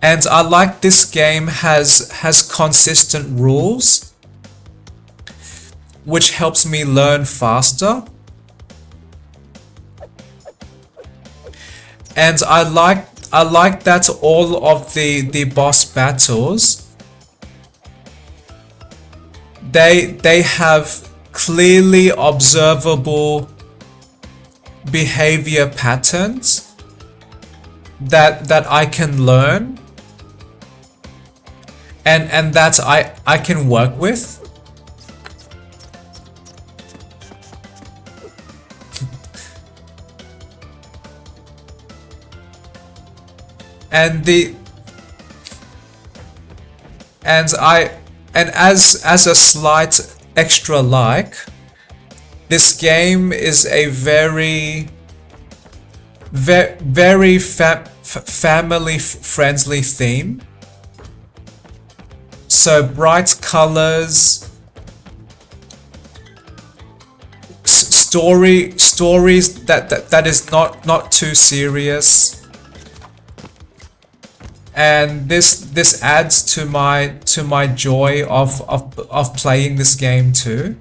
And I like this game has consistent rules, which helps me learn faster. And I like that all of the boss battles, they have clearly observable behavior patterns that I can learn and that I can work with. And as a slight extra like, this game is a very family friendly theme. So bright colors, stories that is not too serious. And this adds to my joy of playing this game too,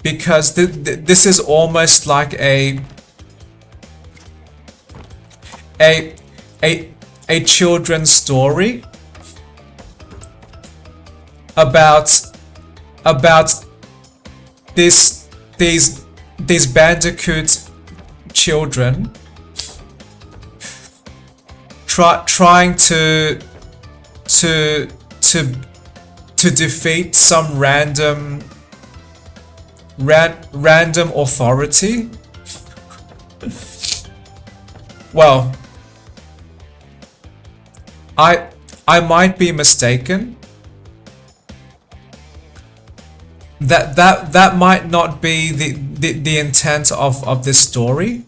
because this is almost like a children's story about these Bandicoot children trying to defeat some random authority. Well, I might be mistaken. That might not be the intent of this story.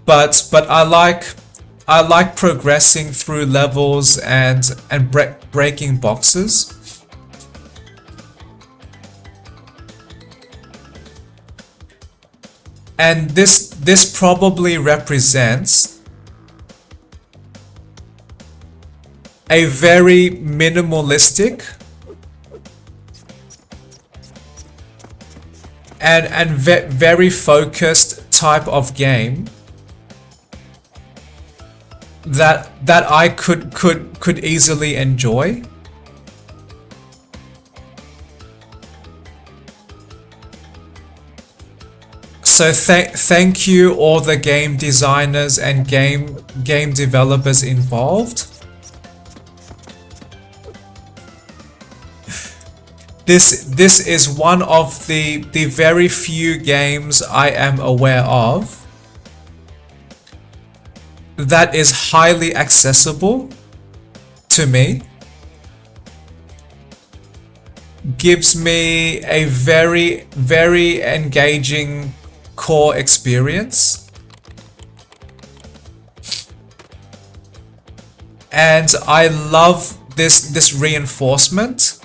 But I like progressing through levels and breaking boxes. And this probably represents a very minimalistic and very focused type of game that I could easily enjoy. So thank you all the game designers and game developers involved. This is one of the very few games I am aware of that is highly accessible to me. gives me a very, very engaging core experience. And I love this reinforcement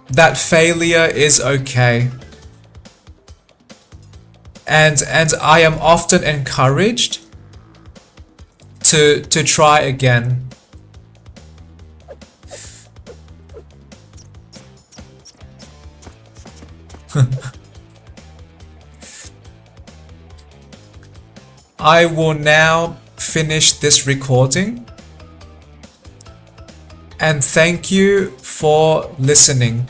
that failure is okay. And I am often encouraged to try again. I will now finish this recording, and thank you for listening.